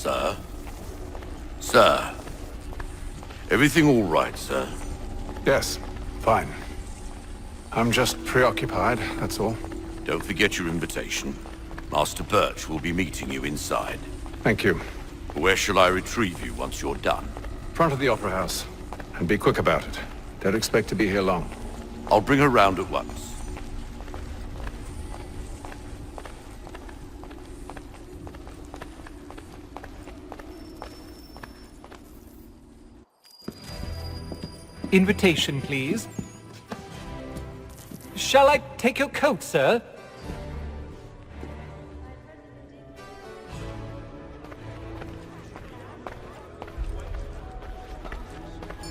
sir. Sir. Everything all right, sir? Yes, fine. I'm just preoccupied, that's all. Don't forget your invitation. Master Birch will be meeting you inside. Thank you. Where shall I retrieve you once you're done? Front of the Opera House. And be quick about it. Don't expect to be here long. I'll bring her round at once. Invitation, please. Shall I take your coat, sir?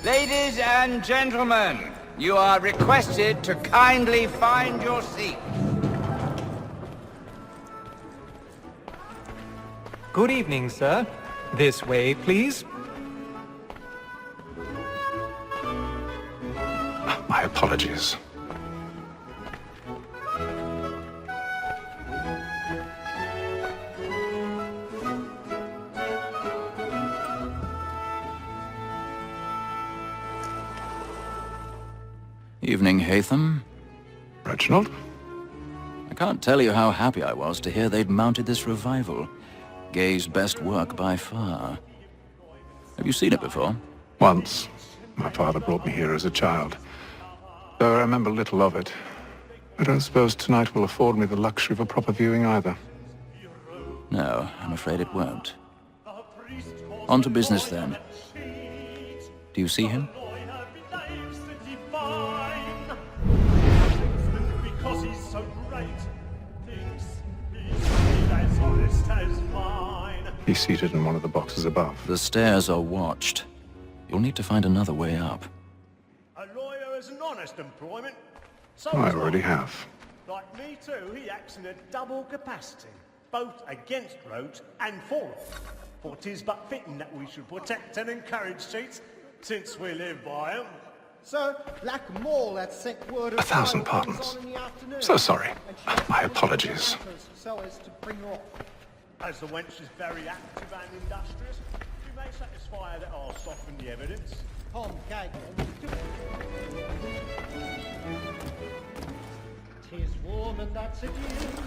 Ladies and gentlemen, you are requested to kindly find your seat. Good evening, sir. This way, please. My apologies. Evening, Haytham. Reginald? I can't tell you how happy I was to hear they'd mounted this revival. Gay's best work by far. Have you seen it before? Once. My father brought me here as a child. Though I remember little of it. I don't suppose tonight will afford me the luxury of a proper viewing either. No, I'm afraid it won't. On to business then. Do you see him? He's seated in one of the boxes above. The stairs are watched. You'll need to find another way up. A lawyer is an honest employment. So I is already mine. have. Like me too, he acts in a double capacity, both against roads and for them. For 'tis but fitting that we should protect and encourage cheats, since we live by 'em. Sir, like them all, that sick word of 1,000 fire comes pardons. on in the afternoon. So sorry. And she My apologies. matters So as to bring her off. As the wench is very active and industrious, we may satisfy that I'll soften the evidence. Tom Gag. Tis woman that seduces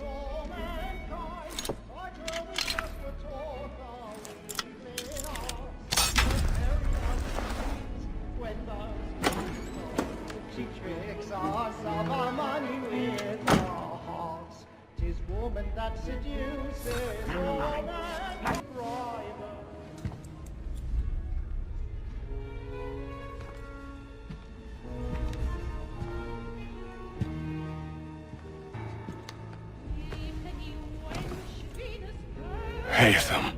all mankind. I grow with just the talk of evening hours. When those she tricks us of our money with our hearts. Tis woman that seduces all mankind. Haytham.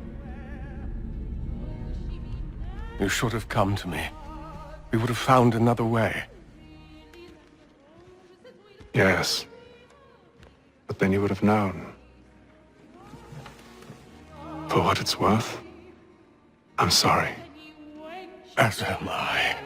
You should have come to me. We would have found another way. Yes. But then you would have known. For what it's worth, I'm sorry. As am I.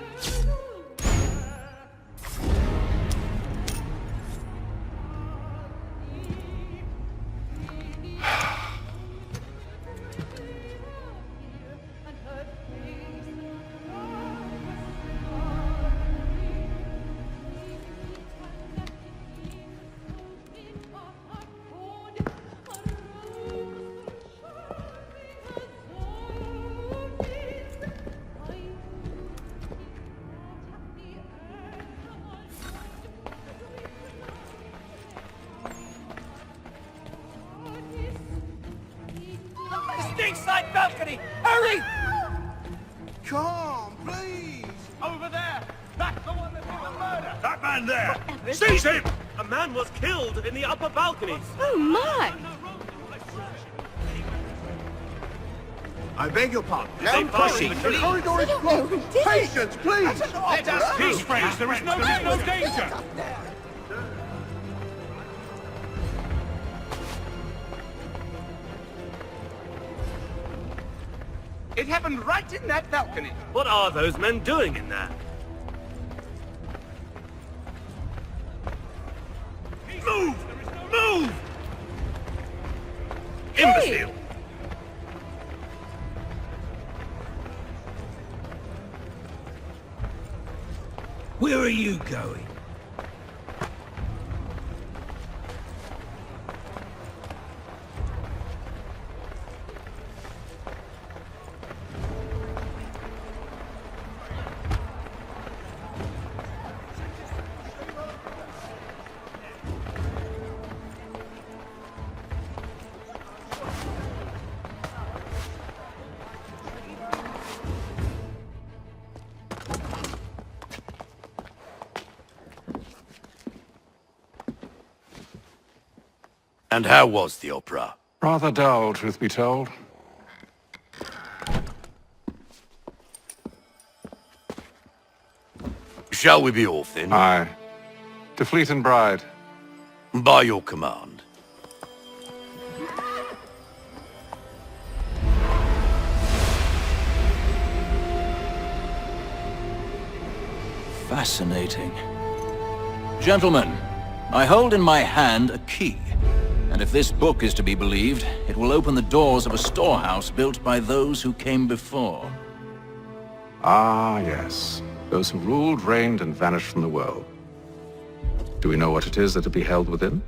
Side balcony! Hurry! Calm, please! Over there! That's the one that did the murder! That man there! Seize him! A man was killed in the upper balcony. Oh my! I beg your pardon. No pushing, The corridor is blocked. Patience, please! Let us Peace, friends. There is no danger. It happened right in that balcony. What are those men doing in there? Move! Move! Imbecile! Where are you going? And how was the opera? Rather dull, truth be told. Shall we be off then? Aye. To Fleet and Bride. By your command. Fascinating. Gentlemen, I hold in my hand a key. And if this book is to be believed, it will open the doors of a storehouse built by those who came before. Ah, yes. Those who ruled, reigned, and vanished from the world. Do we know what it is that will be held within?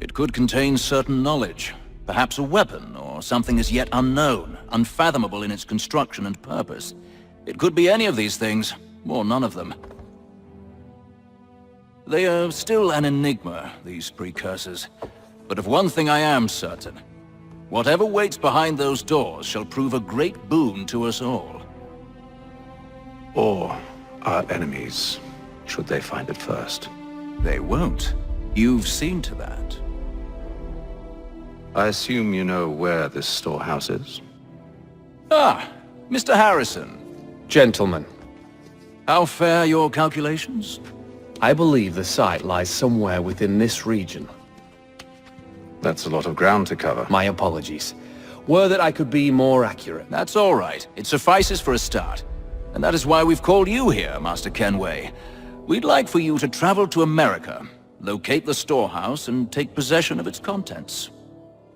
It could contain certain knowledge. Perhaps a weapon, or something as yet unknown, unfathomable in its construction and purpose. It could be any of these things, or none of them. They are still an enigma, these precursors. But of one thing I am certain. Whatever waits behind those doors shall prove a great boon to us all. Or our enemies, should they find it first. They won't. You've seen to that. I assume you know where this storehouse is? Ah, Mr. Harrison. Gentlemen, How fare your calculations? I believe the site lies somewhere within this region. That's a lot of ground to cover. My apologies. Were that I could be more accurate. That's all right. It suffices for a start. And that is why we've called you here, Master Kenway. We'd like for you to travel to America, locate the storehouse, and take possession of its contents.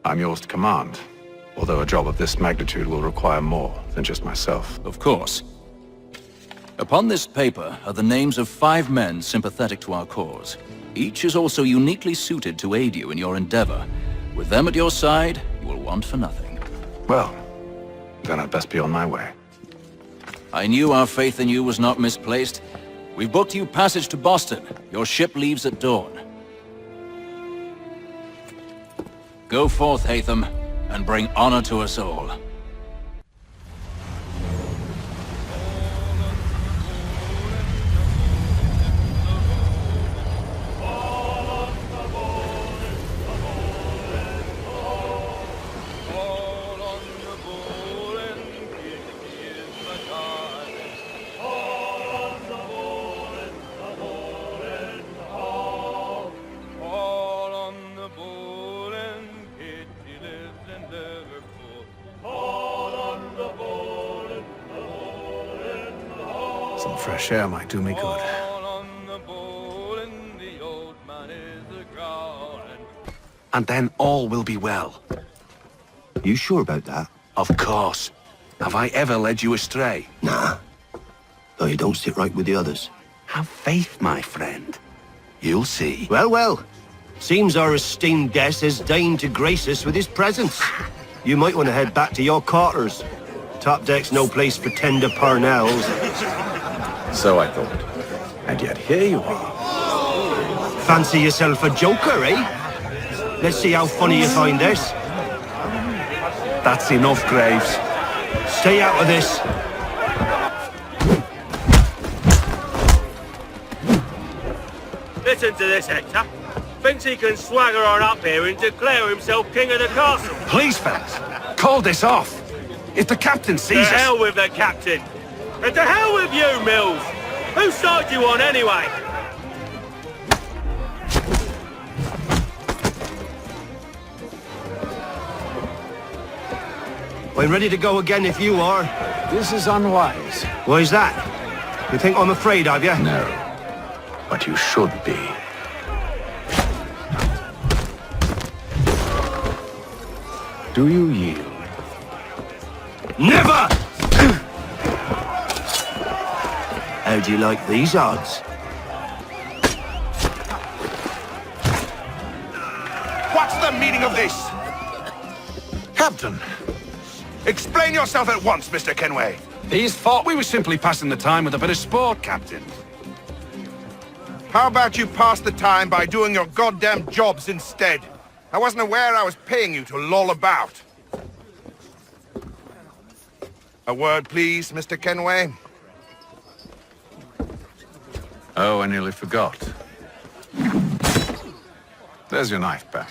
I'm yours to command, although a job of this magnitude will require more than just myself. Of course. Upon this paper are the names of 5 men sympathetic to our cause. Each is also uniquely suited to aid you in your endeavor. With them at your side, you will want for nothing. Well, then I'd best be on my way. I knew our faith in you was not misplaced. We've booked you passage to Boston. Your ship leaves at dawn. Go forth, Hatham, and bring honor to us all. Some fresh air might do me good. And then all will be well. You sure about that? Of course. Have I ever led you astray? Nah. Though you don't sit right with the others. Have faith, my friend. You'll see. Well, well. Seems our esteemed guest has deigned to grace us with his presence. You might want to head back to your quarters. Top deck's no place for tender parnells. So I thought. And yet here you are. Fancy yourself a joker, eh? Let's see how funny you find this. That's enough, Graves. Stay out of this. Listen to this, Hector. Thinks he can swagger on up here and declare himself king of the castle. Please, fellas, call this off. If the captain To sees us... hell with the captain. And to hell with you, Mills. Whose side do you on anyway? I'm ready to go again if you are. This is unwise. Why's that? You think I'm afraid of you? No. But you should be. Do you yield? Never! How do you like these odds? What's the meaning of this? Captain! Explain yourself at once, Mr. Kenway. His fault. We were simply passing the time with a bit of sport, Captain. How about you pass the time by doing your goddamn jobs instead? I wasn't aware I was paying you to loll about. A word, please, Mr. Kenway. Oh, I nearly forgot. There's your knife back.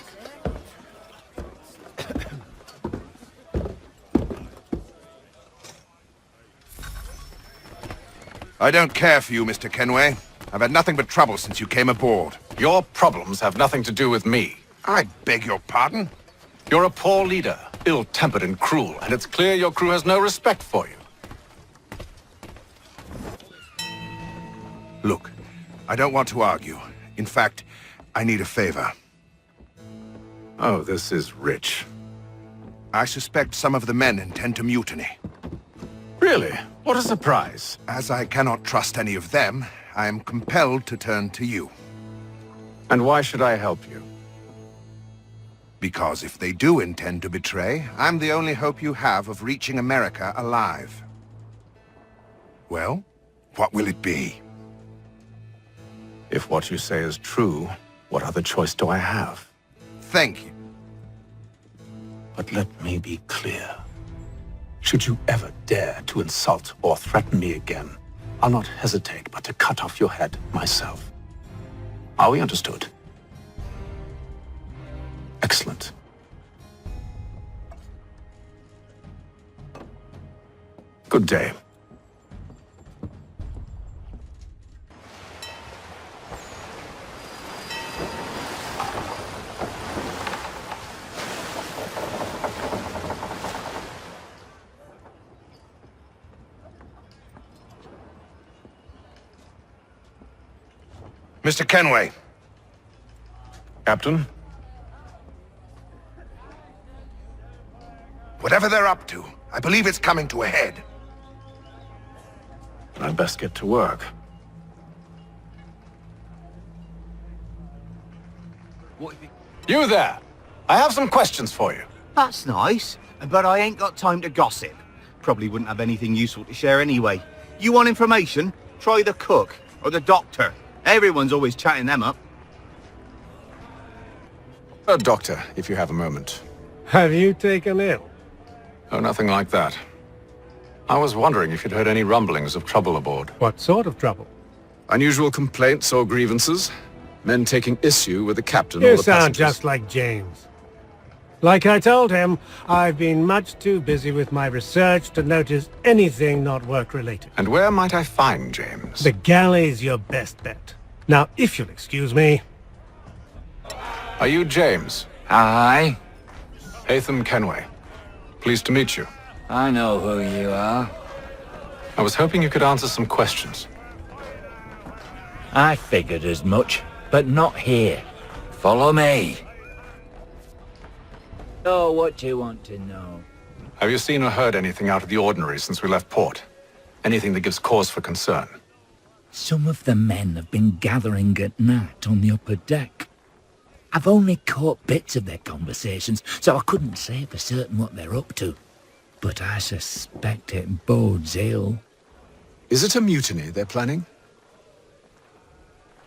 I don't care for you, Mr. Kenway. I've had nothing but trouble since you came aboard. Your problems have nothing to do with me. I beg your pardon? You're a poor leader, ill-tempered and cruel, and it's clear your crew has no respect for you. Look, I don't want to argue. In fact, I need a favor. Oh, this is rich. I suspect some of the men intend to mutiny. Really? What a surprise. As I cannot trust any of them, I am compelled to turn to you. And why should I help you? Because if they do intend to betray, I'm the only hope you have of reaching America alive. Well, what will it be? If what you say is true, what other choice do I have? Thank you. But let me be clear. Should you ever dare to insult or threaten me again, I'll not hesitate but to cut off your head myself. Are we understood? Excellent. Good day. Mr. Kenway. Captain? Whatever they're up to, I believe it's coming to a head. I'd best get to work. You there! I have some questions for you. That's nice, but I ain't got time to gossip. Probably wouldn't have anything useful to share anyway. You want information? Try the cook or the doctor. Everyone's always chatting them up. Doctor, if you have a moment. Have you taken ill? Oh, nothing like that. I was wondering if you'd heard any rumblings of trouble aboard. What sort of trouble? Unusual complaints or grievances? Men taking issue with the captain or You the sound passengers? just like James. Like I told him, I've been much too busy with my research to notice anything not work-related. And where might I find James? The galley's your best bet. Now, if you'll excuse me... Are you James? Aye. Hatham Kenway. Pleased to meet you. I know who you are. I was hoping you could answer some questions. I figured as much, but not here. Follow me. So what do you want to know? Have you seen or heard anything out of the ordinary since we left port? Anything that gives cause for concern? Some of the men have been gathering at night on the upper deck. I've only caught bits of their conversations, so I couldn't say for certain what they're up to. But I suspect it bodes ill. Is it a mutiny they're planning?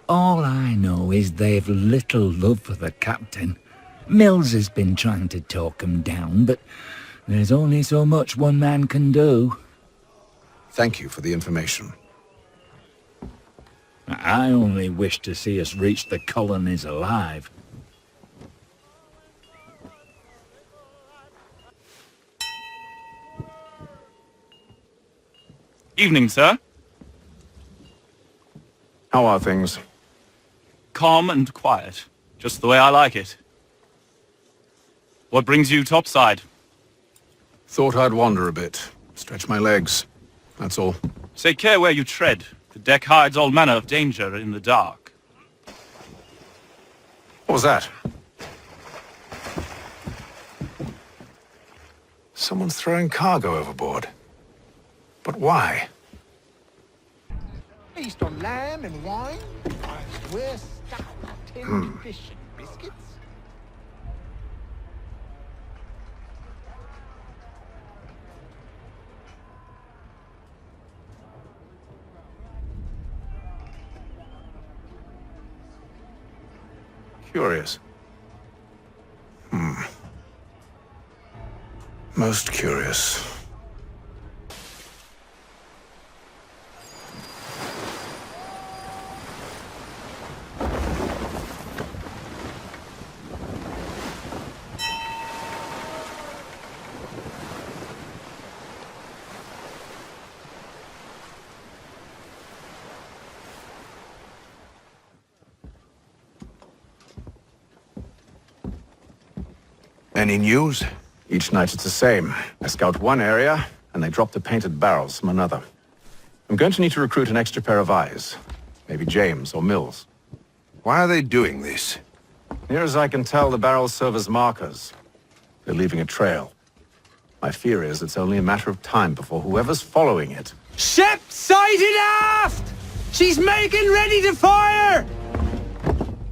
All I know is they've little love for the captain. Mills has been trying to talk him down, but there's only so much one man can do. Thank you for the information. I only wish to see us reach the colonies alive. Evening, sir. How are things? Calm and quiet. Just the way I like it. What brings you topside? Thought I'd wander a bit. Stretch my legs. That's all. Take care where you tread. The deck hides all manner of danger in the dark. What was that? Someone's throwing cargo overboard. But why? Feast on lamb and wine. We're stuck on tin fish and biscuits. Curious. Most curious. Any news? Each night it's the same. I scout one area, and they drop the painted barrels from another. I'm going to need to recruit an extra pair of eyes. Maybe James or Mills. Why are they doing this? Near as I can tell, the barrels serve as markers. They're leaving a trail. My fear is it's only a matter of time before whoever's following it... Ship sighted aft! She's making ready to fire!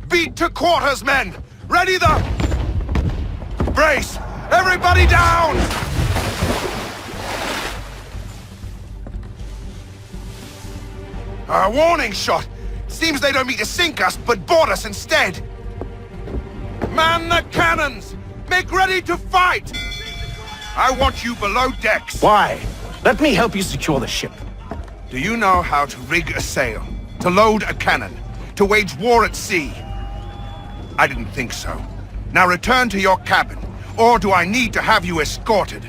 Beat to quarters, men! Ready the... Brace! Everybody down! A warning shot! Seems they don't mean to sink us, but board us instead! Man the cannons! Make ready to fight! I want you below decks! Why? Let me help you secure the ship. Do you know how to rig a sail? To load a cannon? To wage war at sea? I didn't think so. Now return to your cabin. Or do I need to have you escorted?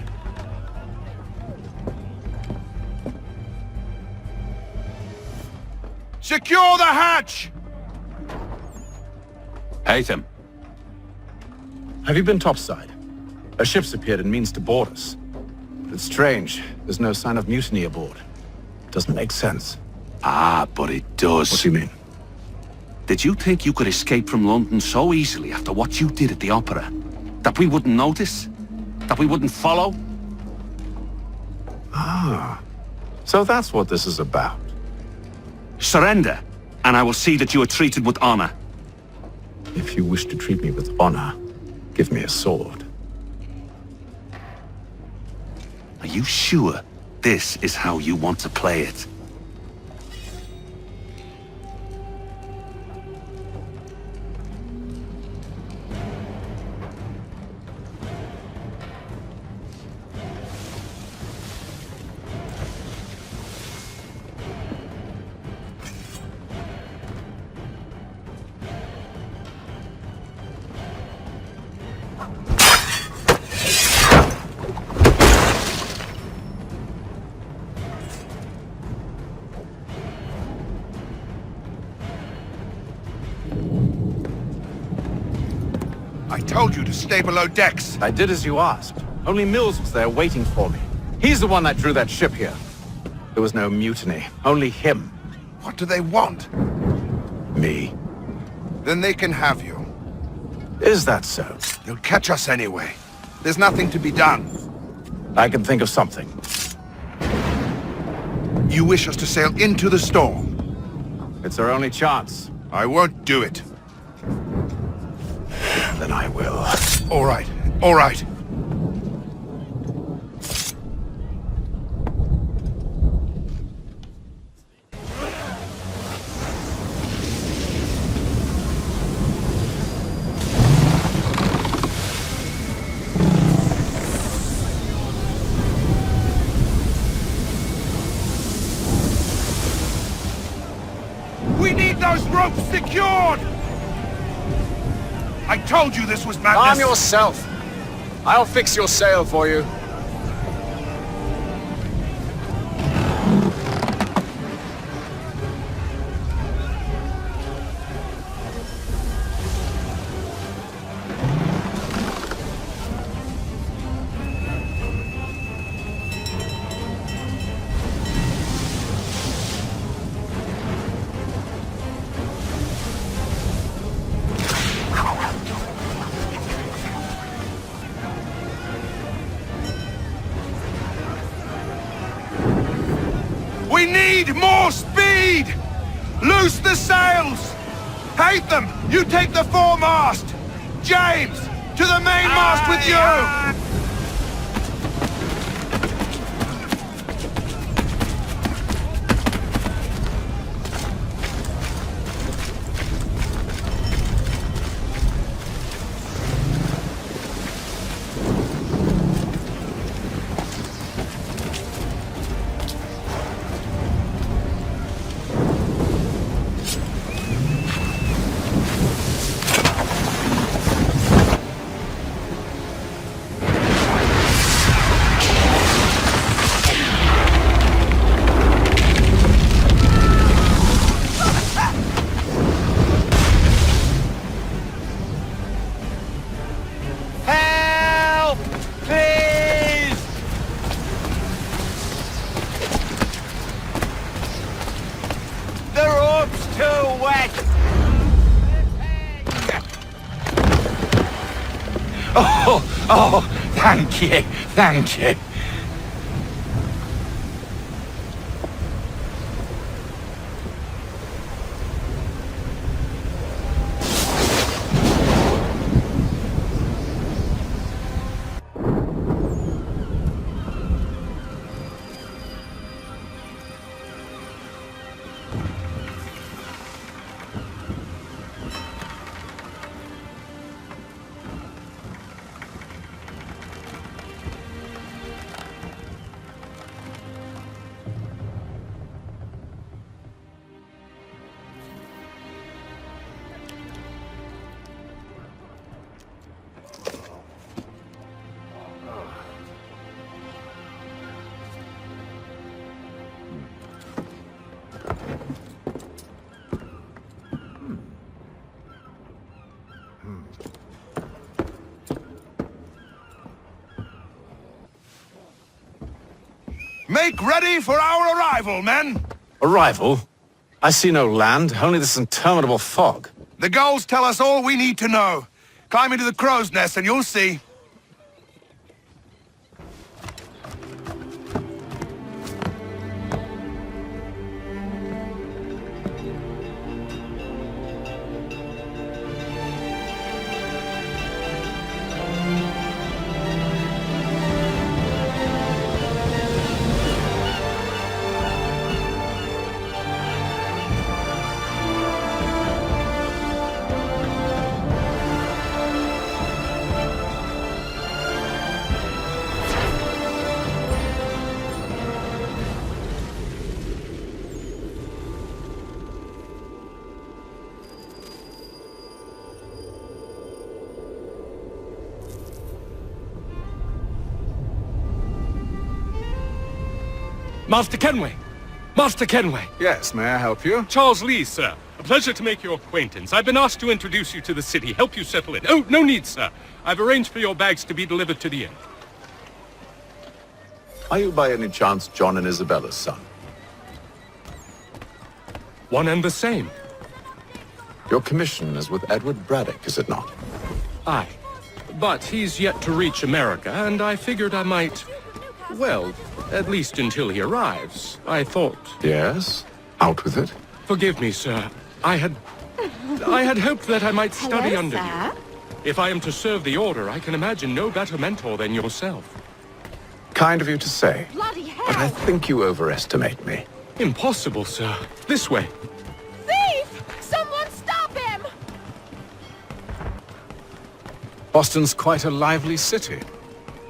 Secure the hatch! Haytham. Have you been topside? A ship's appeared and means to board us. But it's strange. There's no sign of mutiny aboard. Doesn't make sense. Ah, but it does. What do you mean? Did you think you could escape from London so easily after what you did at the opera? That we wouldn't notice? That we wouldn't follow? Ah. So that's what this is about. Surrender, and I will see that you are treated with honor. If you wish to treat me with honor, give me a sword. Are you sure this is how you want to play it? I told you to stay below decks. I did as you asked. Only Mills was there waiting for me. He's the one that drew that ship here. There was no mutiny. Only him. What do they want? Me. Then they can have you. Is that so? They'll catch us anyway. There's nothing to be done. I can think of something. You wish us to sail into the storm? It's our only chance. I won't do it. Then I will. All right. All right. We need those ropes secured! I told you this was madness! Calm yourself. I'll fix your sail for you. We need more speed! Loose the sails! Haytham, you take the foremast! James, to the mainmast with you! Oh, thank you, thank you. Make ready for our arrival, men! Arrival? I see no land, only this interminable fog. The gulls tell us all we need to know. Climb into the crow's nest and you'll see. Master Kenway! Master Kenway! Yes, may I help you? Charles Lee, sir. A pleasure to make your acquaintance. I've been asked to introduce you to the city, help you settle in. Oh, no need, sir. I've arranged for your bags to be delivered to the inn. Are you by any chance John and Isabella's son? One and the same. Your commission is with Edward Braddock, is it not? Aye. But he's yet to reach America, and I figured I might... Well, at least until he arrives. I thought... Yes? Out with it? Forgive me, sir. I had hoped that I might study under you. If I am to serve the Order, I can imagine no better mentor than yourself. Kind of you to say. Bloody hell! But I think you overestimate me. Impossible, sir. This way. Thief! Someone stop him! Boston's quite a lively city.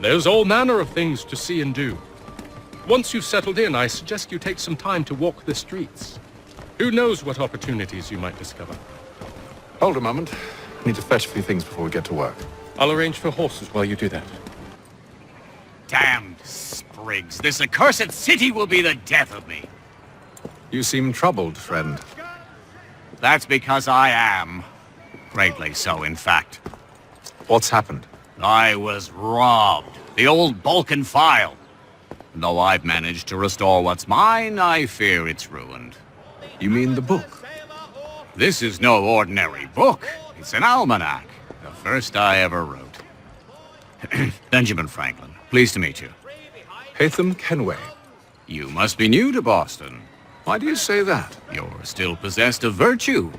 There's all manner of things to see and do. Once you've settled in, I suggest you take some time to walk the streets. Who knows what opportunities you might discover. Hold a moment. I need to fetch a few things before we get to work. I'll arrange for horses while you do that. Damned sprigs. This accursed city will be the death of me. You seem troubled, friend. That's because I am. Greatly so, in fact. What's happened? I was robbed. The old Balkan file. Though I've managed to restore what's mine, I fear it's ruined. You mean the book? This is no ordinary book. It's an almanac. The first I ever wrote. Benjamin Franklin. Pleased to meet you. Haytham Kenway. You must be new to Boston. Why do you say that? You're still possessed of virtue.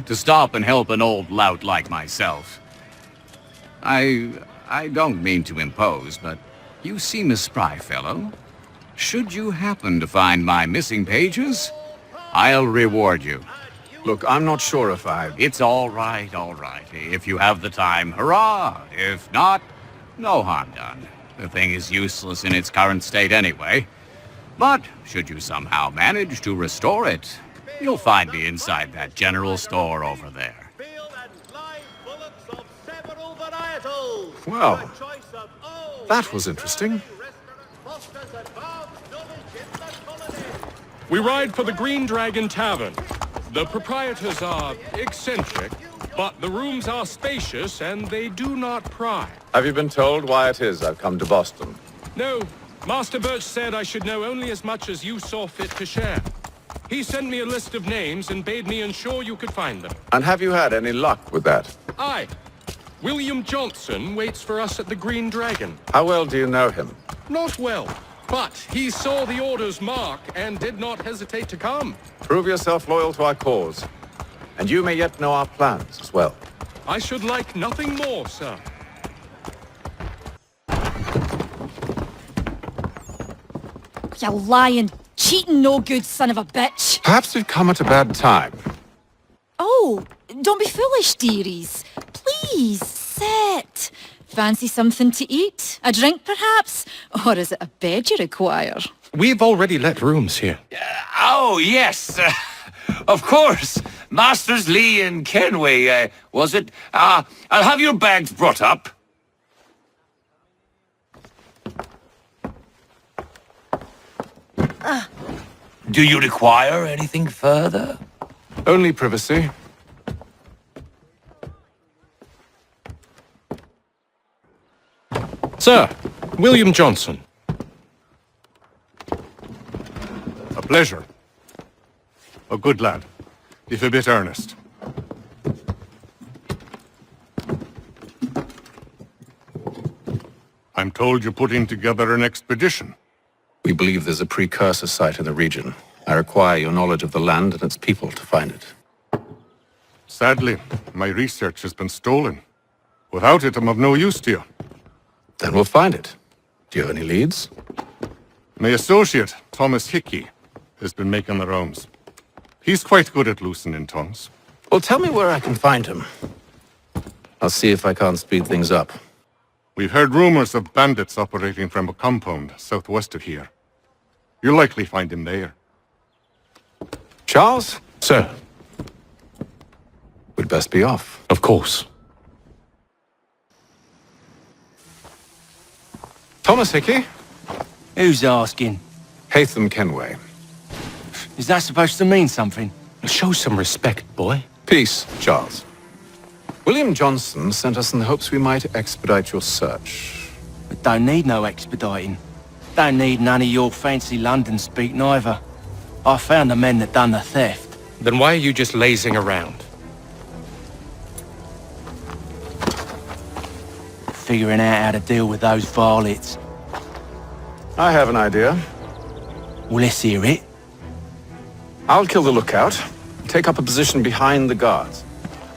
To stop and help an old lout like myself. I don't mean to impose, but you seem a spry fellow. Should you happen to find my missing pages, I'll reward you. Look, I'm not sure if I... It's all right, all right. If you have the time, hurrah! If not, no harm done. The thing is useless in its current state anyway. But should you somehow manage to restore it, you'll find me inside that general store over there. Well, that was interesting. We ride for the Green Dragon Tavern. The proprietors are eccentric, but the rooms are spacious and they do not pry. Have you been told why it is I've come to Boston? No. Master Birch said I should know only as much as you saw fit to share. He sent me a list of names and bade me ensure you could find them. And have you had any luck with that? Aye. William Johnson waits for us at the Green Dragon. How well do you know him? Not well, but he saw the order's mark and did not hesitate to come. Prove yourself loyal to our cause. And you may yet know our plans as well. I should like nothing more, sir. You lying, cheating, no good son of a bitch. Perhaps we've come at a bad time. Oh, don't be foolish, dearies. Please, sit. Fancy something to eat? A drink, perhaps? Or is it a bed you require? We've already let rooms here. Oh, yes. Of course. Masters Lee and Kenway, was it? I'll have your bags brought up. Do you require anything further? Only privacy. Sir, William Johnson. A pleasure. A good lad, if a bit earnest. I'm told you're putting together an expedition. We believe there's a precursor site in the region. I require your knowledge of the land and its people to find it. Sadly, my research has been stolen. Without it, I'm of no use to you. Then we'll find it. Do you have any leads? My associate, Thomas Hickey, has been making the rounds. He's quite good at loosening tongues. Well, tell me where I can find him. I'll see if I can't speed things up. We've heard rumors of bandits operating from a compound southwest of here. You'll likely find him there. Charles? Sir. We'd best be off. Of course. Thomas Hickey? Who's asking? Haytham Kenway. Is that supposed to mean something? Show some respect, boy. Peace, Charles. William Johnson sent us in the hopes we might expedite your search. We don't need no expediting. Don't need none of your fancy London speak neither. I found the men that done the theft. Then why are you just lazing around? Figuring out how to deal with those varlets. I have an idea. Well, let's hear it. I'll kill the lookout. Take up a position behind the guards.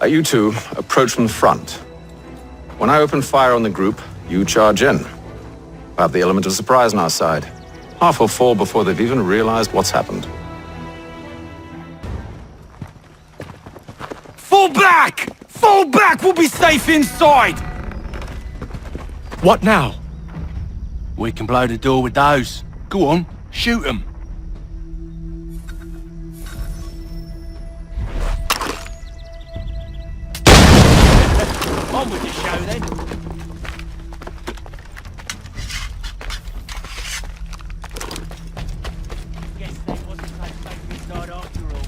You two approach from the front. When I open fire on the group, you charge in. We'll have the element of surprise on our side. Half will fall before they've even realized what's happened. Fall back! Fall back! We'll be safe inside! What now? We can blow the door with those. Go on, shoot them. On with the show then. Guess they wasn't so safe inside after all.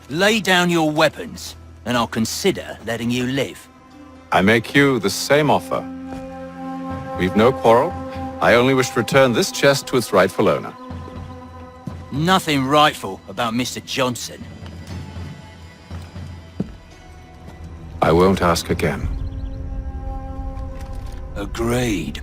Lay down your weapons, and I'll consider letting you live. I make you the same offer. We've no quarrel. I only wish to return this chest to its rightful owner. Nothing rightful about Mr. Johnson. I won't ask again. Agreed.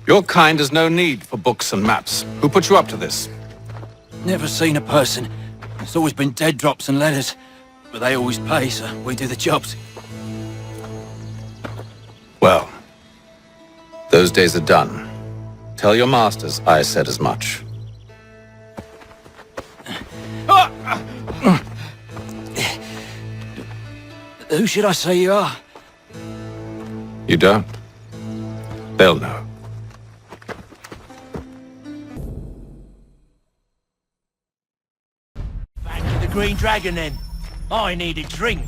Your kind has no need for books and maps. Who put you up to this? Never seen a person. It's always been dead drops and letters. But they always pay, so we do the jobs. Well, those days are done. Tell your masters I said as much. Who should I say you are? You don't? They'll know. Back to the Green Dragon then. I need a drink.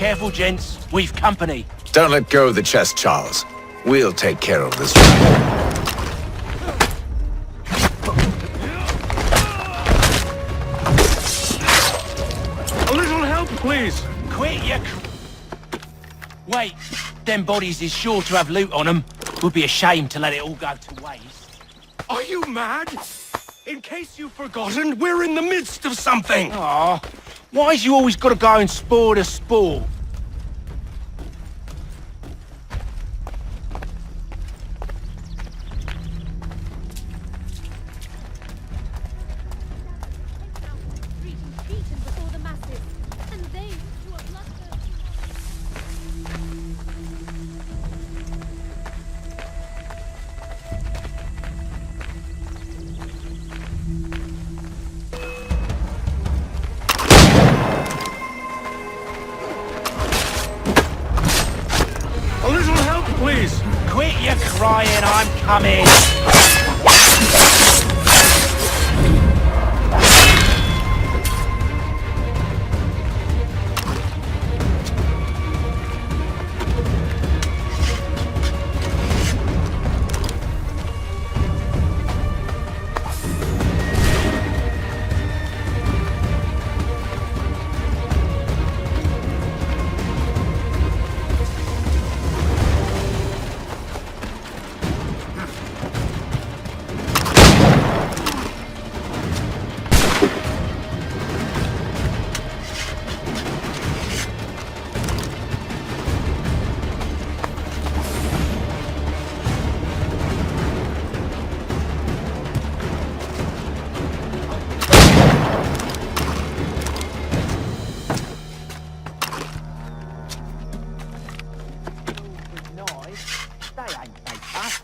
Careful, gents. We've company. Don't let go of the chest, Charles. We'll take care of this. A little help, please. Quit, you... Wait, them bodies is sure to have loot on them. Would be a shame to let it all go to waste. Are you mad? In case you've forgotten, we're in the midst of something. Aw, why's you always got to go and spoil the sport? A little help, please. Quit your crying, I'm coming.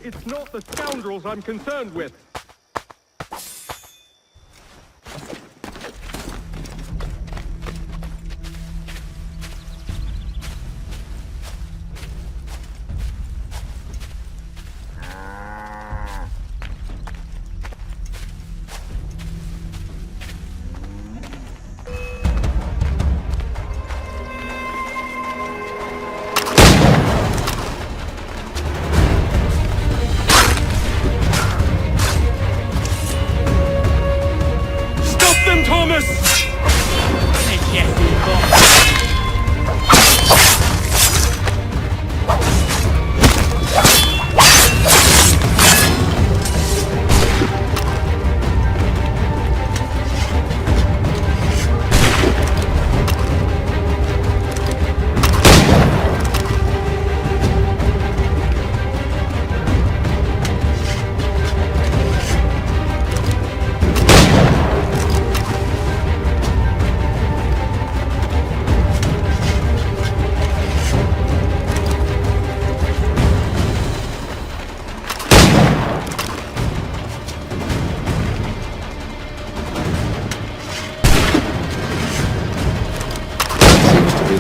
It's not the scoundrels I'm concerned with.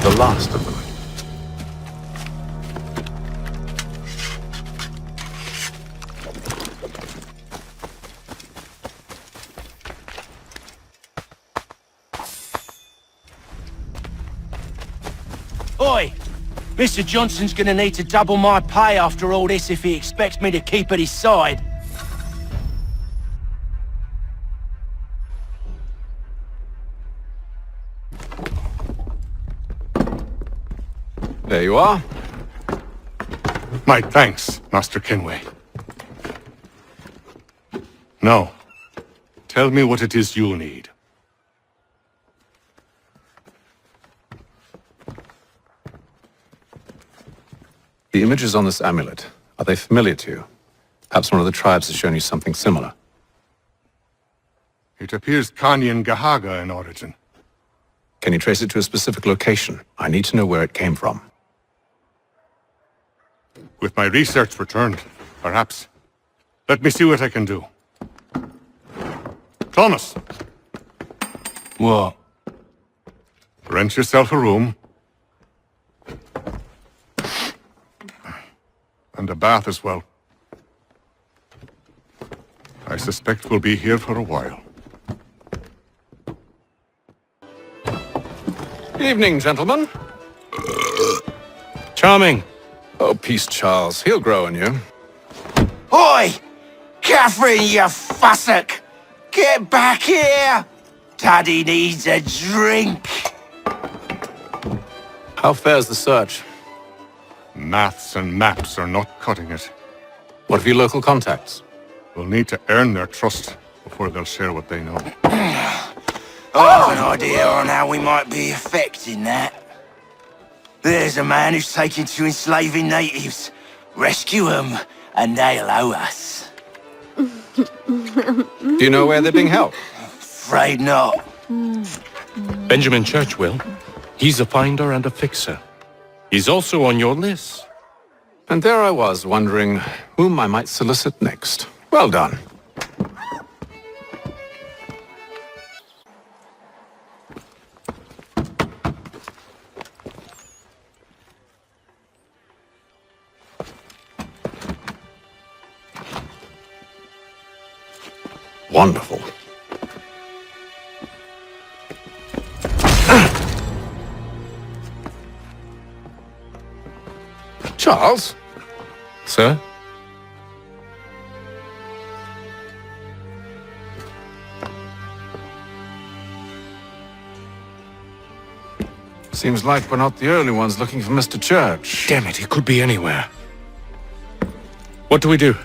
The last of them. Oi! Mr. Johnson's gonna need to double my pay after all this if he expects me to keep at his side. There you are. My thanks, Master Kenway. Now, tell me what it is you need. The images on this amulet, are they familiar to you? Perhaps one of the tribes has shown you something similar. It appears Kanyan Gahaga in origin. Can you trace it to a specific location? I need to know where it came from. With my research returned, perhaps. Let me see what I can do. Thomas! What? Rent yourself a room. And a bath as well. I suspect we'll be here for a while. Good evening, gentlemen. Charming. Oh, peace, Charles. He'll grow on you. Oi! Catherine, you fussock! Get back here! Daddy needs a drink! How fares the search? Maths and maps are not cutting it. What of your local contacts? We'll need to earn their trust before they'll share what they know. I have an idea on how we might be affecting that. There's a man who's taken to enslaving natives. Rescue them, and they'll owe us. Do you know where they're being held? Afraid not. Benjamin Church will. He's a finder and a fixer. He's also on your list. And there I was, wondering whom I might solicit next. Well done. Wonderful. Charles? Sir? Seems like we're not the only ones looking for Mr. Church. Damn it, he could be anywhere. What do we do?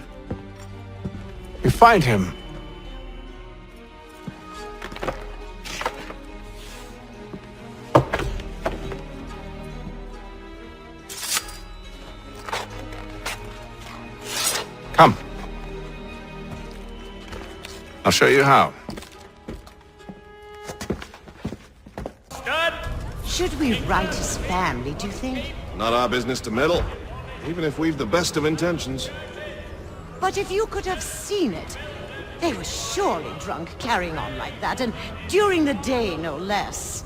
We find him. Come. I'll show you how. Should we write his family, do you think? Not our business to meddle, even if we've the best of intentions. But if you could have seen it, they were surely drunk carrying on like that, and during the day, no less.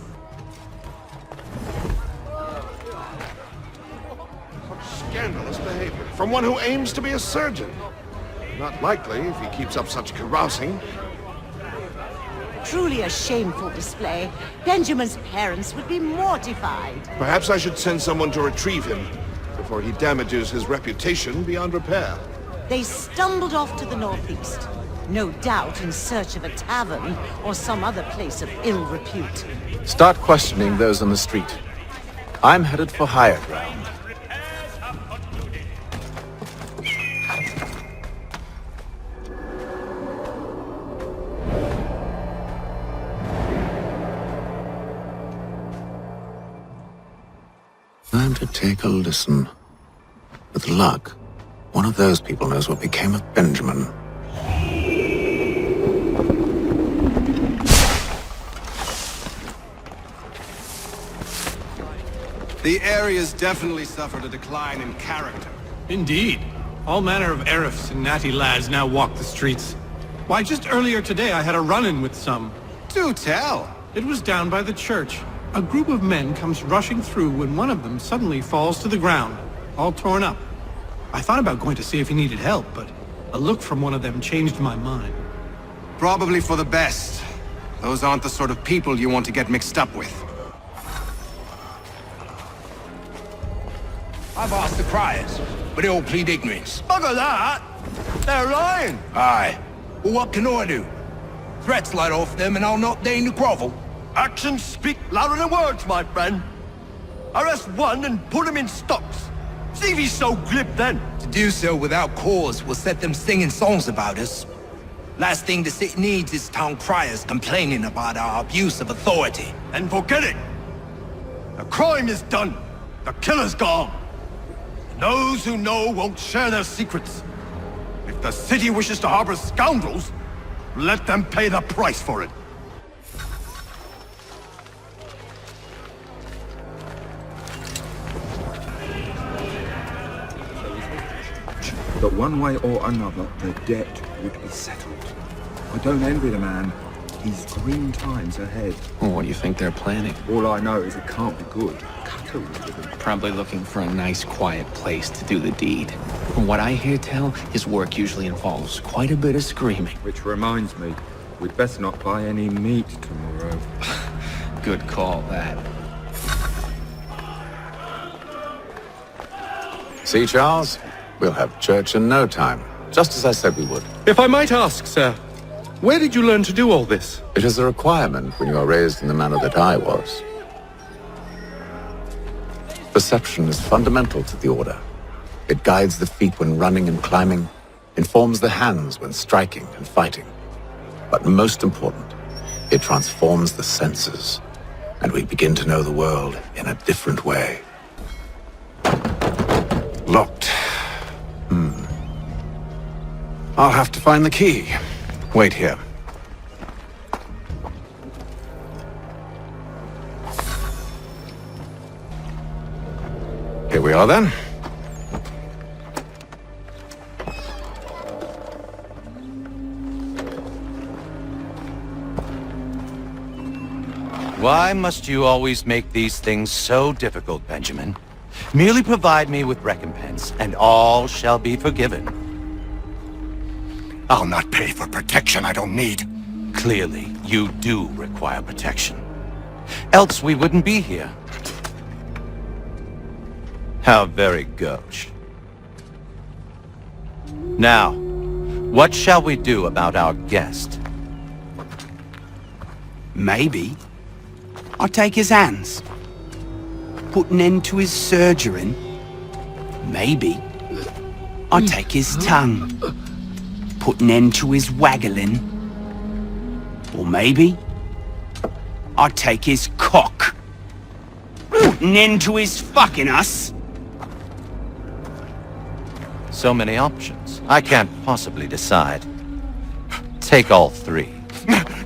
Scandalous behavior from one who aims to be a surgeon. Not likely if he keeps up such carousing. Truly a shameful display. Benjamin's parents would be mortified. Perhaps I should send someone to retrieve him before he damages his reputation beyond repair. They stumbled off to the northeast, no doubt in search of a tavern or some other place of ill repute. Start questioning those on the street. I'm headed for higher ground. Time to take a listen. With luck, one of those people knows what became of Benjamin. The area's definitely suffered a decline in character. Indeed. All manner of Arifs and natty lads now walk the streets. Why, just earlier today I had a run-in with some. Do tell. It was down by the church. A group of men comes rushing through when one of them suddenly falls to the ground, all torn up. I thought about going to see if he needed help, but a look from one of them changed my mind. Probably for the best. Those aren't the sort of people you want to get mixed up with. I've asked the criers, but they all plead ignorance. Bugger that! They're lying! Aye. Well, what can I do? Threats light off them and I'll not deign to grovel. Actions speak louder than words, my friend. Arrest one and put him in stocks. See if he's so glib then. To do so without cause will set them singing songs about us. Last thing the city needs is town criers complaining about our abuse of authority. And forget it. The crime is done. The killer's gone. Those who know won't share their secrets. If the city wishes to harbor scoundrels, let them pay the price for it. But one way or another, the debt would be settled. I don't envy the man. He's green times ahead. Well, what do you think they're planning? All I know is it can't be good. Cuckold with him. Probably looking for a nice, quiet place to do the deed. From what I hear tell, his work usually involves quite a bit of screaming. Which reminds me, we'd best not buy any meat tomorrow. Good call, that. See, Charles? We'll have church in no time, just as I said we would. If I might ask, sir, where did you learn to do all this? It is a requirement when you are raised in the manner that I was. Perception is fundamental to the Order. It guides the feet when running and climbing, informs the hands when striking and fighting. But most important, it transforms the senses, and we begin to know the world in a different way. Locked. I'll have to find the key. Wait here. Here we are then. Why must you always make these things so difficult, Benjamin? Merely provide me with recompense, and all shall be forgiven. I'll not pay for protection I don't need. Clearly, you do require protection. Else we wouldn't be here. How very gauche. Now, what shall we do about our guest? Maybe I'll take his hands. Put an end to his surgering. Maybe I'll take his tongue. Put an end to his waggling. Or maybe I'll take his cock. Put an end to his fucking us. So many options. I can't possibly decide. Take all three.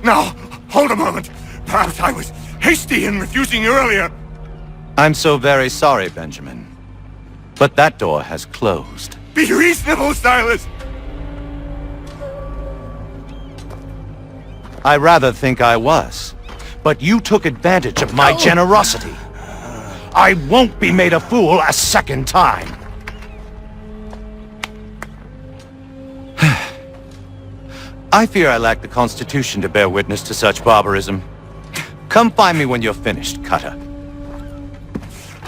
Now, hold a moment. Perhaps I was hasty in refusing you earlier. I'm so very sorry, Benjamin. But that door has closed. Be reasonable, Silas! I rather think I was. But you took advantage of my generosity. I won't be made a fool a second time. I fear I lack the constitution to bear witness to such barbarism. Come find me when you're finished, Cutter.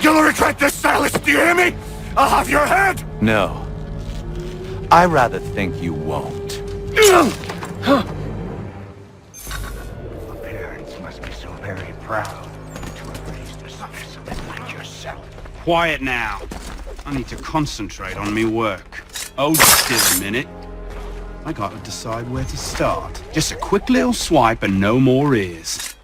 You'll regret this, Silas, do you hear me? I'll have your head! No. I rather think you won't. Parents must be so very proud to have raised a son like yourself. Quiet now. I need to concentrate on me work. Hold still a minute. I gotta decide where to start. Just a quick little swipe and no more ears.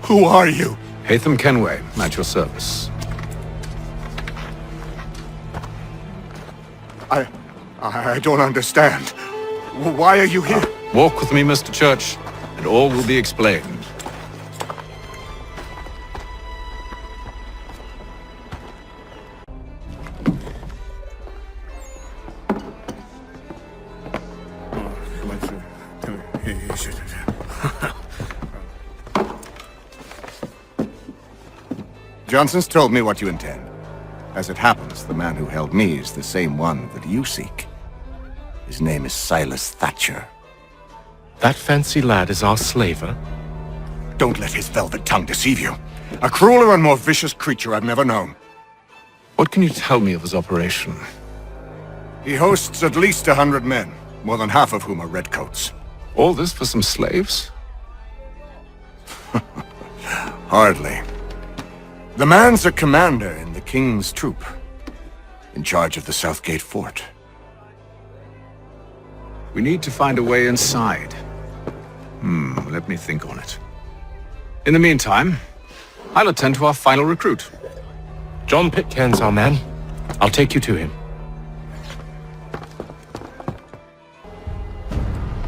Who are you? Hatham Kenway, at your service. I don't understand. Why are you here? Walk with me, Mr. Church, and all will be explained. Johnson's told me what you intend. As it happens, the man who held me is the same one that you seek. His name is Silas Thatcher. That fancy lad is our slaver? Don't let his velvet tongue deceive you. A crueler and more vicious creature I've never known. What can you tell me of his operation? He hosts at least 100 men, more than half of whom are redcoats. All this for some slaves? Hardly. The man's a commander in the King's troop, in charge of the Southgate Fort. We need to find a way inside. Let me think on it. In the meantime, I'll attend to our final recruit. John Pitcairn's our man. I'll take you to him.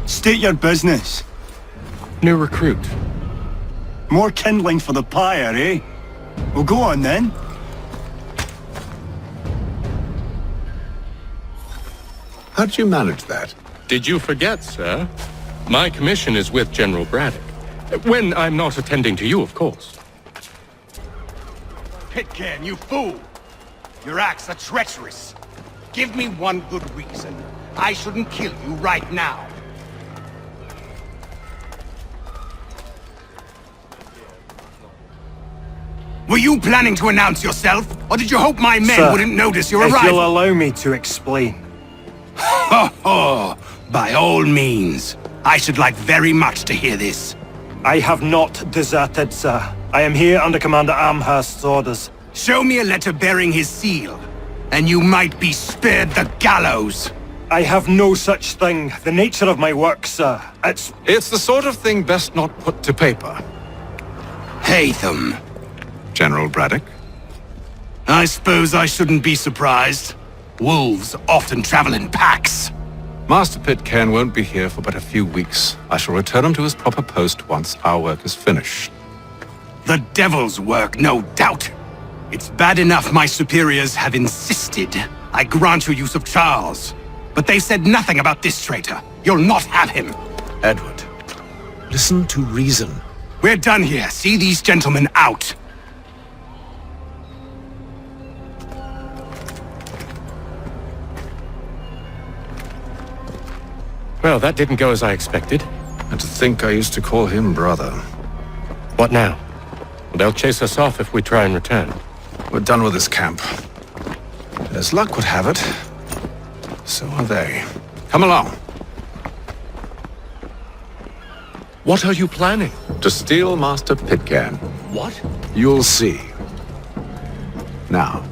State your business. New recruit. More kindling for the pyre, eh? Well, go on then. How did you manage that? Did you forget, sir? My commission is with General Braddock. When I'm not attending to you, of course. Pitcairn, you fool! Your acts are treacherous. Give me one good reason. I shouldn't kill you right now. Were you planning to announce yourself? Or did you hope my men Sir, wouldn't notice your if arrival? you'll allow me to explain. Ho ho! By all means. I should like very much to hear this. I have not deserted, sir. I am here under Commander Amherst's orders. Show me a letter bearing his seal, and you might be spared the gallows. I have no such thing. The nature of my work, sir. It's the sort of thing best not put to paper. Hatham. General Braddock? I suppose I shouldn't be surprised. Wolves often travel in packs. Master Pitcairn won't be here for but a few weeks. I shall return him to his proper post once our work is finished. The devil's work, no doubt. It's bad enough my superiors have insisted I grant you use of Charles. But they said nothing about this traitor. You'll not have him. Edward, listen to reason. We're done here. See these gentlemen out. Well, that didn't go as I expected. And to think I used to call him brother. What now? They'll chase us off if we try and return. We're done with this camp. And as luck would have it, so are they. Come along. What are you planning? To steal Master Pitcairn. What? You'll see. Now,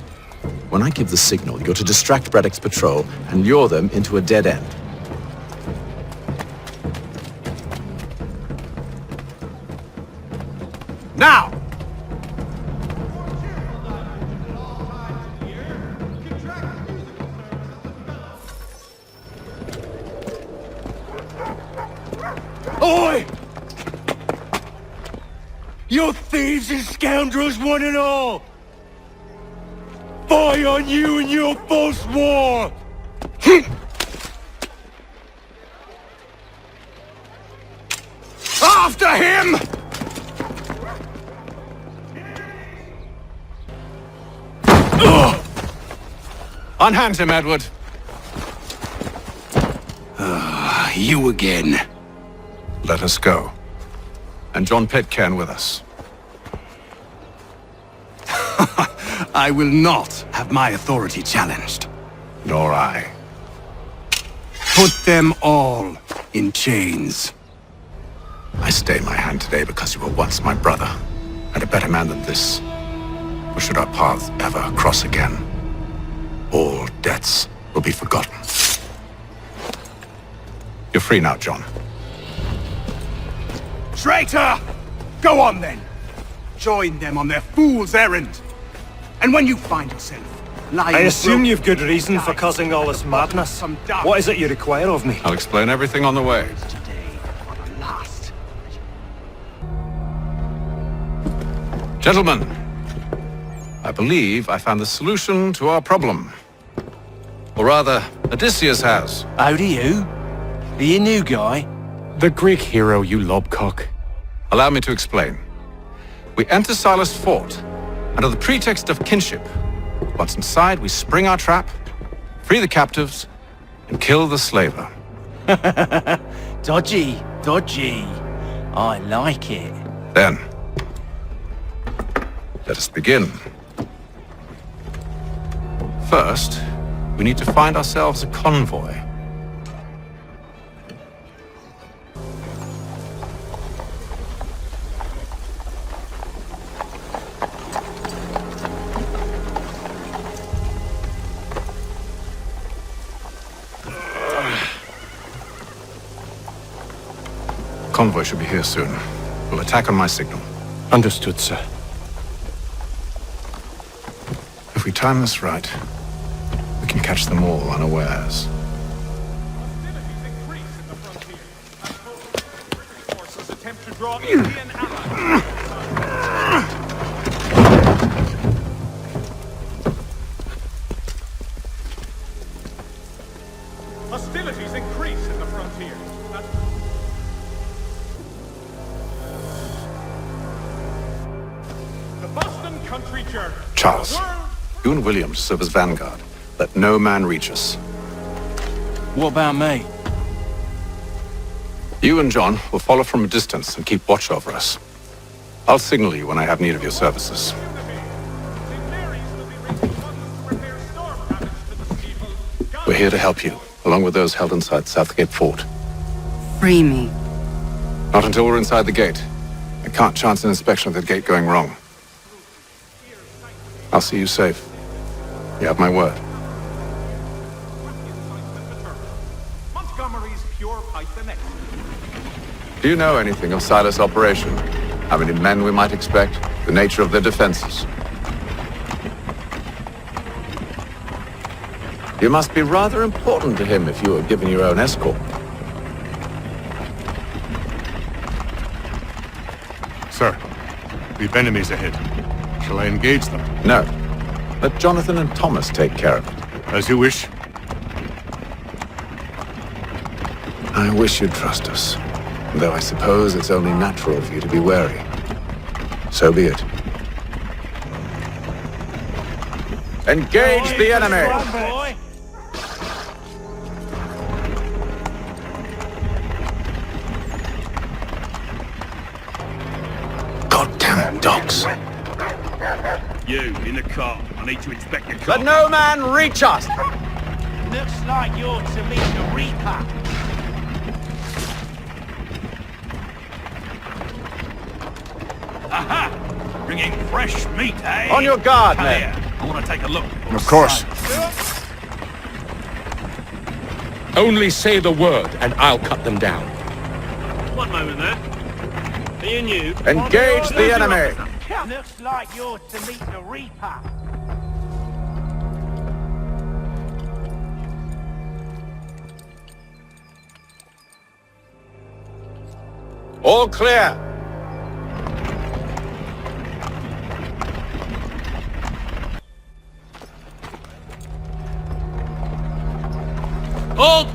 when I give the signal, you're to distract Braddock's patrol and lure them into a dead end. Now! Oi! You thieves and scoundrels, one and all! Fie on you and your false war! After him! Unhand him, Edward. You again. Let us go. And John Pitcairn with us. I will not have my authority challenged. Nor I. Put them all in chains. I stay my hand today because you were once my brother, and a better man than this. Or should our paths ever cross again, all debts will be forgotten. You're free now, John. Traitor! Go on then. Join them on their fool's errand. And when you find yourself lying... I assume you've good reason for causing all this madness. What is it you require of me? I'll explain everything on the way. Gentlemen, I believe I found the solution to our problem. Or rather, Odysseus has. How do you? Are you new guy? The Greek hero, you lobcock. Allow me to explain. We enter Silas' fort, under the pretext of kinship. Once inside, we spring our trap, free the captives, and kill the slaver. Dodgy, dodgy. I like it. Then, let us begin. First, we need to find ourselves a convoy. Convoy should be here soon. We'll attack on my signal. Understood, sir. If we time this right, we can catch them all unawares. Hostilities increase in the frontier. The Boston Country Journal. Charles, you and William serve as vanguard. Let no man reach us. What about me? You and John will follow from a distance and keep watch over us. I'll signal you when I have need of your services. We're here to help you, along with those held inside Southgate Fort. Free me. Not until we're inside the gate. I can't chance an inspection of the gate going wrong. I'll see you safe. You have my word. Montgomery's pure Python. Do you know anything of Silas' operation? How many men we might expect? The nature of their defenses? You must be rather important to him if you are given your own escort. Sir, we've enemies ahead. Shall I engage them? No. Let Jonathan and Thomas take care of it. As you wish. I wish you'd trust us. Though I suppose it's only natural for you to be wary. So be it. Engage the enemy! Goddamn dogs. You, in the car. I need to inspect your car. Let no man reach us! Looks like you're to meet the Reaper. Aha! Bringing fresh meat, eh? On your guard, Come men. here. I want to take a look. Of course. Only say the word, and I'll cut them down. One moment there. Are you new? Engage the enemy! Looks like you're to meet the Reaper. All clear! Hold!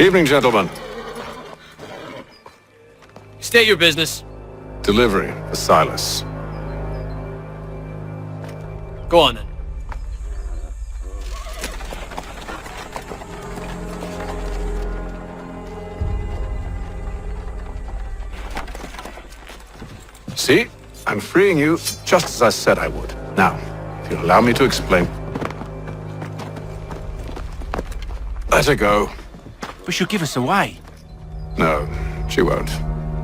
Evening, gentlemen. State your business. Delivery for Silas. Go on then. See? I'm freeing you just as I said I would. Now, if you'll allow me to explain. Let her go. But she'll give us away. No, she won't.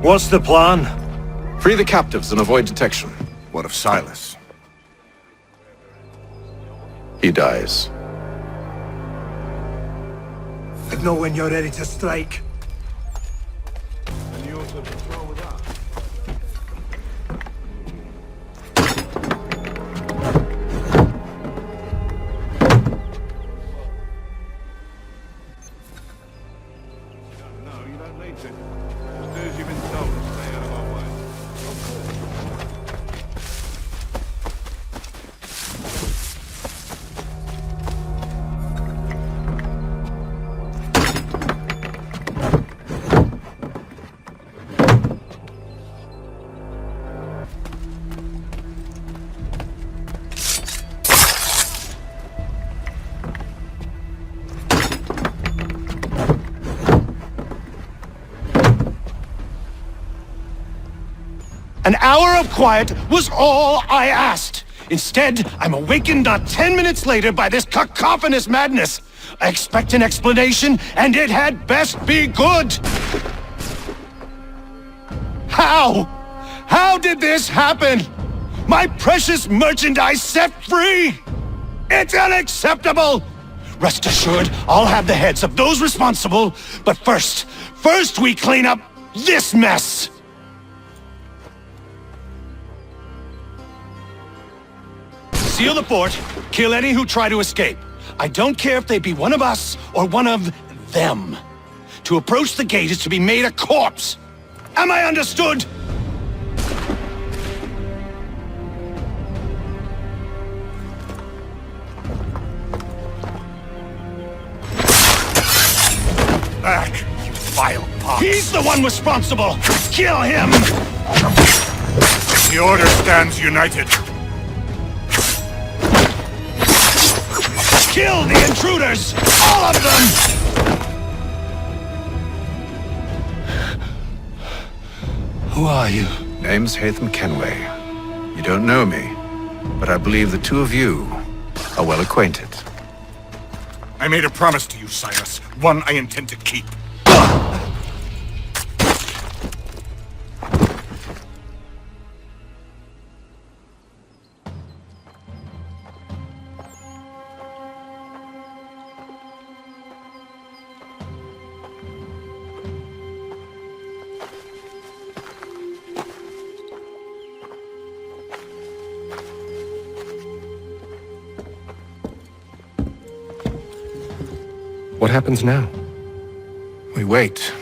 What's the plan? Free the captives and avoid detection. What of Silas? He dies. I know when you're ready to strike. An hour of quiet was all I asked. Instead, I'm awakened not 10 minutes later by this cacophonous madness. I expect an explanation, and it had best be good. How? How did this happen? My precious merchandise set free? It's unacceptable! Rest assured, I'll have the heads of those responsible, but first we clean up this mess! Seal the fort, kill any who try to escape. I don't care if they be one of us or one of them. To approach the gate is to be made a corpse. Am I understood? Back, you vile pox. He's the one responsible! Kill him! The Order stands united. Kill the intruders! All of them! Who are you? Name's Hatham Kenway. You don't know me, but I believe the two of you are well acquainted. I made a promise to you, Silas. One I intend to keep. What happens now? We wait.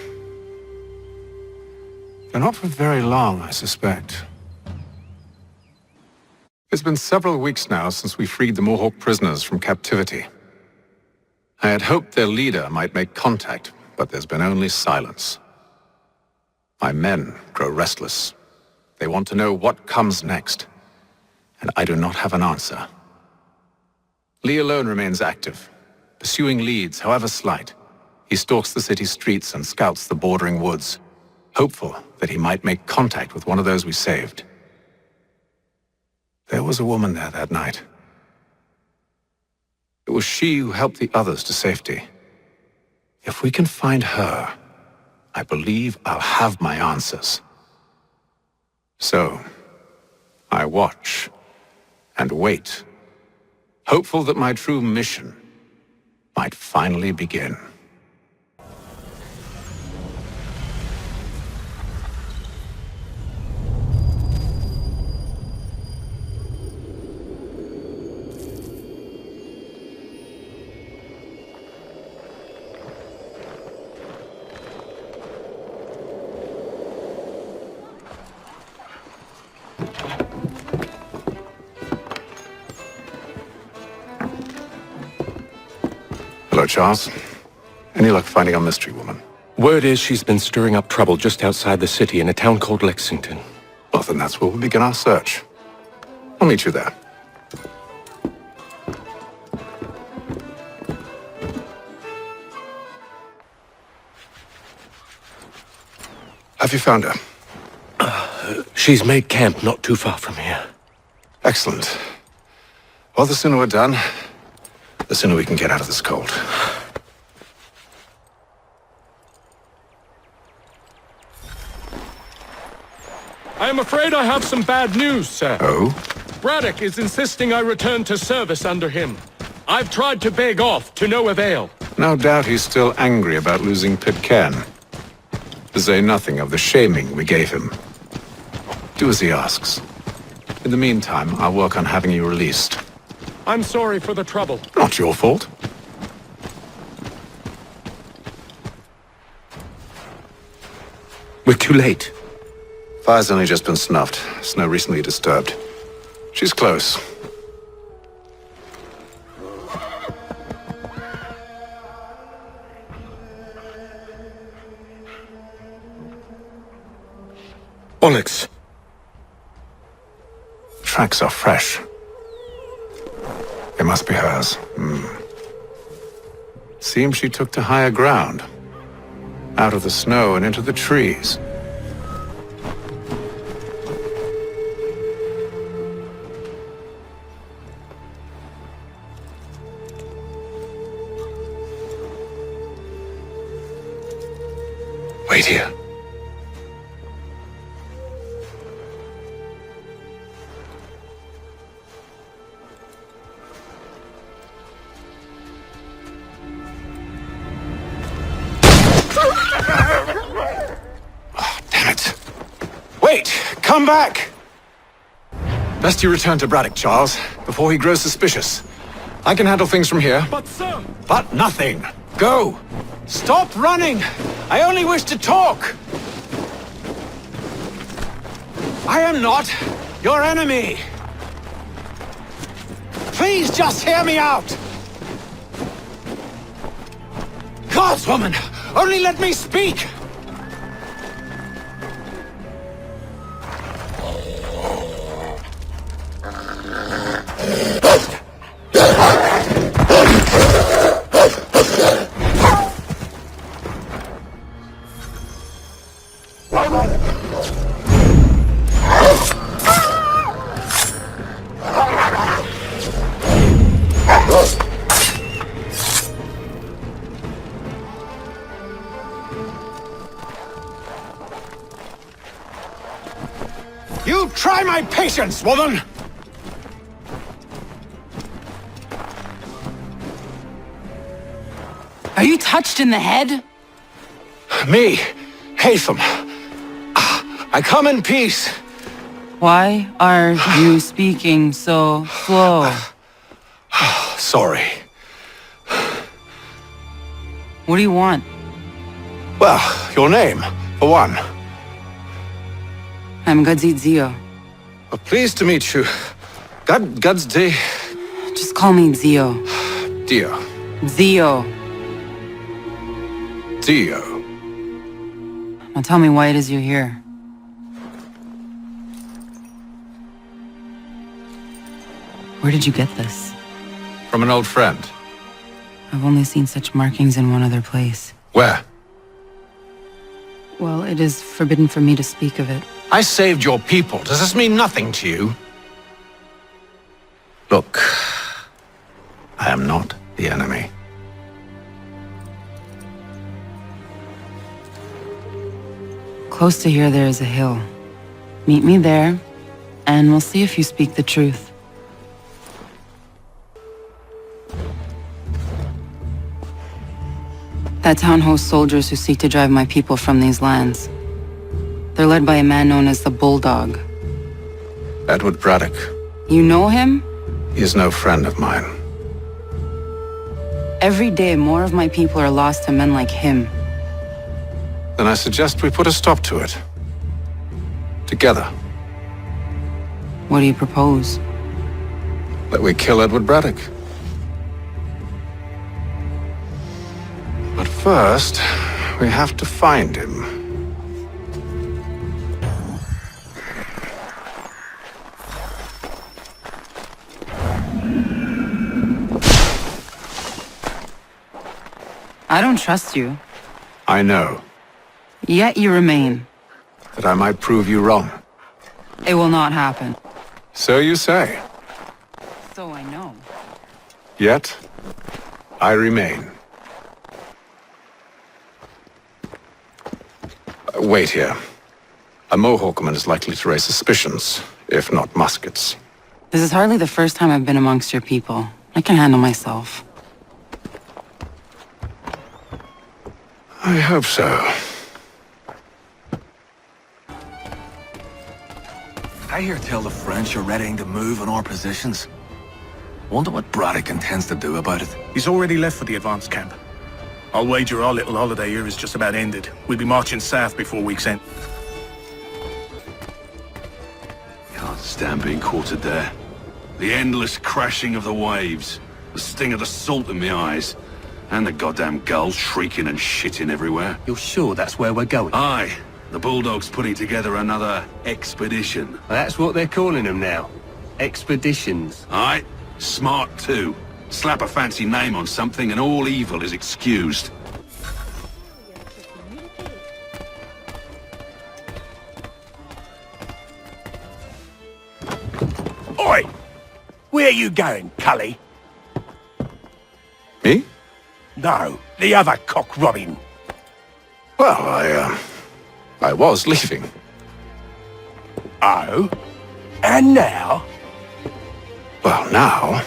But not for very long, I suspect. It's been several weeks now since we freed the Mohawk prisoners from captivity. I had hoped their leader might make contact, but there's been only silence. My men grow restless. They want to know what comes next, and I do not have an answer. Lee alone remains active, pursuing leads, however slight. He stalks the city streets and scouts the bordering woods, hopeful that he might make contact with one of those we saved. There was a woman there that night. It was she who helped the others to safety. If we can find her, I believe I'll have my answers. So, I watch and wait, hopeful that my true mission might finally begin. Hello, Charles. Any luck finding our mystery woman? Word is she's been stirring up trouble just outside the city in a town called Lexington. Well, then that's where we'll begin our search. I'll meet you there. Have you found her? She's made camp not too far from here. Excellent. Well, the sooner we're done, the sooner we can get out of this cold. I am afraid I have some bad news, sir. Oh? Braddock is insisting I return to service under him. I've tried to beg off, to no avail. No doubt he's still angry about losing Pitcairn. To say nothing of the shaming we gave him. Do as he asks. In the meantime, I'll work on having you released. I'm sorry for the trouble. Not your fault. We're too late. Fire's only just been snuffed. Snow recently disturbed. She's close. Onyx. Tracks are fresh. They must be hers. Seems she took to higher ground. Out of the snow and into the trees. Wait here. Come back! Best you return to Braddock, Charles, before he grows suspicious. I can handle things from here. But sir! But nothing! Go! Stop running! I only wish to talk! I am not your enemy! Please just hear me out! Gods, woman! Only let me speak! You try my patience, woman! Are you touched in the head? Me, Hatham. I come in peace. Why are you speaking so slow? Sorry. What do you want? Well, your name, for one. I'm Gadzit Zio. Well, pleased to meet you. God's day. Just call me Zio. Dio. Zio. Dio. Now tell me why it is you're here. Where did you get this? From an old friend. I've only seen such markings in one other place. Where? Well, it is forbidden for me to speak of it. I saved your people. Does this mean nothing to you? Look, I am not the enemy. Close to here there is a hill. Meet me there, and we'll see if you speak the truth. That town hosts soldiers who seek to drive my people from these lands. They're led by a man known as the Bulldog. Edward Braddock. You know him? He is no friend of mine. Every day, more of my people are lost to men like him. Then I suggest we put a stop to it. Together. What do you propose? That we kill Edward Braddock. But first, we have to find him. I don't trust you. I know. Yet you remain. That I might prove you wrong. It will not happen. So you say. So I know. Yet, I remain. Wait here. A Mohawkman is likely to raise suspicions, if not muskets. This is hardly the first time I've been amongst your people. I can handle myself. I hope so. I hear tell the French are readying to move on our positions. Wonder what Braddock intends to do about it. He's already left for the advanced camp. I'll wager our little holiday here is just about ended. We'll be marching south before week's end. Can't stand being quartered there. The endless crashing of the waves, the sting of the salt in my eyes, and the goddamn gulls shrieking and shitting everywhere. You're sure that's where we're going? Aye. The Bulldog's putting together another expedition. That's what they're calling them now. Expeditions. Aye. Smart too. Slap a fancy name on something and all evil is excused. Oi! Where you going, Cully? Me? No, the other cock Robin. Well, I was leaving. Oh? And now? Well, now...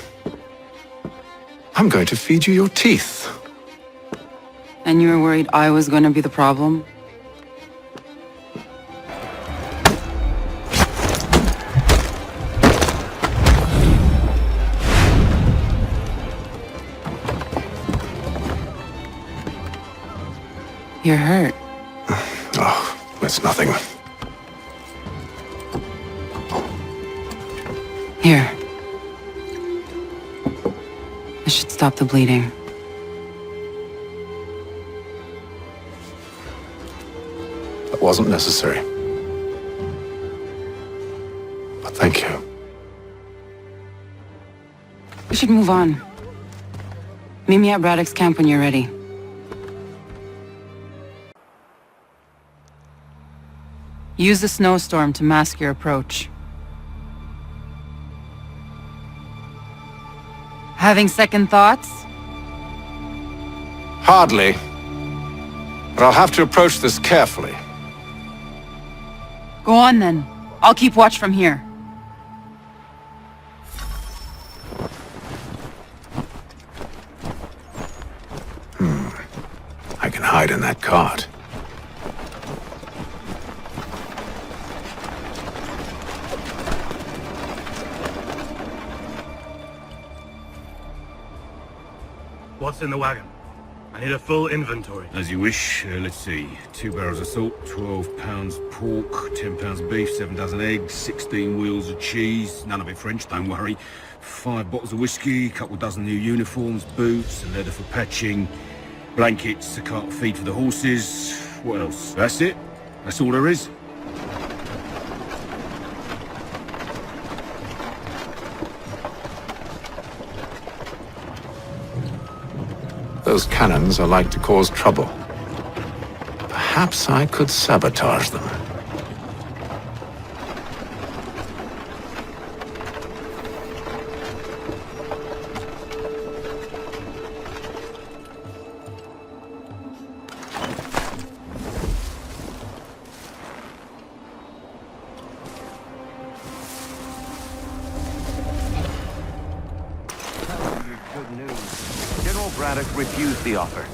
I'm going to feed you your teeth. And you were worried I was going to be the problem? You're hurt. Oh, it's nothing. Here. This should stop the bleeding. That wasn't necessary. But thank you. We should move on. Meet me at Braddock's camp when you're ready. Use the snowstorm to mask your approach. Having second thoughts? Hardly. But I'll have to approach this carefully. Go on then. I'll keep watch from here. I can hide in that cart. What's in the wagon? I need a full inventory. As you wish. Let's see. 2 barrels of salt, 12 pounds pork, 10 pounds beef, 7 dozen eggs, 16 wheels of cheese. None of it French, don't worry. 5 bottles of whiskey, a couple dozen new uniforms, boots, and leather for patching, blankets, a cart feed for the horses. What else? That's it. That's all there is. Those cannons are like to cause trouble. Perhaps I could sabotage them. Good news. General Braddock refused the offer.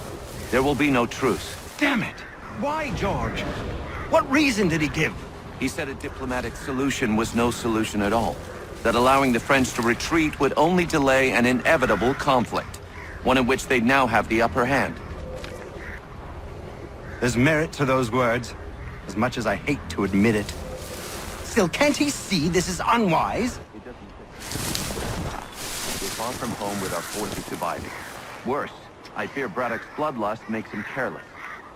There will be no truce. Damn it! Why, George? What reason did he give? He said a diplomatic solution was no solution at all. That allowing the French to retreat would only delay an inevitable conflict. One in which they'd now have the upper hand. There's merit to those words, as much as I hate to admit it. Still, can't he see this is unwise? We're far from home with our forces divided. Worse, I fear Braddock's bloodlust makes him careless.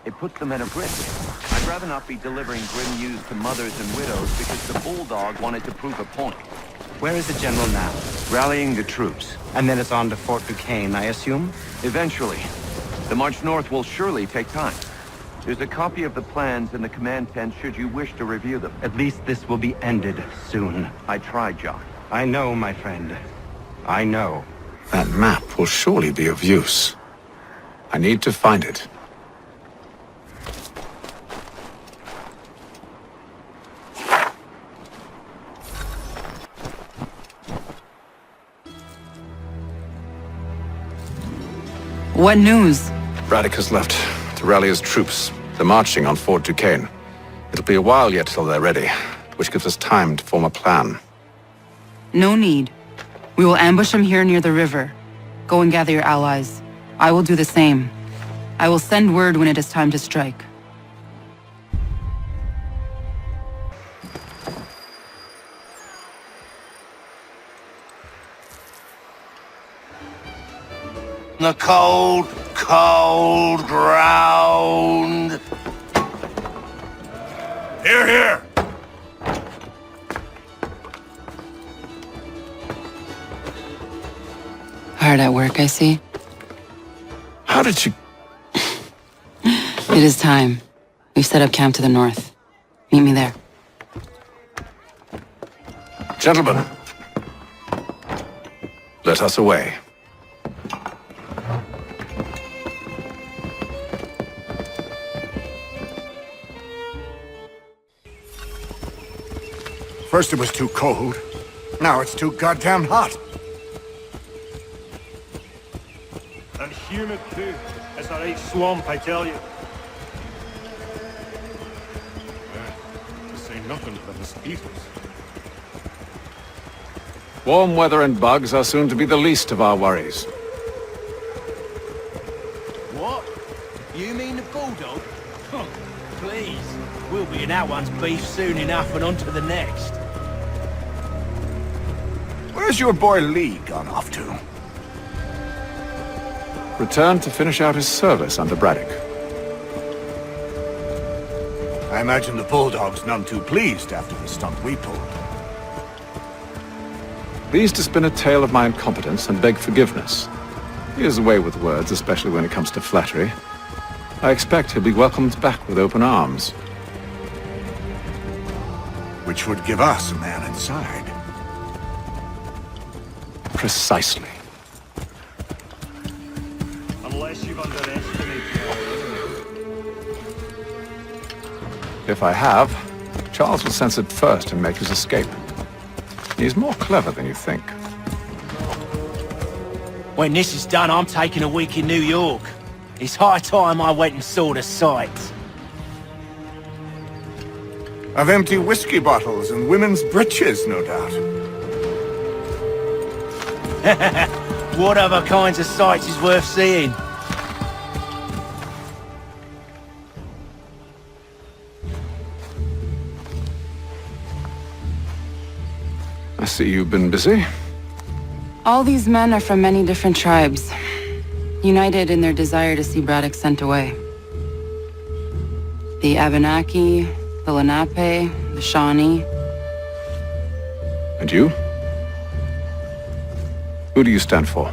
It puts the men at risk. I'd rather not be delivering grim news to mothers and widows because the Bulldog wanted to prove a point. Where is the general now? Rallying the troops. And then it's on to Fort Duquesne, I assume? Eventually. The march north will surely take time. There's a copy of the plans in the command tent should you wish to review them. At least this will be ended soon. I tried, John. I know, my friend. I know. That map will surely be of use. I need to find it. What news? Braddock has left to rally his troops. They're marching on Fort Duquesne. It'll be a while yet till they're ready, which gives us time to form a plan. No need. We will ambush him here near the river. Go and gather your allies. I will do the same. I will send word when it is time to strike. The cold, cold ground. Here, here! Hard at work, I see. How did you... It is time. We've set up camp to the north. Meet me there. Gentlemen, let us away. First it was too cold. Now it's too goddamn hot. And humid too. It's a right swamp, I tell you. To say nothing of the mosquitoes. Warm weather and bugs are soon to be the least of our worries. What? You mean the Bulldog? Huh, please. We'll be in that one's beef soon enough and on to the next. Where's your boy Lee gone off to? Returned to finish out his service under Braddock. I imagine the Bulldog's none too pleased after the stunt we pulled. Pleased to spin a tale of my incompetence and beg forgiveness. He is away with words, especially when it comes to flattery. I expect he'll be welcomed back with open arms. Which would give us a man inside. Precisely. Unless you've underestimated If I have, Charles will sense it first and make his escape. He's more clever than you think. When this is done, I'm taking a week in New York. It's high time I went and saw the sights. Of empty whiskey bottles and women's breeches, no doubt. What other kinds of sights is worth seeing? I see you've been busy. All these men are from many different tribes, united in their desire to see Braddock sent away. The Abenaki, the Lenape, the Shawnee. And you? Who do you stand for?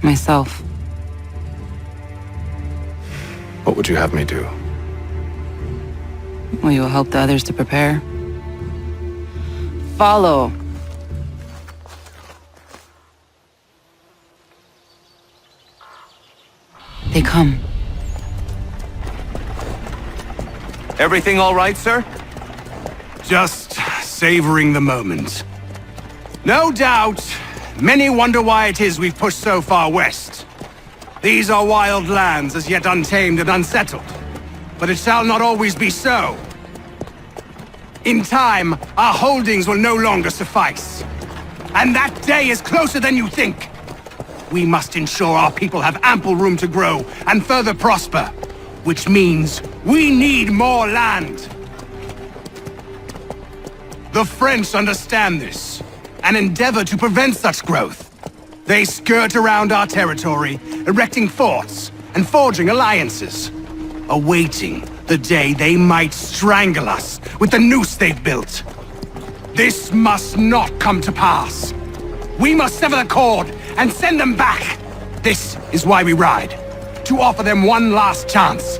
Myself. What would you have me do? Will you help the others to prepare? Follow. They come. Everything all right, sir? Just savoring the moment. No doubt, many wonder why it is we've pushed so far west. These are wild lands as yet untamed and unsettled. But it shall not always be so. In time, our holdings will no longer suffice. And that day is closer than you think. We must ensure our people have ample room to grow and further prosper, which means we need more land. The French understand this and endeavor to prevent such growth. They skirt around our territory, erecting forts and forging alliances, awaiting the day they might strangle us with the noose they've built. This must not come to pass. We must sever the cord and send them back. This is why we ride, to offer them one last chance.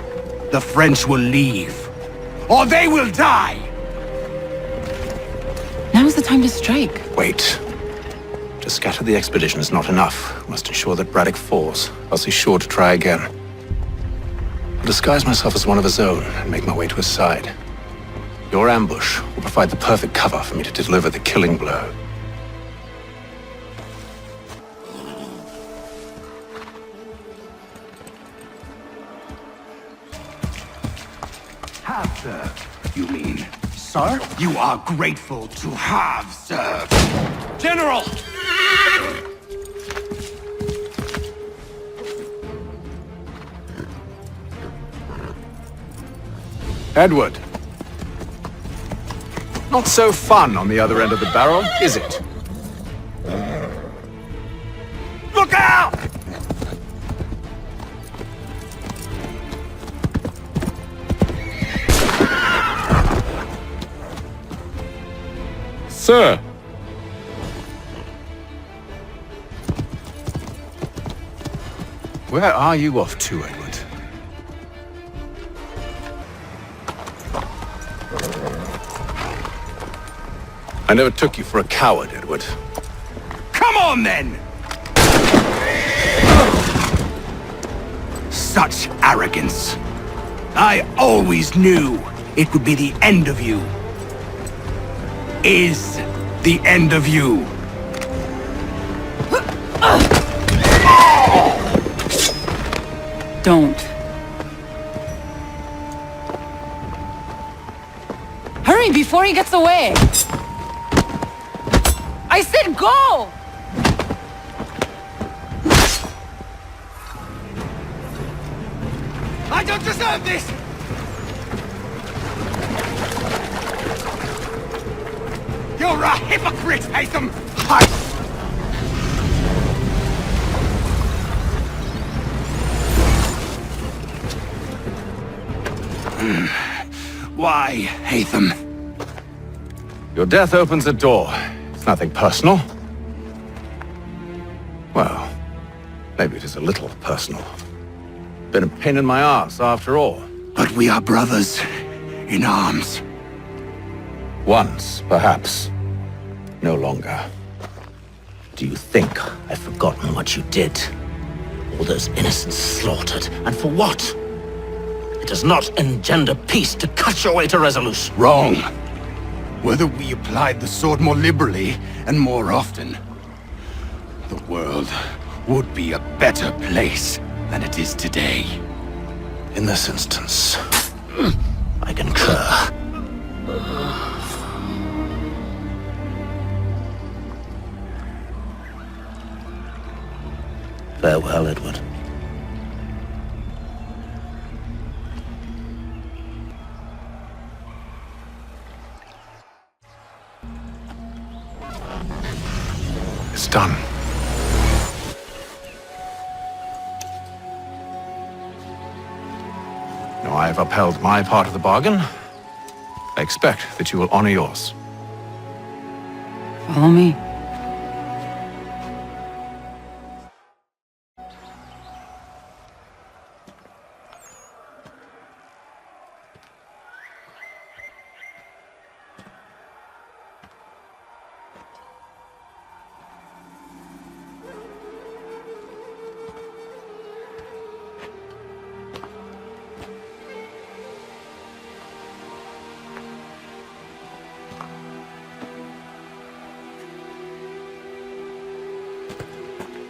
The French will leave, or they will die. Now is the time to strike. Wait. To scatter the expedition is not enough. We must ensure that Braddock falls, else he's sure to try again. I'll disguise myself as one of his own and make my way to his side. Your ambush will provide the perfect cover for me to deliver the killing blow. Have served, you mean? Sir? You are grateful to have served. General! Edward. Not so fun on the other end of the barrel, is it? Look out! Sir! Where are you off to, Edward? I never took you for a coward, Edward. Come on, then! Such arrogance. I always knew it would be the end of you. Is the end of you. Don't. Hurry before he gets away! I said go! I don't deserve this! You're a hypocrite, Haytham! Why, Haytham? Your death opens a door. It's nothing personal. Well, maybe it is a little personal. Been a pain in my ass, after all. But we are brothers in arms. Once, perhaps. No longer. Do you think I've forgotten what you did? All those innocents slaughtered, and for what? It does not engender peace to cut your way to Resolute. Wrong. Whether we applied the sword more liberally and more often, the world would be a better place than it is today. In this instance, I concur. Farewell, Edward. It's done. Now I have upheld my part of the bargain. I expect that you will honor yours. Follow me.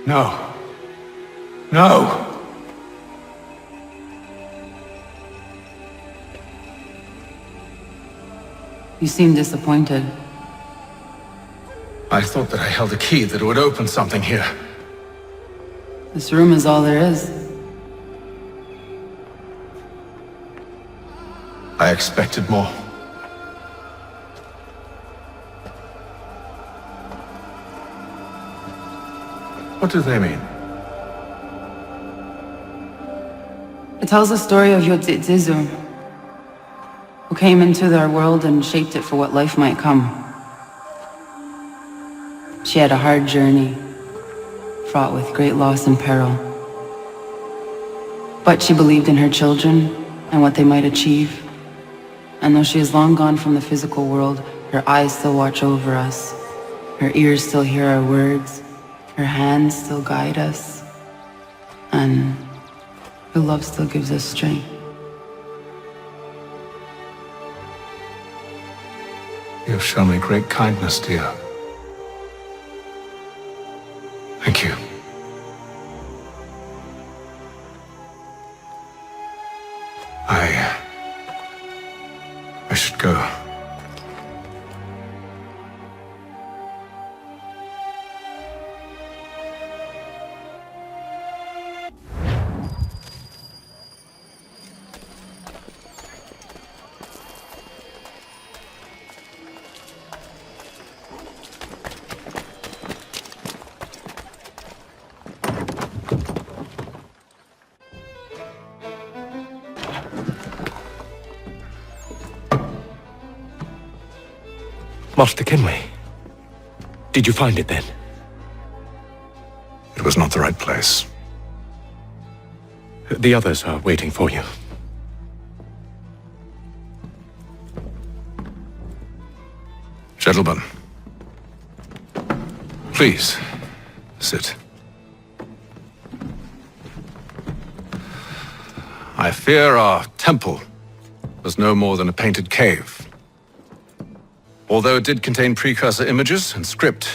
No. No! You seem disappointed. I thought that I held a key that would open something here. This room is all there is. I expected more. What do they mean? It tells the story of Yotzitzizu, who came into their world and shaped it for what life might come. She had a hard journey, fraught with great loss and peril. But she believed in her children and what they might achieve. And though she is long gone from the physical world, her eyes still watch over us. Her ears still hear our words. Her hands still guide us. And her love still gives us strength. You have shown me great kindness, dear. Thank you. I should go. Master Kenway, did you find it then? It was not the right place. The others are waiting for you. Gentlemen, please, sit. I fear our temple was no more than a painted cave. Although it did contain precursor images and script,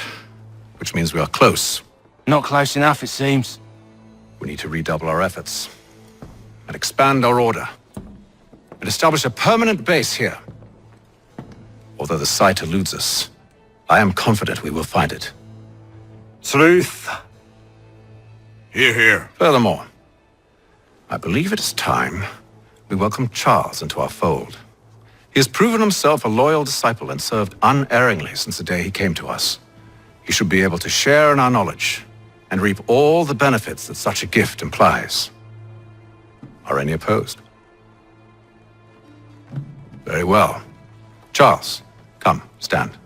which means we are close. Not close enough, it seems. We need to redouble our efforts and expand our order and establish a permanent base here. Although the site eludes us, I am confident we will find it. Truth. Hear, hear. Furthermore, I believe it is time we welcome Charles into our fold. He has proven himself a loyal disciple and served unerringly since the day he came to us. He should be able to share in our knowledge and reap all the benefits that such a gift implies. Are any opposed? Very well. Charles, come, stand.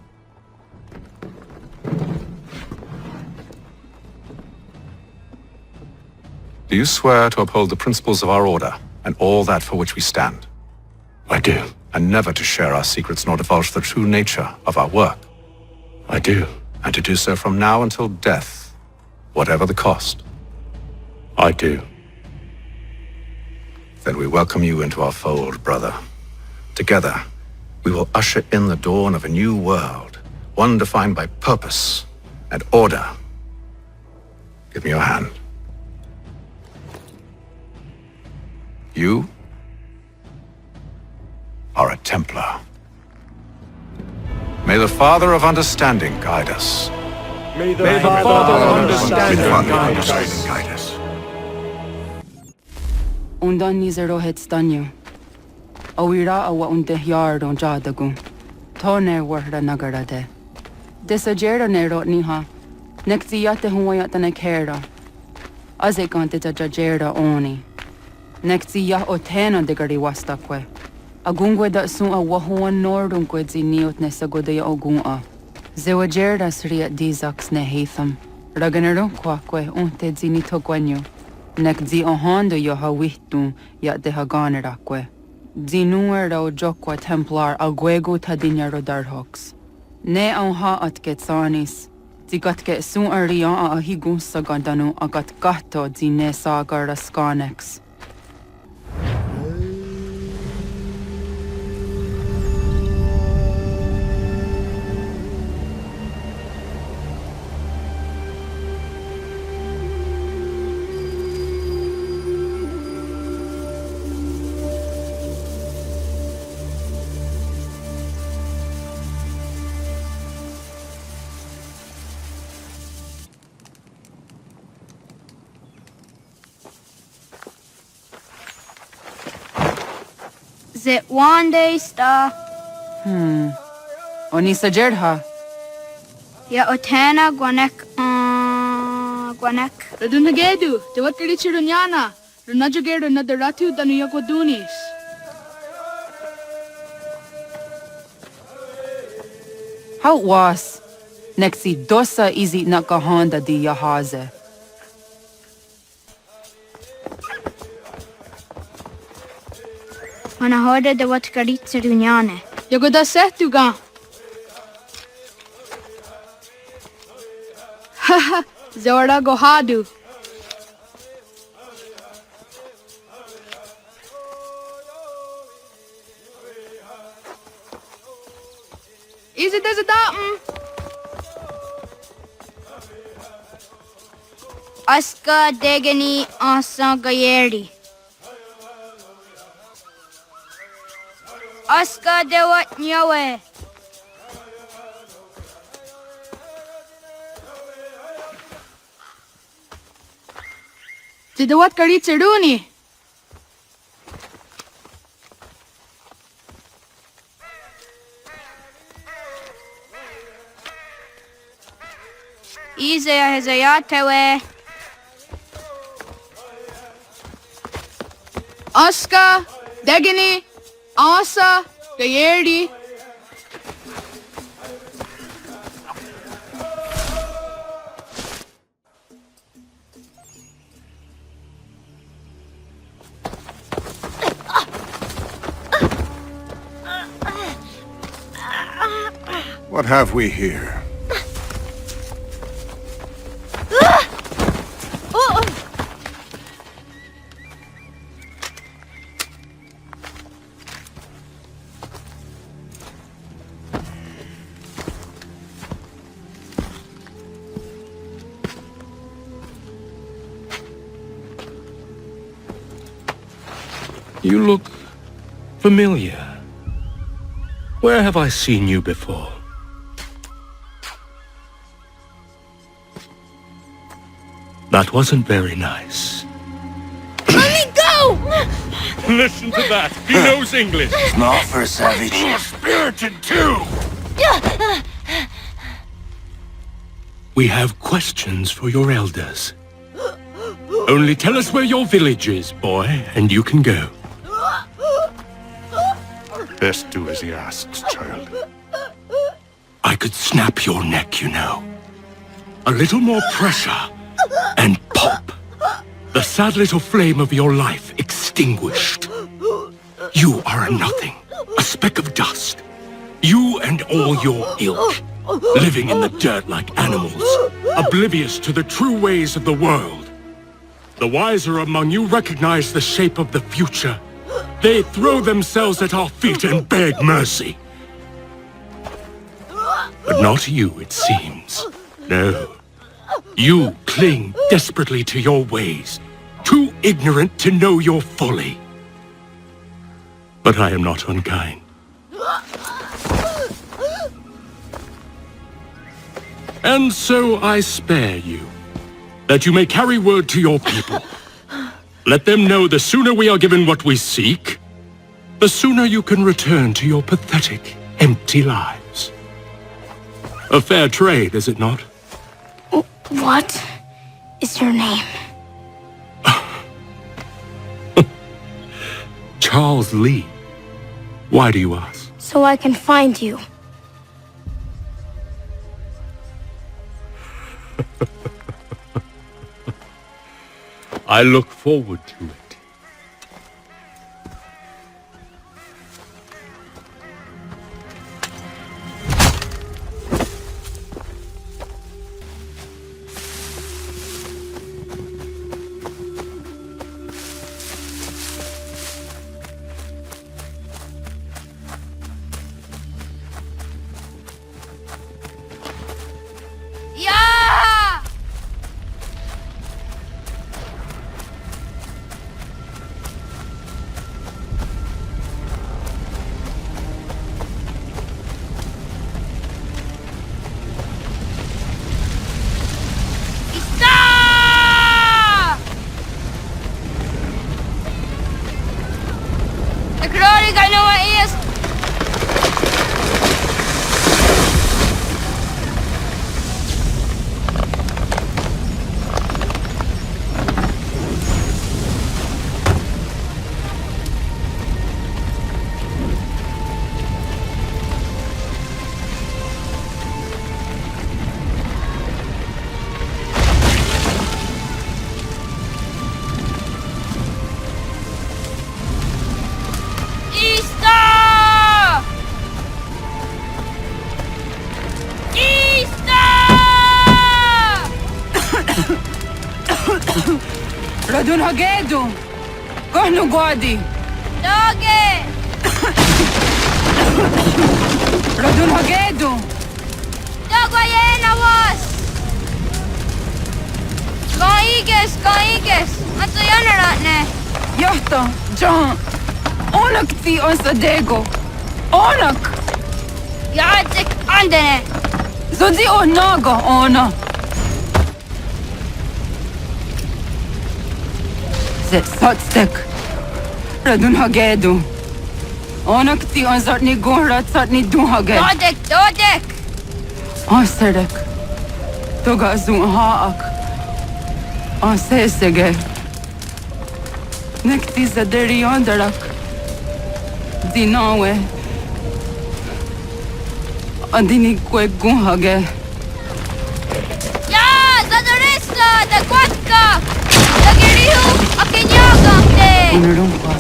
Do you swear to uphold the principles of our order and all that for which we stand? I do. And never to share our secrets nor divulge the true nature of our work? I do. And to do so from now until death, whatever the cost? I do. Then we welcome you into our fold, brother. Together, we will usher in the dawn of a new world, one defined by purpose and order. Give me your hand. You are a Templar. May the Father of Understanding guide us. May the Father of Understanding guide us. Undan nizero het stanyu. Awira awa unde yard on jadagu. Tone warda nagarade. Desajerda nero niha. Nexti yate huwayat na kera. Azekante jajerda oni. Nexti ya otena degari wastakwe. Agungwe da sun a wahuan nordungwe zi niot nesagoda ya ogunga. Zewajerda sriat dizax ne heitham. Raganero kwakwe unte zi nito gwenyo. Nek zi ohando yo hawihtun ya de haganerakwe. Zi nuer o jokwa Templar agwego tadinya rodarhox. Ne ha at getsanis. Zi gatke sun arian a higun sagandanu agat gatto zi ne sagar raskanex. Zit one day star. Oni sajerha. Ya otena gwanek gwanek. Radunagedu, te wat kalichi runyana. Runajugedu na daratu danu yakodunis. How was? Nexi dosa izi nakahanda di yahaze. Wana hoda de wat kalitsa runyane. Yagoda setuga. Haha, Zorda gohadu. Is it as a datum? Aska degani asa gayeri. Aska de wat nyawe. Did what kalitsa runi? Ize hezayatewe. Aska, Degani, Asa, Gayerdi. What have we here? You look familiar. Where have I seen you before? That wasn't very nice. Let me go! Listen to that. He knows English. It's not for a savage. You're spirited too! We have questions for your elders. Only tell us where your village is, boy, and you can go. Best do as he asks, child. I could snap your neck, you know. A little more pressure, and pop. The sad little flame of your life extinguished. You are a nothing, a speck of dust. You and all your ilk, living in the dirt like animals, oblivious to the true ways of the world. The wiser among you recognize the shape of the future. They throw themselves at our feet and beg mercy. But not you, it seems. No. You cling desperately to your ways, too ignorant to know your folly. But I am not unkind. And so I spare you, that you may carry word to your people. Let them know the sooner we are given what we seek, the sooner you can return to your pathetic, empty lives. A fair trade, is it not? What is your name? Charles Lee. Why do you ask? So I can find you. I look forward to it. Yeah! Nagrori ka naman is. Radun Hagedu! Kohnu Gwadi! Doge! Radun Hagedu! Dogwayena was! Kaiges! Anto yanaratne! Yahta, John! Onak ti on Sadego! Onak! Yatik andene! Zodzi onaga ona! Zet Sotstek! Radun Hagedu! Onak ti on Zartni Gunrat Zartni Dunhaged! Dodek! Aserek! Toga Zun Haak! Asesege! Nekti Zaderi Ondarak! Dinawe! Andini Kwe Gunhage! Ya! Zadorista! Dagwatka! Dagirihu! Akinyaga! Unarumpa!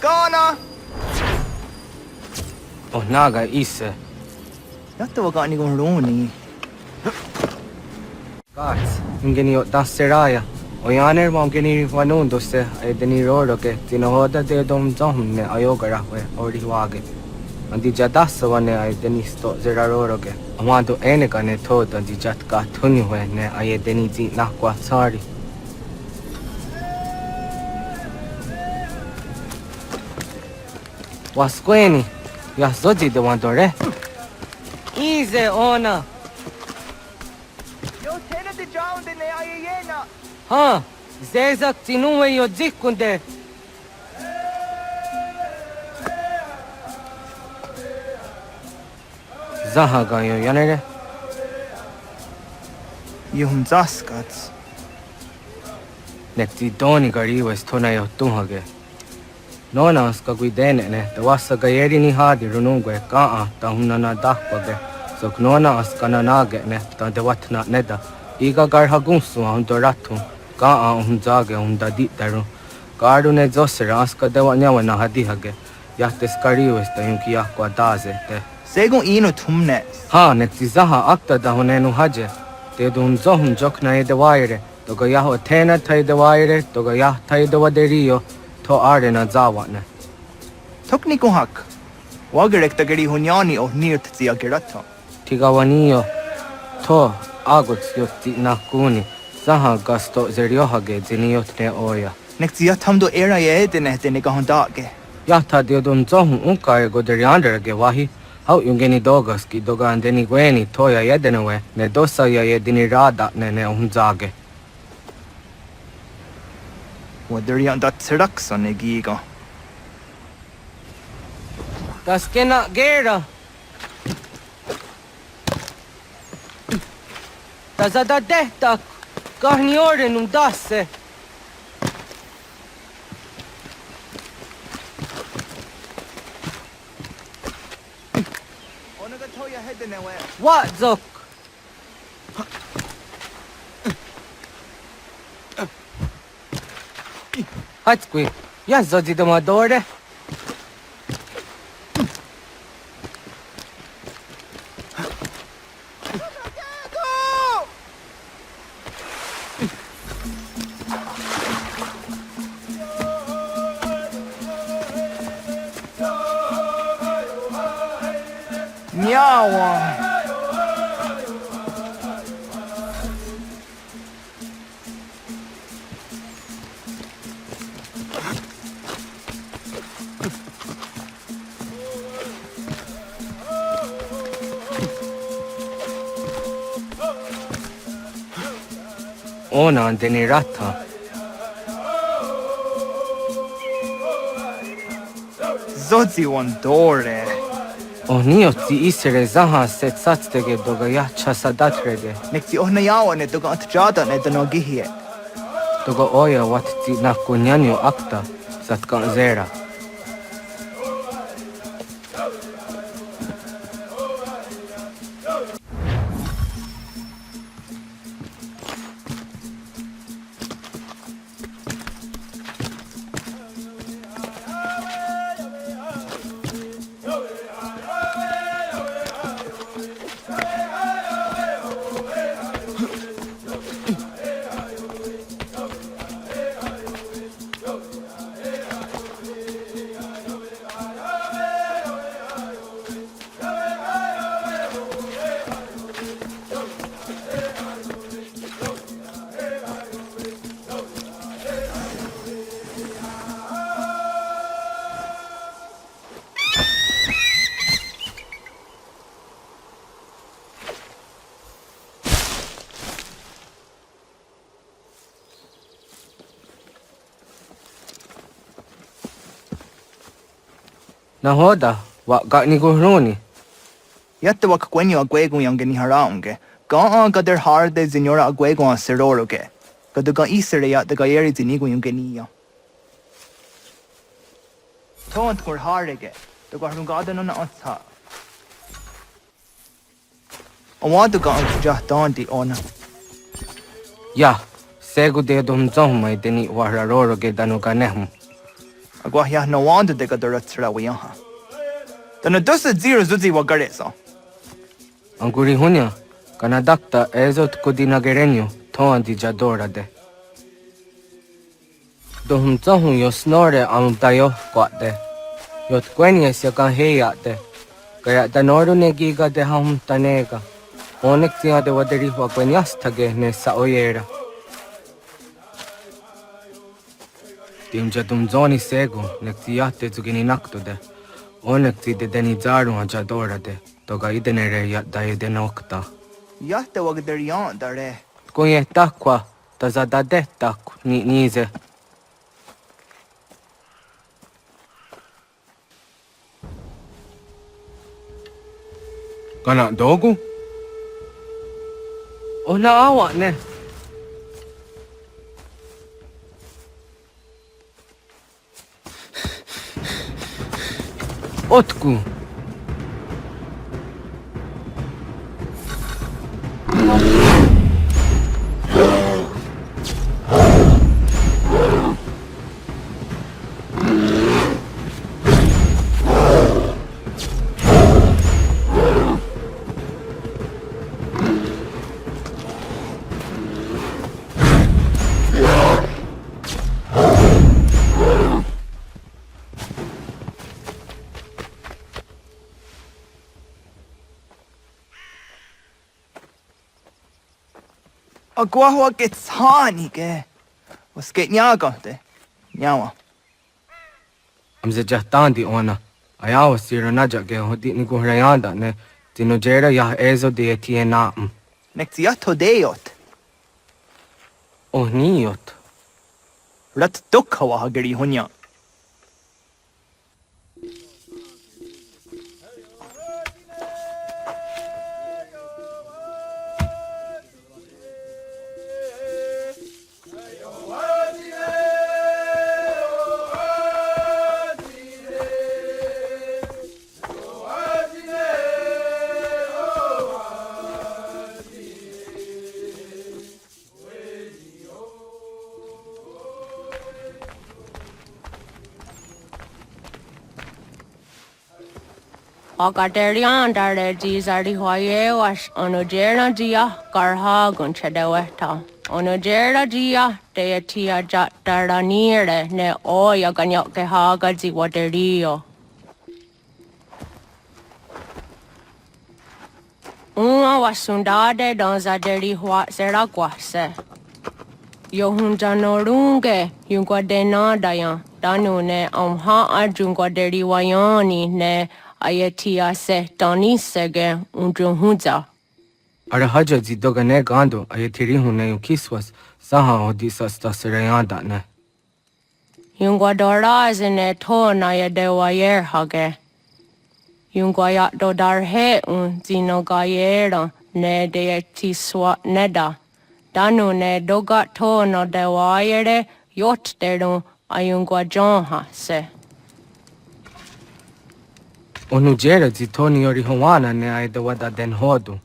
Gana! Oh, naga ise. Yatta wakani kong roni. Gats, ingeni o daseraya. O yaner mo ingeni wanun doste ay deni roro ke tinohoda de dom ne ayogara we ori wage. Andi jadasa wane ay deni sto zera roro ke. Amado ene kane thod andi jatka thuni we ne ay deni ji nakwa sari. Waskweni, ya zoji de wandore. Ize ona. Yo tena de jaun de ne ayena. Ha, zezak tinuwe yo jikunde. Zahaga yo yanere. Yum zaskats. Nekti doni gari wes tona yo tunhage. Nona ska guidene ne, te wassa gayeri ni hadi runungwe kaa ta hunana dakpage. So knona askana nage ne, ta de watna neda. Iga garha gunsu hundoratu, kaa hunzage hundaditaru. Garu ne zosera aska de wanyawa na hadihage. Yahte skariu esta yunki yakwa daze te. Sego ino tumne. Ha, nekti zaha akta da honenu haje. Te dun zohum jokna de waire. Toga yaho tena tai de waire, toga yah tai de waderio, to are na zawane. Tokni ko hak. Wagerek tagari hunyani o nirt zia gerato. Tigawanio, to agots yotti nakuni. Zaha gasto zeriohage ziniotne oya. Nekti yatamdo era ye dene gahondage. Yata de dun zohum unka go deriandere wahi. How yungeni dogas ki doga andeni gweni toya yedenewe ne dosa ya yedini rada ne unzage. Waderian dat seraksa ne giga. Das kena gera. Das da dehta garniore num dasse. What zok? Hatskui, ja zodzi domadore. Nyawa. Ona andeni rata. Zodzi wandore. Ohniotzi isere zaha set satstege doga ya chasadatrede. Nekti ohnayawa ne doga atjada ne danogihie. Doga oya watzi nakunyanyo akta zatkan zera. Nahoda, wa gani guruni. Yatte wak kwenyo agwego yang geni haraunge. Ga gader harde zinora agwego an seroroge. Gaduga isere ya daga yeri zinigo yung geniya. Tont kur harege. Daga harungada no na otha. Awadu ga ang jahdandi ona. Ya, segu de dum zohmai deni wahraroroge danuga nehum. Agwa ya no wanda de gadora tsra wiyaha. Dana dosa zero zuzi wagaresa. Anguri hunya, kanadakta ezot kodinagerenyo toandi jadora de. Dohum zohum yo snore amdayo kwate. Yot kwenyes ya kan heyate. Kaya danoru ne giga de hum tanega. Onek tia de waderi wa kwenyas tage ne sa oyera. Timja dum zoni segu, nek tiyate zugini nakto de. Onek ti de deni zaru ha jadora de. Toga idenere ya daye de nokta. Yatte wagderian dare. Kunye takwa, tazadade tak ni nize. Kana dogu? Ona awa ne. Otku. Agua gets honey, was get nyaga, nyawa. I'm the Jatandi ona. I always see Renaja ge who didn't go Rayanda ne. Dinojera ya ezo de tiena. Nexiato deot. Oh, niot. Rat dukhawa hageri hunya. Ogaderian dare Gizardi Hoye was onogera dia garha gunchedeweta. Onogera dia deatia jataranire ne oya ganyoke haga ziwaderio. Uma wasundade donzaderi huat seraguase. Yohunjanorunge yungwadena dayan danune amha ajungwaderi wayani ne Ayatia se Doni Sege Undruhunza. Arahaja zidogane gando ayatiri hune yukiswas saha odisas tasirayanda ne. Yungwadora zine to na yadewayer hage. Yungwayat dodar he zinogayera ne deetiswa neda. Danu ne dogat to no dewayere yot deru ayungwajonha se. Onujera zitoni yori hawana ne aidawada den hodu.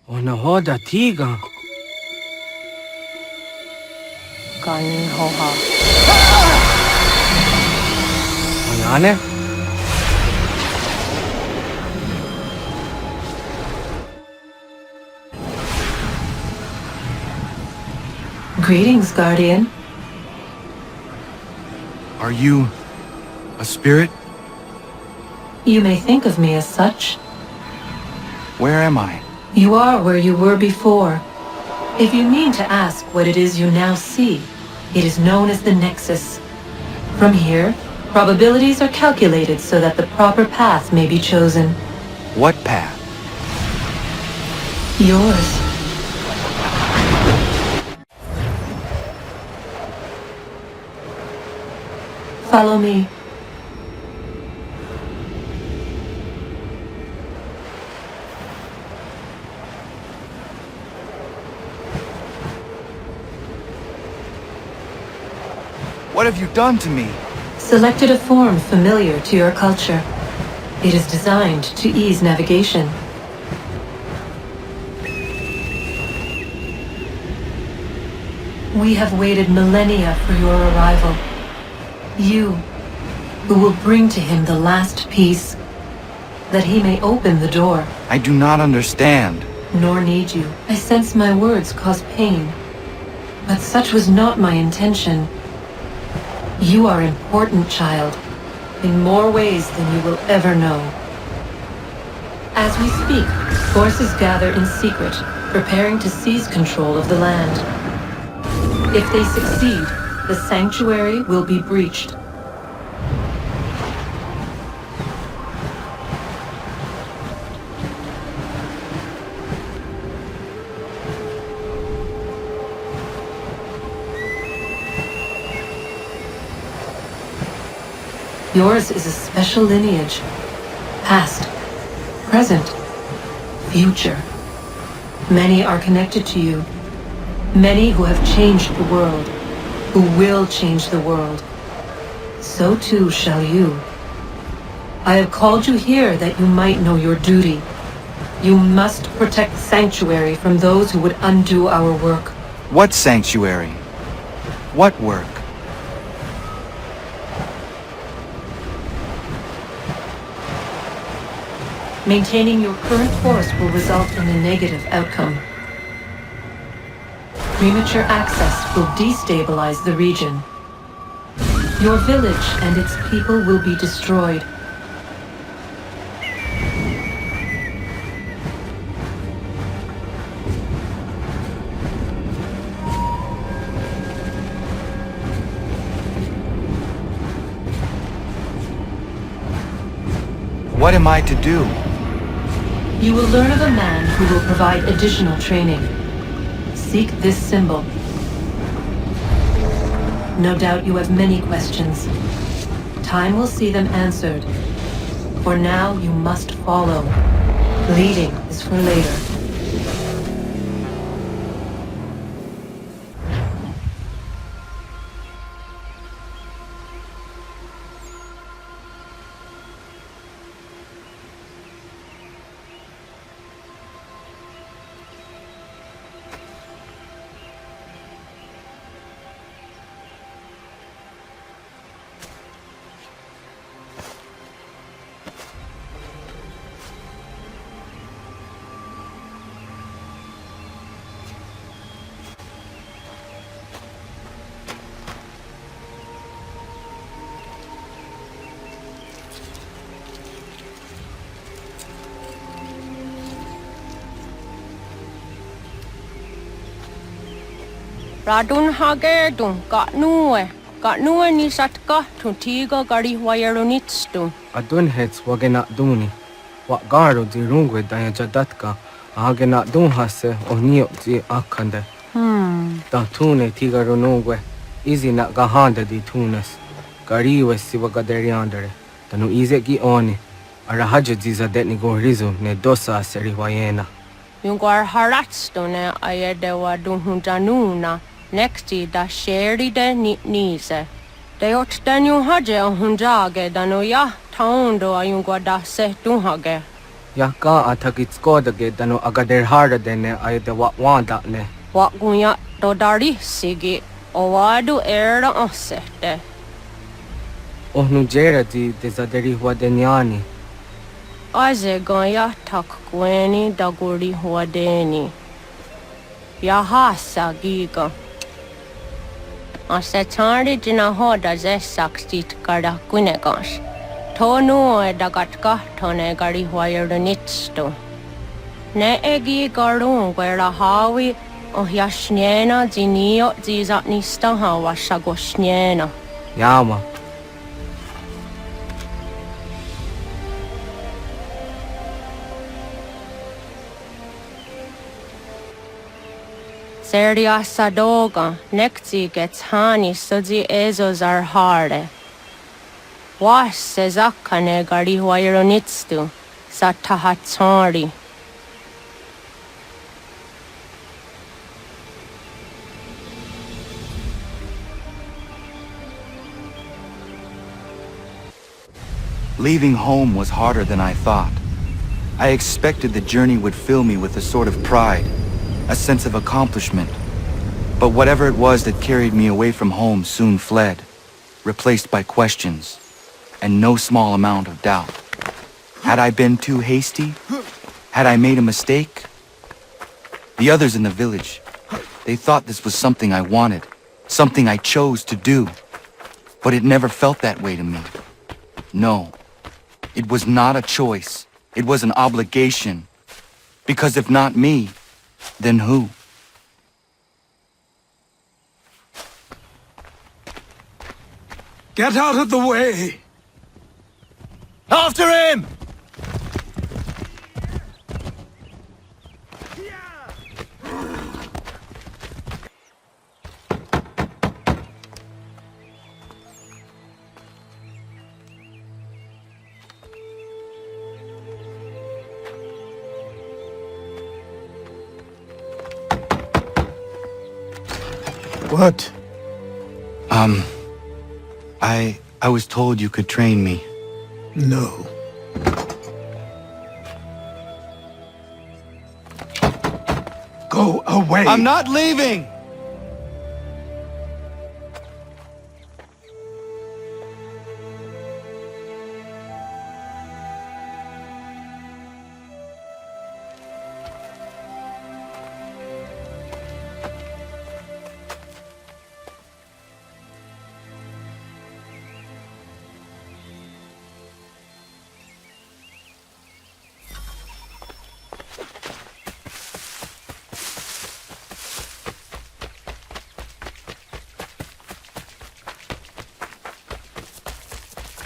Ona hoda tiga. Kan hoha. Ayane? Greetings, Guardian. Are you a spirit? You may think of me as such. Where am I? You are where you were before. If you mean to ask what it is you now see, it is known as the Nexus. From here, probabilities are calculated so that the proper path may be chosen. What path? Yours. Follow me. What have you done to me? Selected a form familiar to your culture. It is designed to ease navigation. We have waited millennia for your arrival. You, who will bring to him the last piece, that he may open the door. I do not understand. Nor need you. I sense my words cause pain. But such was not my intention. You are important, child, in more ways than you will ever know. As we speak, forces gather in secret, preparing to seize control of the land. If they succeed, the sanctuary will be breached. Yours is a special lineage. Past, present, future. Many are connected to you. Many who have changed the world, who will change the world. So too shall you. I have called you here that you might know your duty. You must protect Sanctuary from those who would undo our work. What sanctuary? What work? Maintaining your current course will result in a negative outcome. Premature access will destabilize the region. Your village and its people will be destroyed. What am I to do? You will learn of a man who will provide additional training. Seek this symbol. No doubt you have many questions. Time will see them answered. For now, you must follow. Leading is for later. Radun hagerdun got nue ni satka to tiga gari wayeronitstu. Adun hets wagena duni. Wa garo di rungwe daya jadatka. Ahagena dun hase onio di akande. Da tune tiga runungwe. Izi na gahanda di tunas. Gariwe siwa gaderiandere. Tanu ize gi oni. Arahaja ziza detni go rizu ne dosa seri wayena. Yungwar haratstu ne ayede wa dun hunjanuna. Nexti da sheri de nise. De ot danu haje hunjage danu ya taundo ayungwa da se dunhage. Ya ka atakitskoda danu agader harda dene ayede wa wanda ne. Wa gunya do dari sigi o wadu era osete. Ohnu jera di dezaderi huwa denyani. Aze ganya tak gweni da guri huwa deni. Ya hasa giga. Ase chari jina hoda ze sakstit kada kunegas. Tonu e dagatka tone gari huayernitsto. Ne egi garun gwera hawi o yashnena zinio zizatnista hawa shagoshnena. Yama. Seria sadoga, nekti gets hani sudzi ezos are harde. Was sezakane gari huayronitstu, satahatsari. Leaving home was harder than I thought. I expected the journey would fill me with a sort of pride, a sense of accomplishment. But whatever it was that carried me away from home soon fled, replaced by questions, and no small amount of doubt. Had I been too hasty? Had I made a mistake? The others in the village, they thought this was something I wanted, something I chose to do. But it never felt that way to me. No, it was not a choice. It was an obligation. Because if not me, then who? Get out of the way! After him! What? I was told you could train me. No. Go away! I'm not leaving!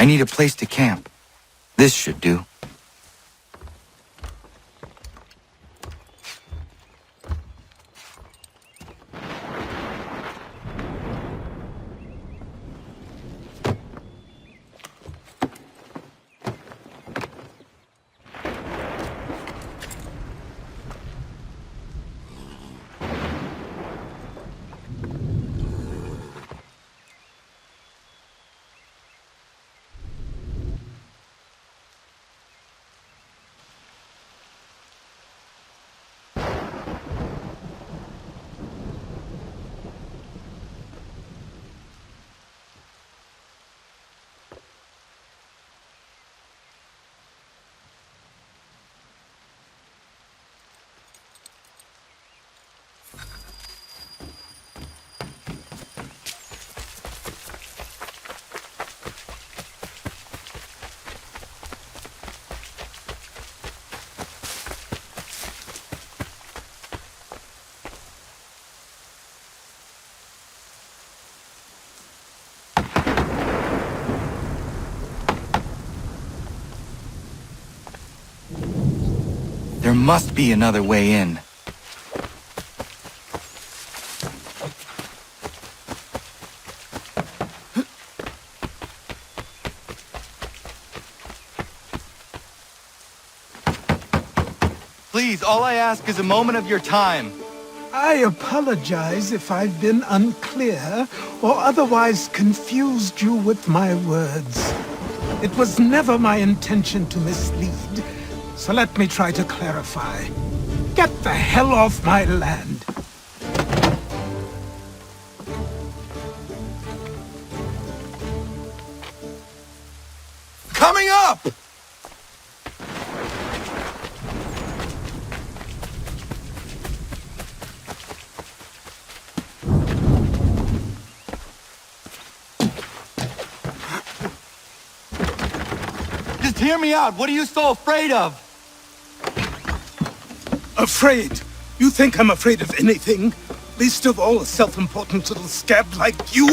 I need a place to camp. This should do. There must be another way in. Please, all I ask is a moment of your time. I apologize if I've been unclear or otherwise confused you with my words. It was never my intention to mislead, so let me try to clarify. Get the hell off my land. Coming up! Just hear me out. What are you so afraid of? Afraid? You think I'm afraid of anything? Least of all a self-important little scab like you?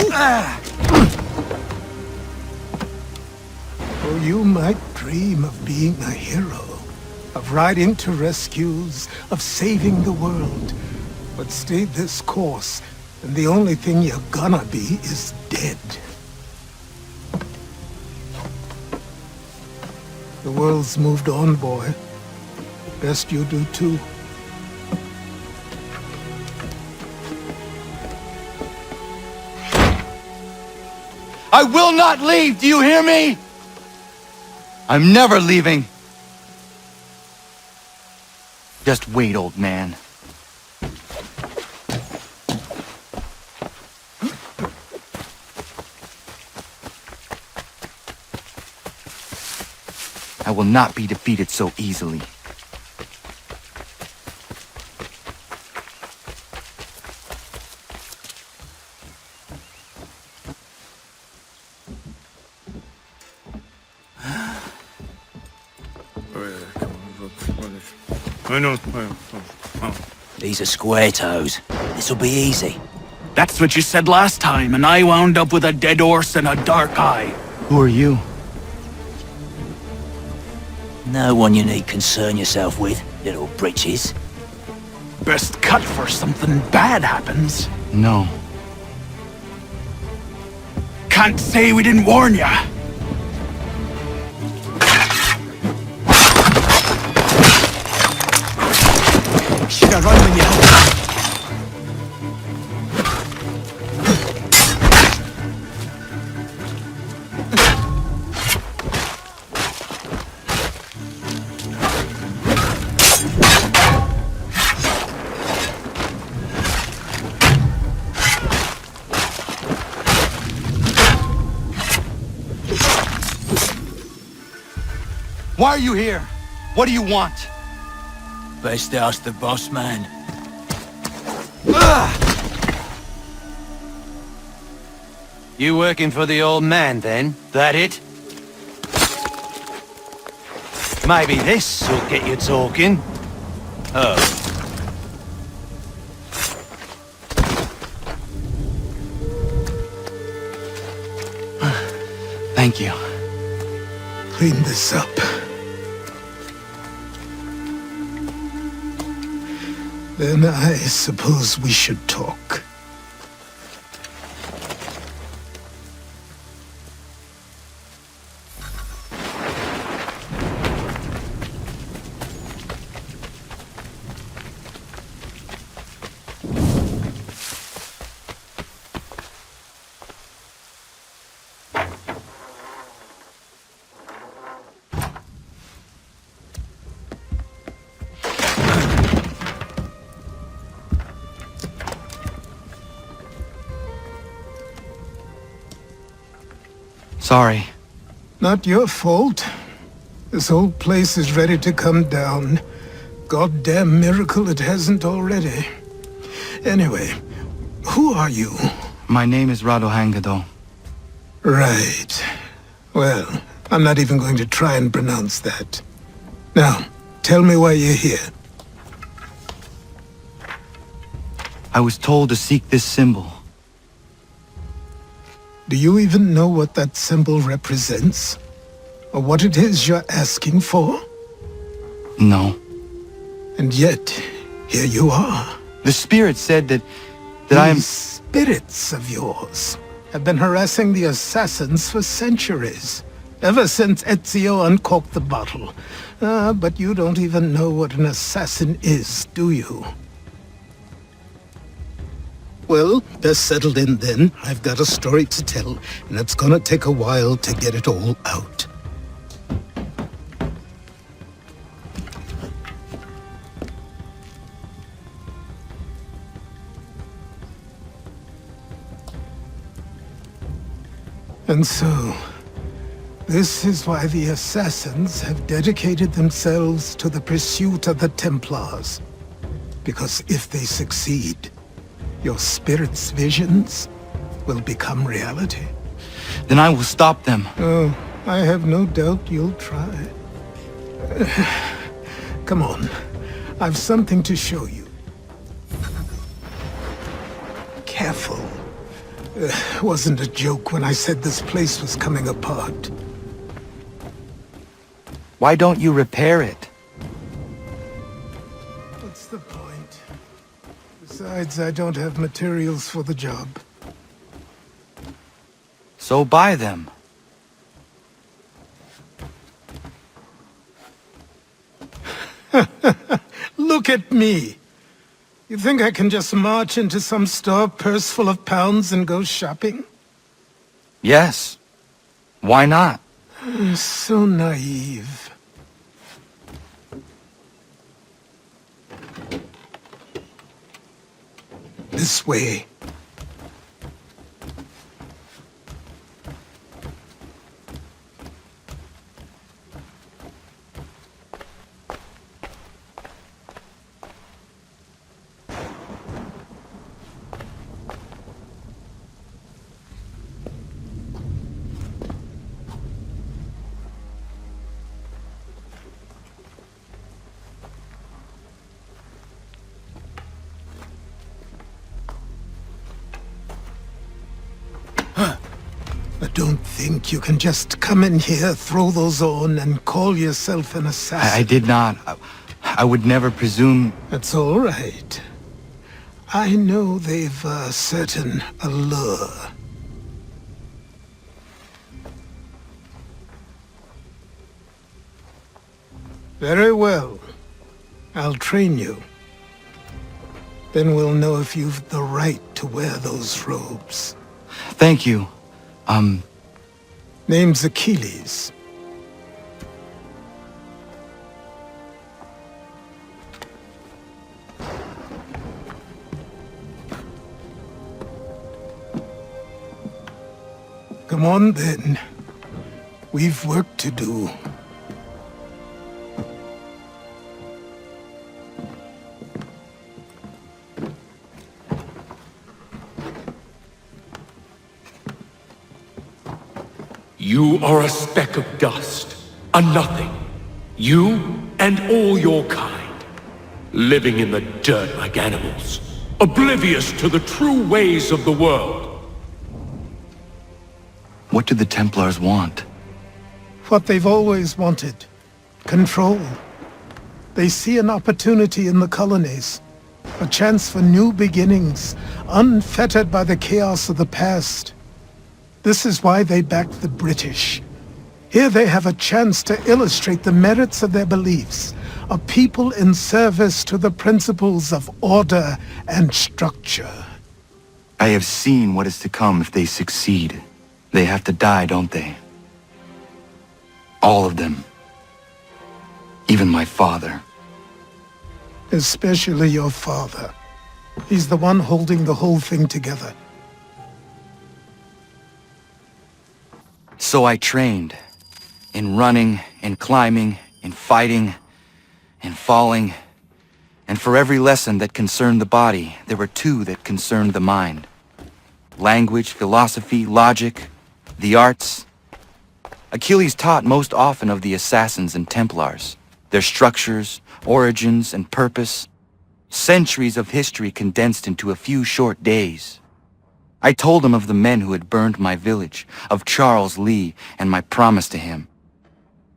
Or you might dream of being a hero, of riding to rescues, of saving the world. But stay this course, and the only thing you're gonna be is dead. The world's moved on, boy. Best you do too. I will not leave! Do you hear me? I'm never leaving. Just wait, old man. I will not be defeated so easily. These are square toes. This'll be easy. That's what you said last time, and I wound up with a dead horse and a dark eye. Who are you? No one you need concern yourself with, little britches. Best cut for something bad happens. No. Can't say we didn't warn ya. Shoulda run when you had time. Why are you here? What do you want? Best ask the boss man. You working for the old man, then? That it? Maybe this'll get you talking. Oh. Thank you. clean this up. Then I suppose we should talk. Sorry. Not your fault. This whole place is ready to come down. Goddamn miracle it hasn't already. Anyway, who are you? My name is Radohangado. Right. Well, I'm not even going to try and pronounce that. Now, tell me why you're here. I was told to seek this symbol. Do you even know what that symbol represents? Or what it is you're asking for? No. And yet, here you are. The spirit said that I am... These spirits of yours have been harassing the assassins for centuries. Ever since Ezio uncorked the bottle. But you don't even know what an assassin is, do you? Well, they're settled in then. I've got a story to tell, and it's gonna take a while to get it all out. And so, this is why the assassins have dedicated themselves to the pursuit of the Templars. Because if they succeed, your spirit's visions will become reality. Then I will stop them. Oh, I have no doubt you'll try. Come on. I've something to show you. Careful. Wasn't a joke when I said this place was coming apart. Why don't you repair it? What's the point? Besides, I don't have materials for the job. So buy them. Look at me! You think I can just march into some store purse full of pounds and go shopping? Yes. Why not? So naive. This way. Don't think you can just come in here, throw those on, and call yourself an assassin. I did not. I would never presume... That's all right. I know they've a certain allure. Very well. I'll train you. Then we'll know if you've the right to wear those robes. Thank you. Name's Achilles. Come on then. We've work to do. You are a speck of dust, a nothing. You and all your kind, living in the dirt like animals, oblivious to the true ways of the world. What do the Templars want? what they've always wanted. Control. They see an opportunity in the colonies. A chance for new beginnings, unfettered by the chaos of the past. This is why they backed the British. Here they have a chance to illustrate the merits of their beliefs. A people in service to the principles of order and structure. I have seen what is to come if they succeed. They have to die, don't they? All of them. Even my father. Especially your father. He's the one holding the whole thing together. So I trained. In running, in climbing, in fighting, in falling. And for every lesson that concerned the body, there were two that concerned the mind. Language, philosophy, logic, the arts. Achilles taught most often of the assassins and Templars, their structures, origins, and purpose. Centuries of history condensed into a few short days. I told him of the men who had burned my village, of Charles Lee and my promise to him.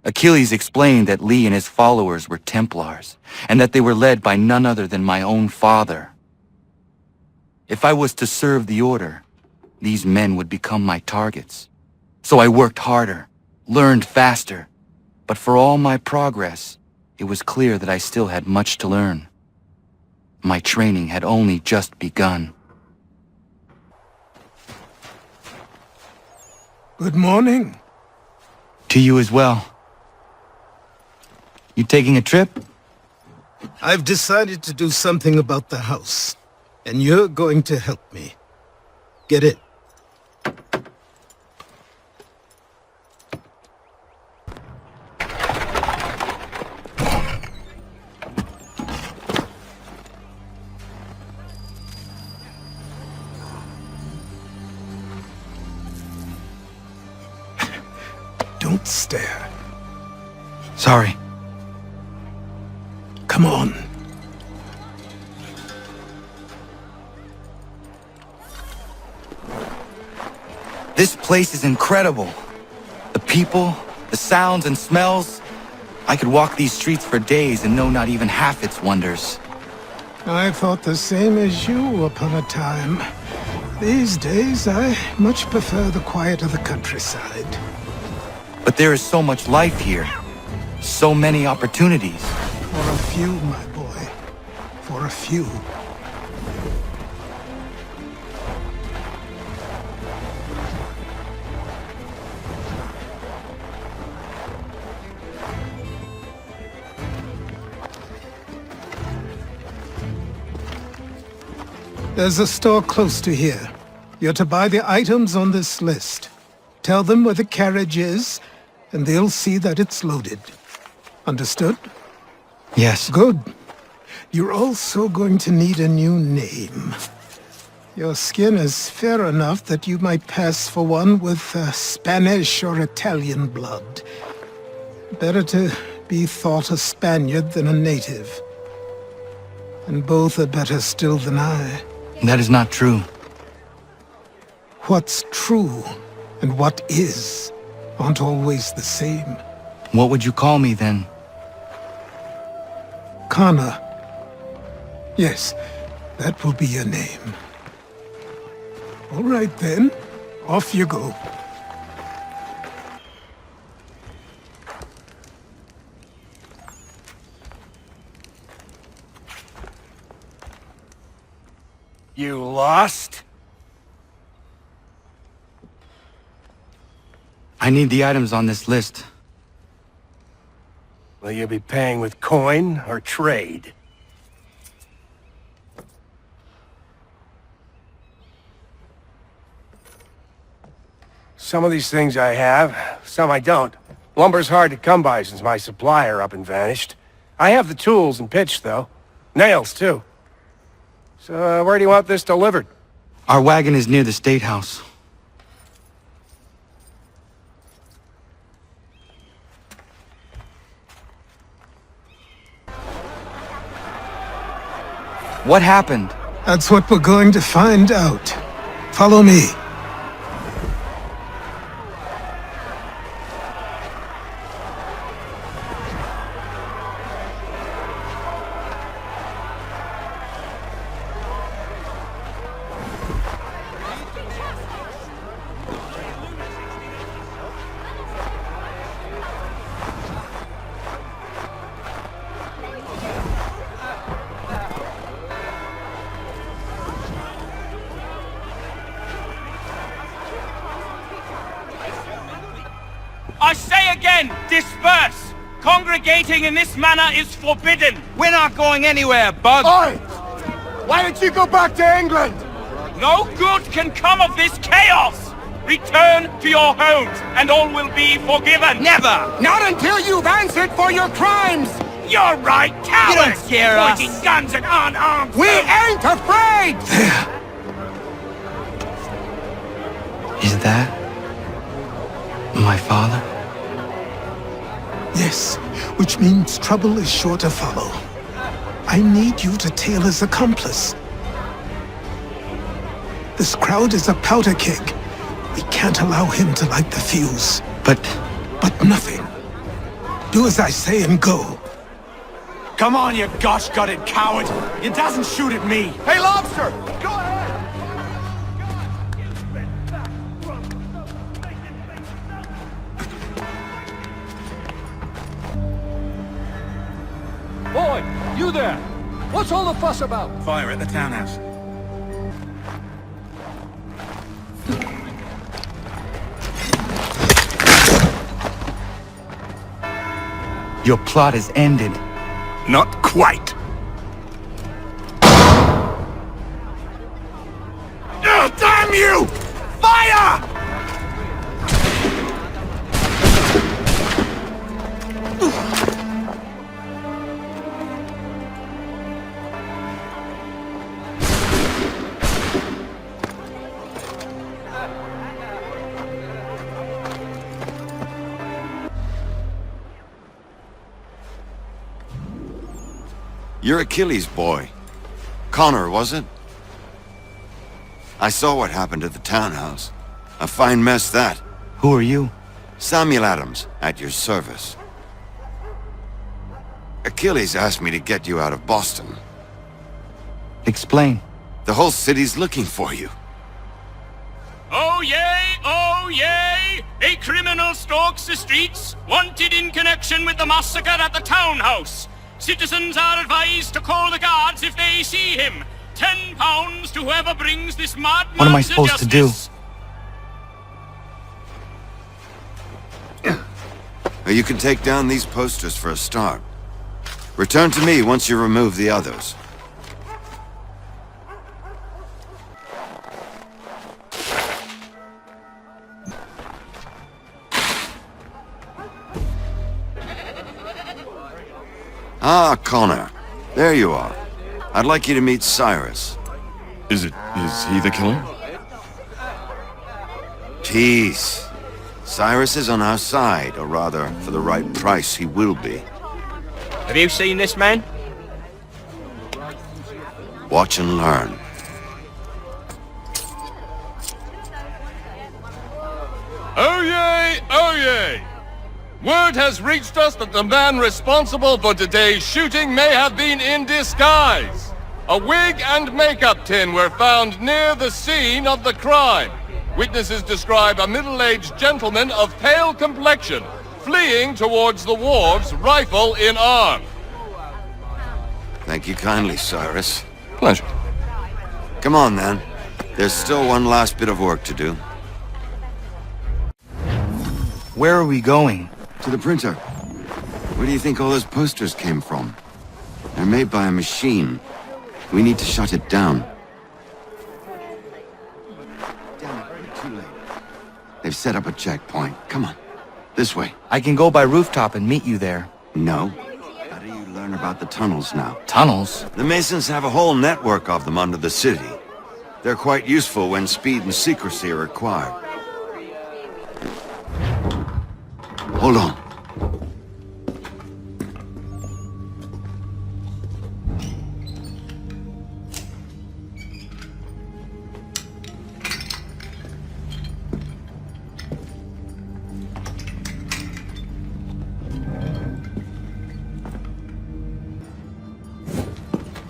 Achilles explained that Lee and his followers were Templars, and that they were led by none other than my own father. If I was to serve the order, these men would become my targets. So I worked harder, learned faster, but for all my progress, it was clear that I still had much to learn. My training had only just begun. Good morning. To you as well. You taking a trip? I've decided to do something about the house, and you're going to help me. Get it? Don't stare. Sorry. Come on. This place is incredible. The people, the sounds and smells. I could walk these streets for days and know not even half its wonders. I thought the same as you upon a time. These days, I much prefer the quiet of the countryside. But there is so much life here. So many opportunities. For a few, my boy. For a few. There's a store close to here. You're to buy the items on this list. Tell them where the carriage is, and they'll see that it's loaded. Understood? Yes. Good. You're also going to need a new name. Your skin is fair enough that you might pass for one with Spanish or Italian blood. Better to be thought a Spaniard than a native. And both are better still than I. That is not true. What's true and what is aren't always the same. What would you call me then? Kana. Yes, that will be your name. All right then, off you go. You lost? I need the items on this list. Will you be paying with coin or trade? Some of these things I have, some I don't. Lumber's hard to come by since my supplier up and vanished. I have the tools and pitch, though. Nails, too. So, where do you want this delivered? Our wagon is near the State House. What happened? That's what we're going to find out. Follow me. again! Disperse! Congregating in this manner is forbidden! We're not going anywhere, Bug! Oi! Why don't you go back to England? No good can come of this chaos! Return to your homes, and all will be forgiven! Never! Not until you've answered for your crimes! You're right, cowards! You don't scare us. Pointing guns at unarmed We ain't afraid! Is that my father? Yes, which means trouble is sure to follow. I need you to tail his accomplice. This crowd is a powder keg. We can't allow him to light the fuse. But nothing. Do as I say and go. Come on, you gosh-gutted coward! It doesn't shoot at me! Hey, Lobster! Go ahead! Boy, you there! What's all the fuss about? Fire at the townhouse. Your plot is ended. Not quite. Oh, damn you! Fire! You're Achilles' boy. Connor, was it? I saw what happened at the townhouse. A fine mess, that. Who are you? Samuel Adams, at your service. Achilles asked me to get you out of Boston. Explain. The whole city's looking for you. Oh yay! Oh yay! A criminal stalks the streets, wanted in connection with the massacre at the townhouse. Citizens are advised to call the guards if they see him. £10 to whoever brings this madman. What am I supposed to do? You can take down these posters for a start. Return to me once you remove the others. Ah, Connor. There you are. I'd like you to meet Cyrus. Is he the killer? Peace. Cyrus is on our side, or rather, for the right price, he will be. Have you seen this man? Watch and learn. Oh yay! Oh yay! Word has reached us that the man responsible for today's shooting may have been in disguise. A wig and makeup tin were found near the scene of the crime. Witnesses describe a middle-aged gentleman of pale complexion fleeing towards the wharves, rifle in arm. Thank you kindly, Cyrus. Pleasure. Come on, then. There's still one last bit of work to do. Where are we going? To the printer. Where do you think all those posters came from? They're made by a machine. We need to shut it down. Damn it, we're too late. They've set up a checkpoint. Come on. This way. I can go by rooftop and meet you there. No. How do you learn about the tunnels now? Tunnels? The Masons have a whole network of them under the city. They're quite useful when speed and secrecy are required. Hold on.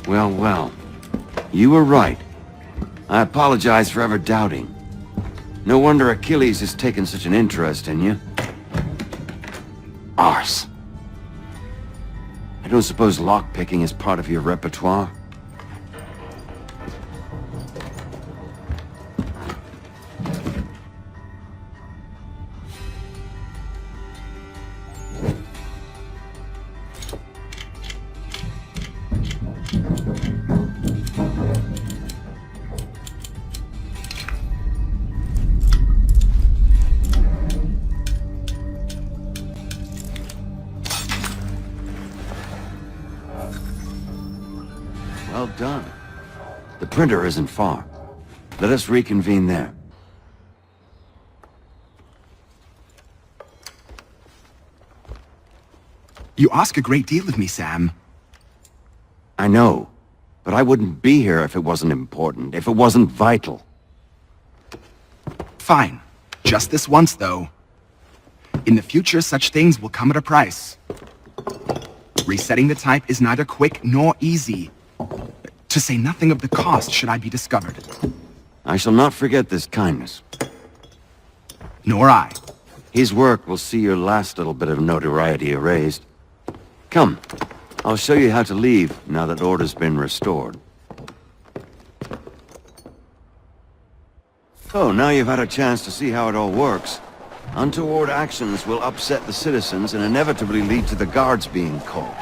Well, well. You were right. I apologize for ever doubting. No wonder Achilles has taken such an interest in you. Arse. I don't suppose lockpicking is part of your repertoire? printer isn't far. Let us reconvene there. You ask a great deal of me, Sam. I know, but I wouldn't be here if it wasn't important, if it wasn't vital. Fine. Just this once, though. In the future, such things will come at a price. Resetting the type is neither quick nor easy. To say nothing of the cost should I be discovered. I shall not forget this kindness. Nor I. His work will see your last little bit of notoriety erased. Come, I'll show you how to leave now that order's been restored. So, now you've had a chance to see how it all works. Untoward actions will upset the citizens and inevitably lead to the guards being called.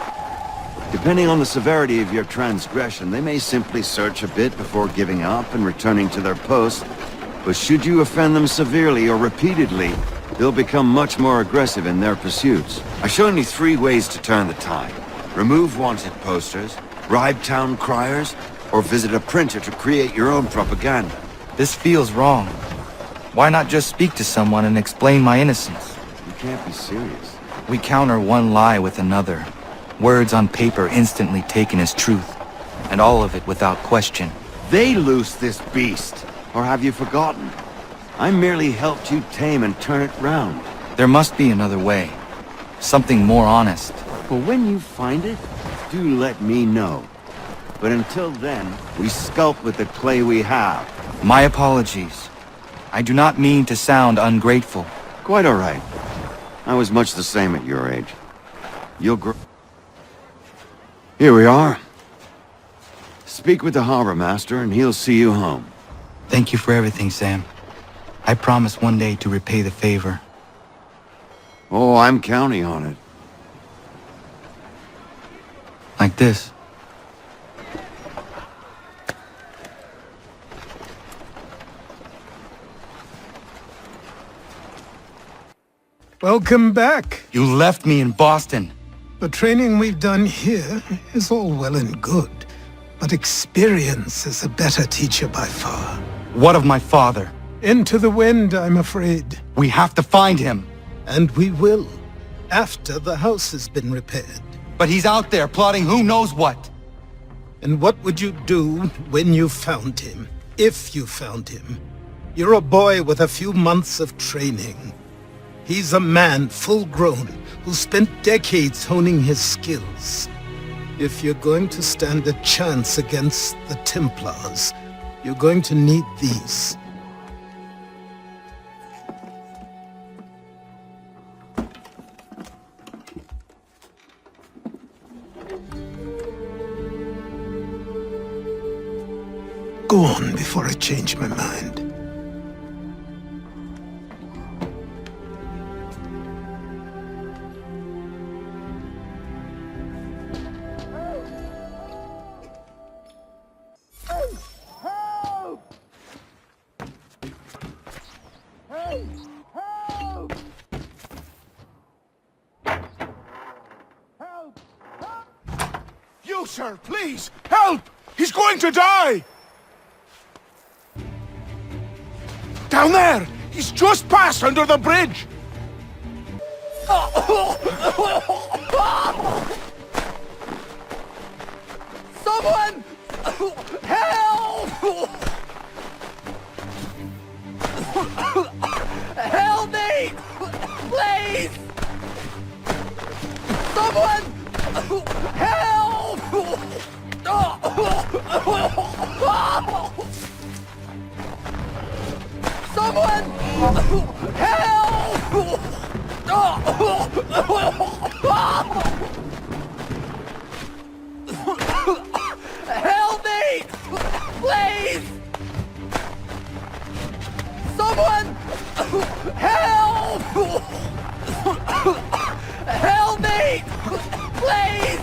Depending on the severity of your transgression, they may simply search a bit before giving up and returning to their posts. But should you offend them severely or repeatedly, they'll become much more aggressive in their pursuits. I've shown you 3 ways to turn the tide. Remove wanted posters, bribe town criers, or visit a printer to create your own propaganda. This feels wrong. Why not just speak to someone and explain my innocence? You can't be serious. We counter one lie with another. Words on paper instantly taken as truth. And all of it without question. They loose this beast. Or have you forgotten? I merely helped you tame and turn it round. There must be another way. Something more honest. Well, when you find it, do let me know. But until then, we sculpt with the clay we have. My apologies. I do not mean to sound ungrateful. Quite all right. I was much the same at your age. You'll grow... Here we are. Speak with the harbor master and he'll see you home. Thank you for everything, Sam. I promise one day to repay the favor. Oh, I'm counting on it. Like this. Welcome back. You left me in Boston. The training we've done here is all well and good, but experience is a better teacher by far. What of my father? Into the wind, I'm afraid. We have to find him. And we will, after the house has been repaired. But he's out there plotting who knows what. And what would you do when you found him? If you found him? You're a boy with a few months of training. He's a man full grown who spent decades honing his skills. If you're going to stand a chance against the Templars, you're going to need these. Go on before I change my mind. You, sir, please, help! He's going to die! Down there! He's just passed under the bridge! Someone! Help! Help me! Please! Someone! Help! Someone! Help! Help me! Please! Someone! Help! Help me! Please!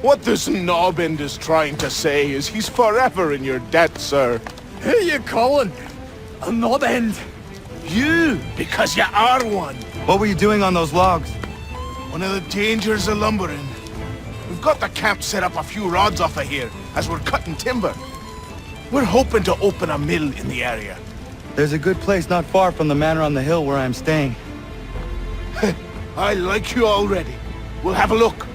What this knobbend is trying to say is he's forever in your debt, sir. Who you calling? A knob-end? You, because you are one. What were you doing on those logs? One of the dangers of lumbering. We've got the camp set up a few rods off of here, as we're cutting timber. We're hoping to open a mill in the area. There's a good place not far from the manor on the hill where I'm staying. I like you already. We'll have a look.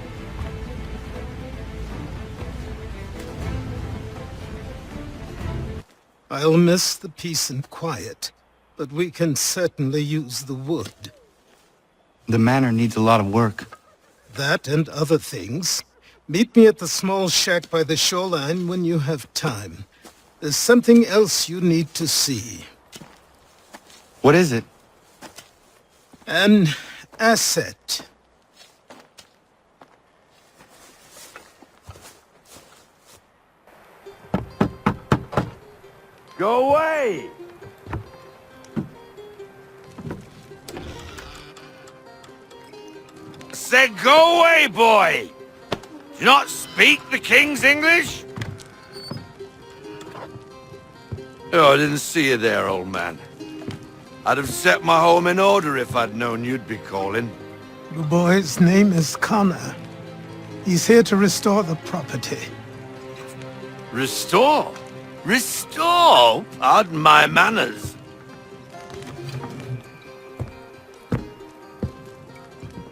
I'll miss the peace and quiet, but we can certainly use the wood. The manor needs a lot of work. That and other things. Meet me at the small shack by the shoreline when you have time. There's something else you need to see. What is it? An asset. Go away! I said go away, boy! Do you not speak the King's English? Oh, I didn't see you there, old man. I'd have set my home in order if I'd known you'd be calling. The boy's name is Connor. He's here to restore the property. Restore? Restore? Pardon my manners.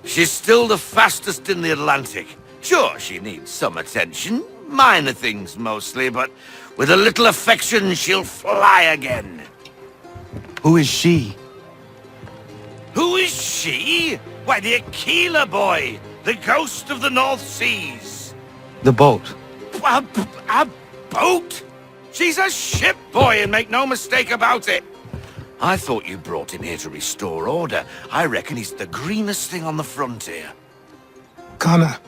She's still the fastest in the Atlantic. Sure, she needs some attention. Minor things mostly, but with a little affection, she'll fly again. Who is she? Who is she? Why, the Aquila boy, the ghost of the North Seas. The boat. A boat? She's a ship boy, and make no mistake about it. I thought you brought him here to restore order. I reckon he's the greenest thing on the frontier. Connor,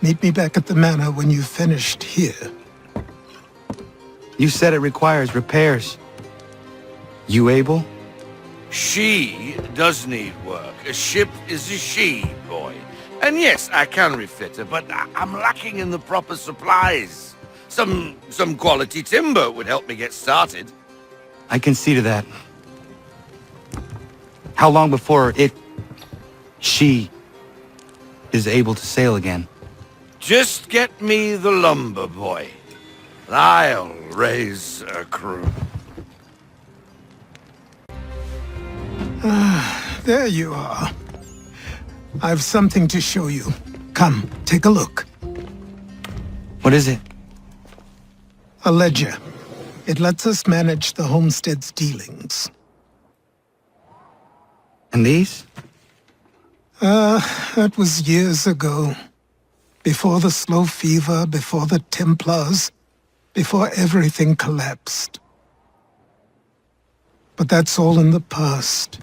meet me back at the manor when you've finished here. You said it requires repairs. You able? She does need work. A ship is a she, boy. And yes, I can refit her, but I'm lacking in the proper supplies. Some quality timber would help me get started. I can see to that. How long before she is able to sail again? Just get me the lumber, boy. And I'll raise a crew. There you are. I've something to show you. Come, take a look. What is it? A ledger. It lets us manage the homestead's dealings. And these? That was years ago. Before the slow fever, before the Templars, before everything collapsed. But that's all in the past.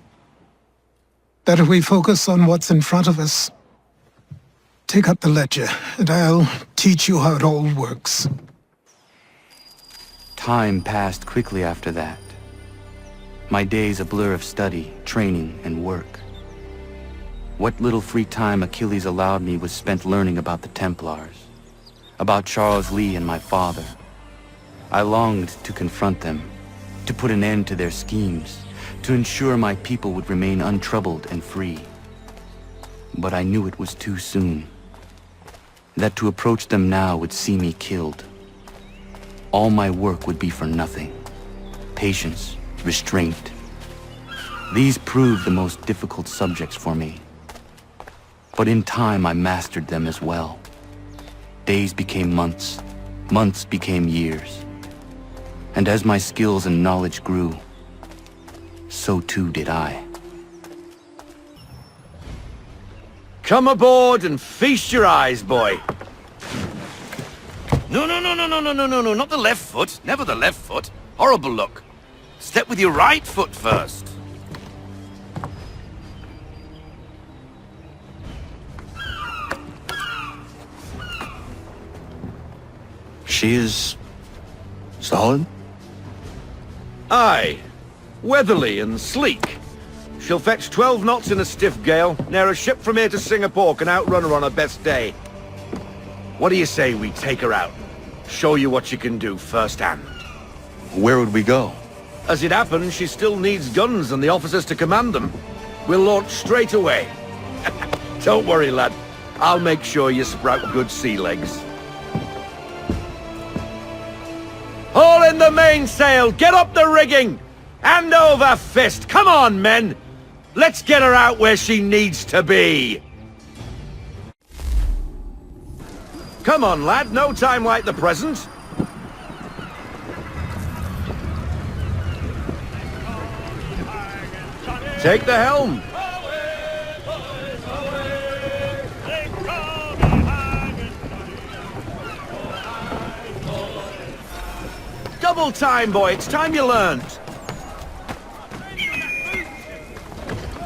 Better we focus on what's in front of us. Take up the ledger, and I'll teach you how it all works. Time passed quickly after that. My days a blur of study, training, and work. What little free time Achilles allowed me was spent learning about the Templars, about Charles Lee and my father. I longed to confront them, to put an end to their schemes, to ensure my people would remain untroubled and free. But I knew it was too soon, that to approach them now would see me killed. All my work would be for nothing. Patience, restraint. These proved the most difficult subjects for me. But in time I mastered them as well. Days became months, months became years. And as my skills and knowledge grew, so too did I. Come aboard and feast your eyes, boy. No, not the left foot. Never the left foot. Horrible look. Step with your right foot first. She is solid? Aye. Weatherly and sleek. She'll fetch 12 knots in a stiff gale. Ne'er a ship from here to Singapore can outrun her on her best day. What do you say we take her out? Show you what she can do firsthand. Where would we go? As it happens, she still needs guns and the officers to command them. We'll launch straight away. Don't worry, lad. I'll make sure you sprout good sea legs. Haul in the mainsail! Get up the rigging! Hand over fist! Come on, men! Let's get her out where she needs to be! Come on, lad. No time like the present. Take the helm. Double time, boy. It's time you learned.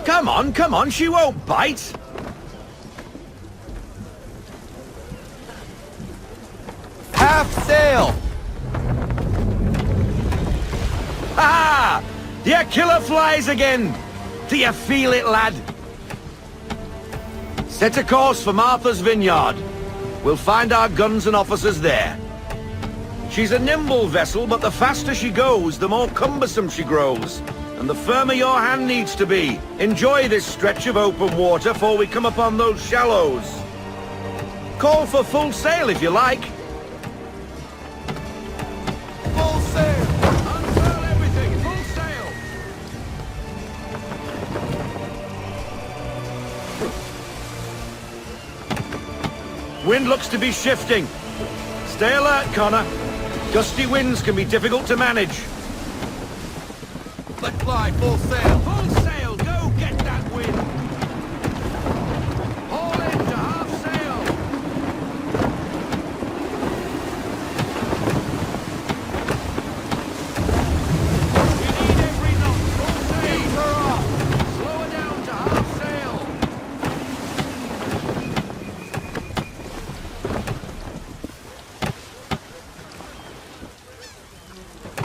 Come on. She won't bite. Half sail! Ha! The killer flies again! Do you feel it, lad? Set a course for Martha's Vineyard. We'll find our guns and officers there. She's a nimble vessel, but the faster she goes, the more cumbersome she grows. And the firmer your hand needs to be. Enjoy this stretch of open water before we come upon those shallows. Call for full sail if you like. Full sail! Unfurl everything, full sail! Wind looks to be shifting. Stay alert, Connor. Gusty winds can be difficult to manage. Let fly, full sail! Full sail, go get that wind! Haul in to half sail! We need every knot, full sail! Keep her off! Slow her down to half sail!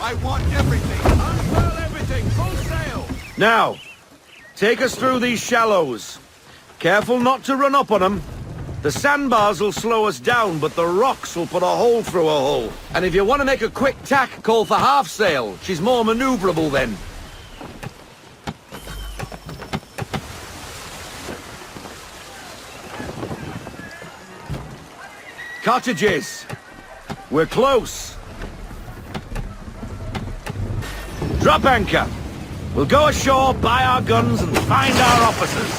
I want everything! Unfurl everything, full sail! Now, take us through these shallows. Careful not to run up on them. The sandbars will slow us down, but the rocks will put a hole through a hull. And if you want to make a quick tack, call for half sail. She's more maneuverable then. Cottages. We're close. Drop anchor. We'll go ashore, buy our guns, and find our officers.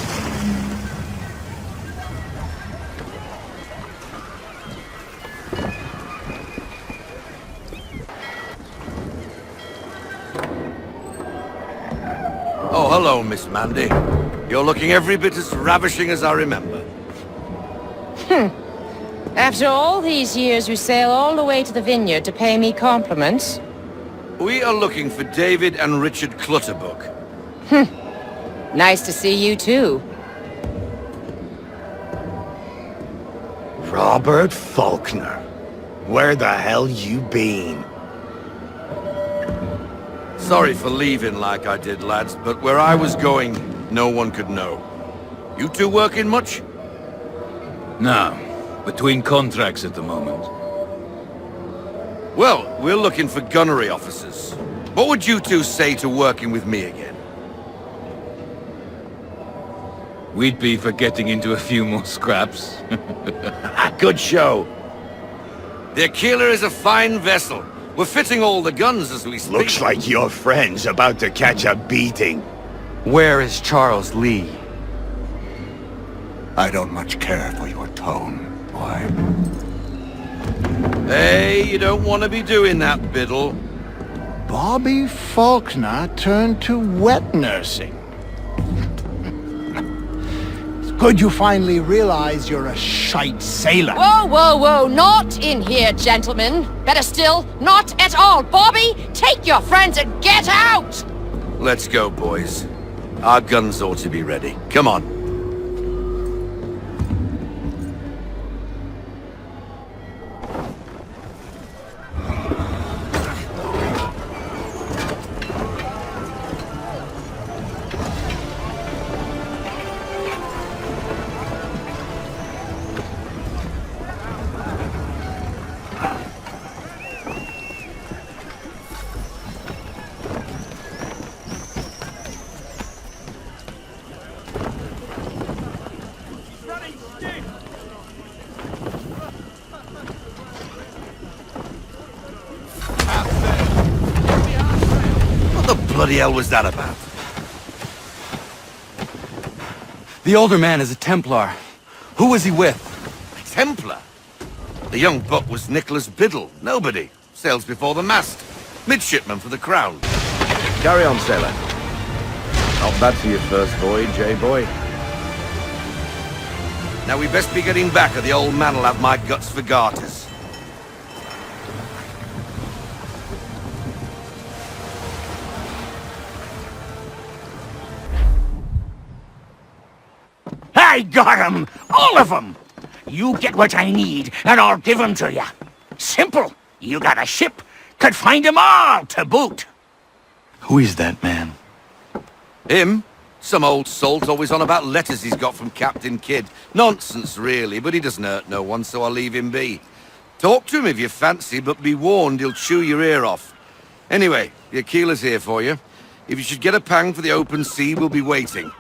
Oh, hello, Miss Mandy. You're looking every bit as ravishing as I remember. After all these years, you sail all the way to the vineyard to pay me compliments? We are looking for David and Richard Clutterbuck. Nice to see you too. Robert Faulkner. Where the hell you been? Sorry for leaving like I did, lads, but where I was going, no one could know. You two working much? No. Between contracts at the moment. Well, we're looking for gunnery officers. What would you two say to working with me again? We'd be for getting into a few more scraps. Good show. The Aquila is a fine vessel. We're fitting all the guns as we speak. Looks like your friend's about to catch a beating. Where is Charles Lee? I don't much care for your tone, boy. Hey, you don't want to be doing that, Biddle. Bobby Faulkner turned to wet nursing. It's good you finally realize you're a shite sailor. Whoa, not in here, gentlemen. Better still, not at all. Bobby, take your friends and get out! Let's go, boys. Our guns ought to be ready. Come on. bloody hell was that about? The older man is a Templar. Who was he with? A Templar? The young buck was Nicholas Biddle. Nobody. Sails before the mast. Midshipman for the Crown. Carry on, sailor. Not bad for your first voyage, eh, boy? Now we best be getting back, or the old man'll have my guts for garters. I got 'em! All of 'em! You get what I need, and I'll give 'em to you. Simple. You got a ship, could find 'em all to boot. Who is that man? Him? Some old salt always on about letters he's got from Captain Kidd. Nonsense, really, but he doesn't hurt no one, so I'll leave him be. Talk to him if you fancy, but be warned he'll chew your ear off. Anyway, the Aquila's here for you. If you should get a pang for the open sea, we'll be waiting.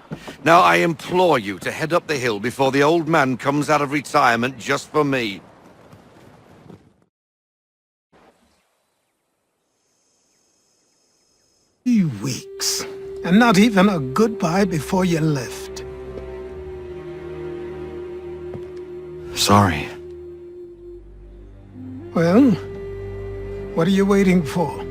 Now, I implore you to head up the hill before the old man comes out of retirement just for me. 3 weeks, and not even a goodbye before you left. Sorry. Well, what are you waiting for?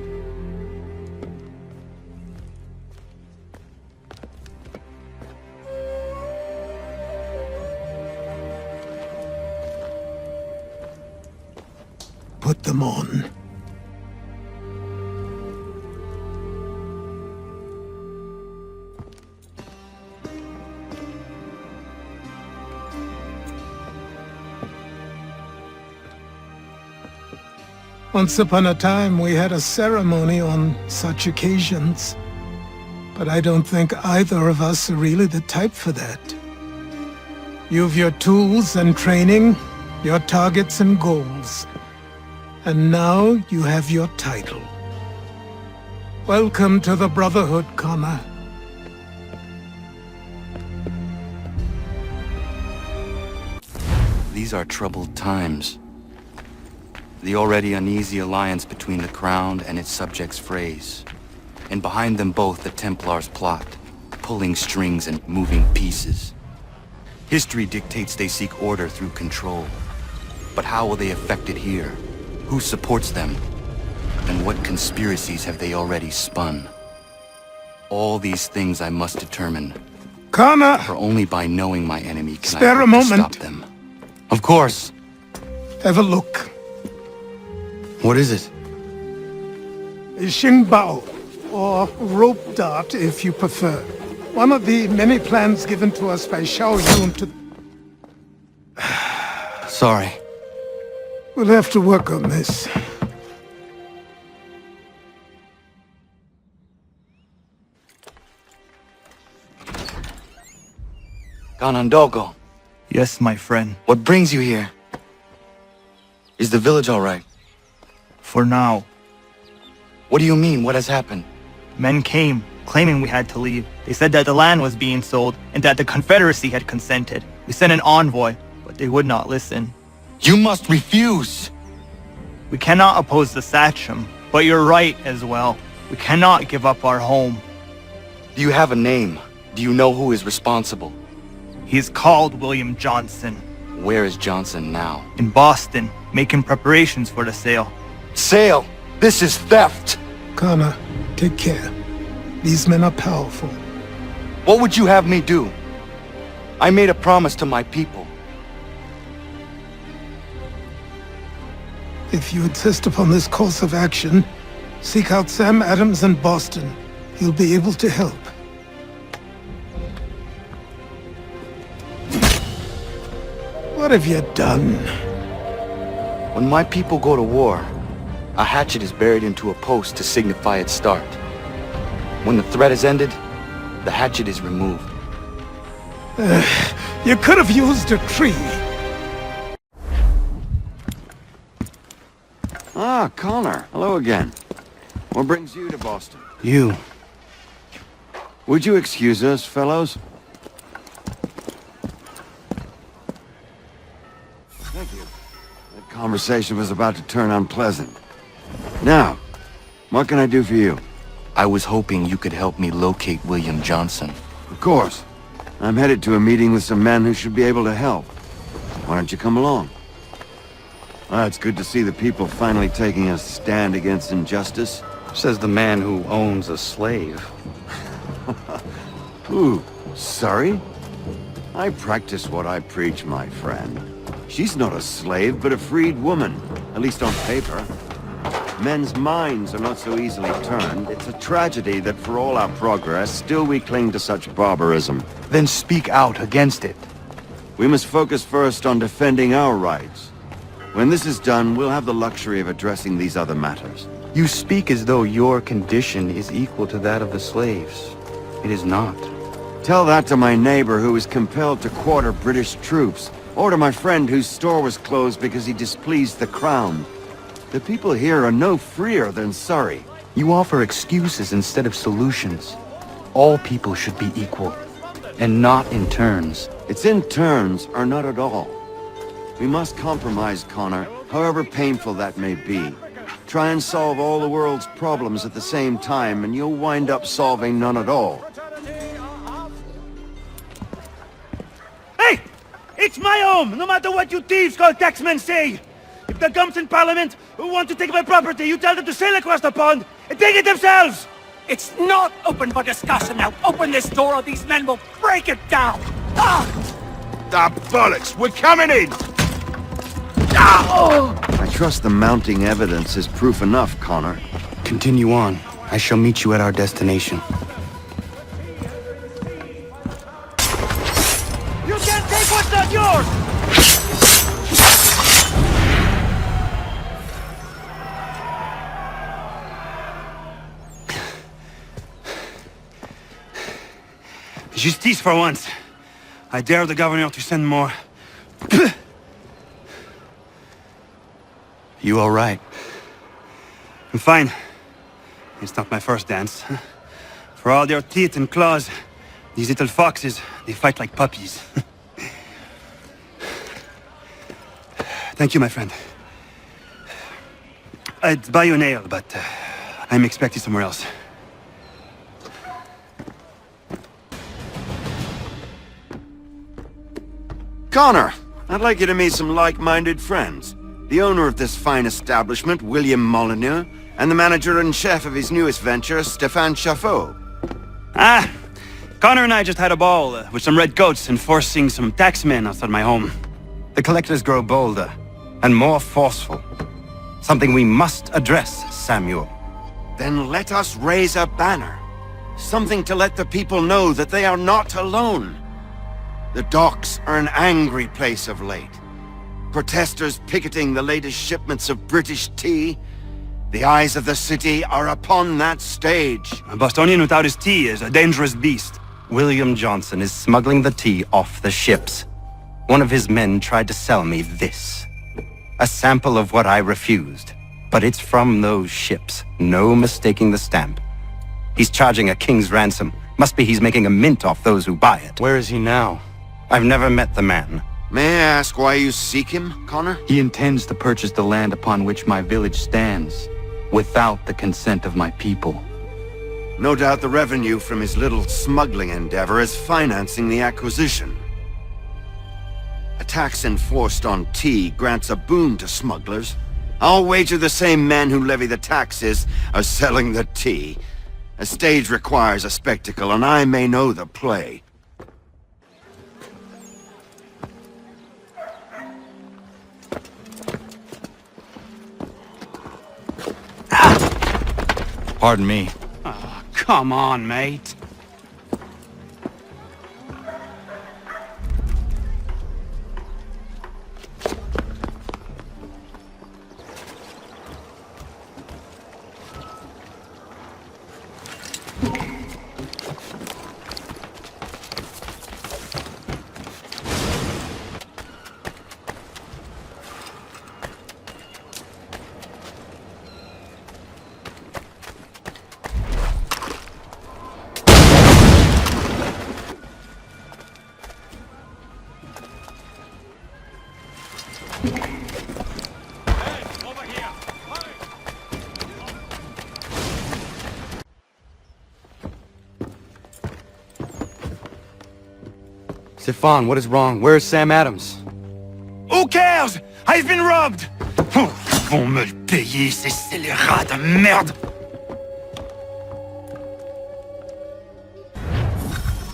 Put them on. Once upon a time, we had a ceremony on such occasions. But I don't think either of us are really the type for that. You've your tools and training, your targets and goals. And now you have your title. Welcome to the Brotherhood, Connor. These are troubled times. The already uneasy alliance between the Crown and its subjects frays. And behind them both the Templars plot, pulling strings and moving pieces. History dictates they seek order through control. But how will they affect it here? Who supports them? And what conspiracies have they already spun? All these things I must determine. Connor! For only by knowing my enemy can Spare I a hope to moment. stop them. Of course. Have a look. What is it? A Xingbao, or rope dart if you prefer. One of the many plans given to us by Xiao Yun to... Sorry. We'll have to work on this. Ganondogo. Yes, my friend. What brings you here? Is the village all right? For now. What do you mean? What has happened? Men came, claiming we had to leave. They said that the land was being sold, and that the Confederacy had consented. We sent an envoy, but they would not listen. You must refuse! We cannot oppose the Sachem, but you're right as well. We cannot give up our home. Do you have a name? Do you know who is responsible? He is called William Johnson. Where is Johnson now? In Boston, making preparations for the sale. Sale! This is theft! Connor, take care. These men are powerful. What would you have me do? I made a promise to my people. If you insist upon this course of action, seek out Sam Adams in Boston. He'll be able to help. What have you done? When my people go to war, a hatchet is buried into a post to signify its start. When the threat is ended, the hatchet is removed. You could have used a tree. Ah, Connor. Hello again. What brings you to Boston? You. Would you excuse us, fellows? Thank you. That conversation was about to turn unpleasant. Now, what can I do for you? I was hoping you could help me locate William Johnson. Of course. I'm headed to a meeting with some men who should be able to help. Why don't you come along? It's good to see the people finally taking a stand against injustice. Says the man who owns a slave. Ooh, sorry? I practice what I preach, my friend. She's not a slave, but a freed woman, at least on paper. Men's minds are not so easily turned. It's a tragedy that for all our progress, still we cling to such barbarism. Then speak out against it. We must focus first on defending our rights. When this is done, we'll have the luxury of addressing these other matters. You speak as though your condition is equal to that of the slaves. It is not. Tell that to my neighbor who was compelled to quarter British troops, or to my friend whose store was closed because he displeased the crown. The people here are no freer than Surrey. You offer excuses instead of solutions. All people should be equal, and not in turns. It's in turns, or not at all. We must compromise, Connor, however painful that may be. Try and solve all the world's problems at the same time, and you'll wind up solving none at all. Hey! It's my home, no matter what you thieves called taxmen say! If the gums in Parliament who want to take my property, you tell them to sail across the pond and take it themselves! It's not open for discussion now! Open this door or these men will break it down! Ah! The bollocks! We're coming in! I trust the mounting evidence is proof enough, Connor. Continue on. I shall meet you at our destination. You can't take what's not yours! Justice for once. I dare the governor to send more. You all right? I'm fine. It's not my first dance. For all their teeth and claws, these little foxes, they fight like puppies. Thank you, my friend. I'd buy you an ale, but I'm expected somewhere else. Connor, I'd like you to meet some like-minded friends. The owner of this fine establishment, William Molyneux, and the manager and chef of his newest venture, Stéphane Chaffeau. Ah! Connor and I just had a ball with some red coats enforcing some taxmen outside my home. The collectors grow bolder and more forceful. Something we must address, Samuel. Then let us raise a banner. Something to let the people know that they are not alone. The docks are an angry place of late. Protesters picketing the latest shipments of British tea. The eyes of the city are upon that stage. A Bostonian without his tea is a dangerous beast. William Johnson is smuggling the tea off the ships. One of his men tried to sell me this. A sample of what I refused. But it's from those ships. No mistaking the stamp. He's charging a king's ransom. Must be he's making a mint off those who buy it. Where is he now? I've never met the man. May I ask why you seek him, Connor? He intends to purchase the land upon which my village stands, without the consent of my people. No doubt the revenue from his little smuggling endeavor is financing the acquisition. A tax enforced on tea grants a boon to smugglers. I'll wager the same men who levy the taxes are selling the tea. A stage requires a spectacle, and I may know the play. Pardon me. Oh, come on, mate. Stefan, what is wrong? Where is Sam Adams? Who cares? I've been robbed! Oh, ils vont me le payer, ces scélérats de merde!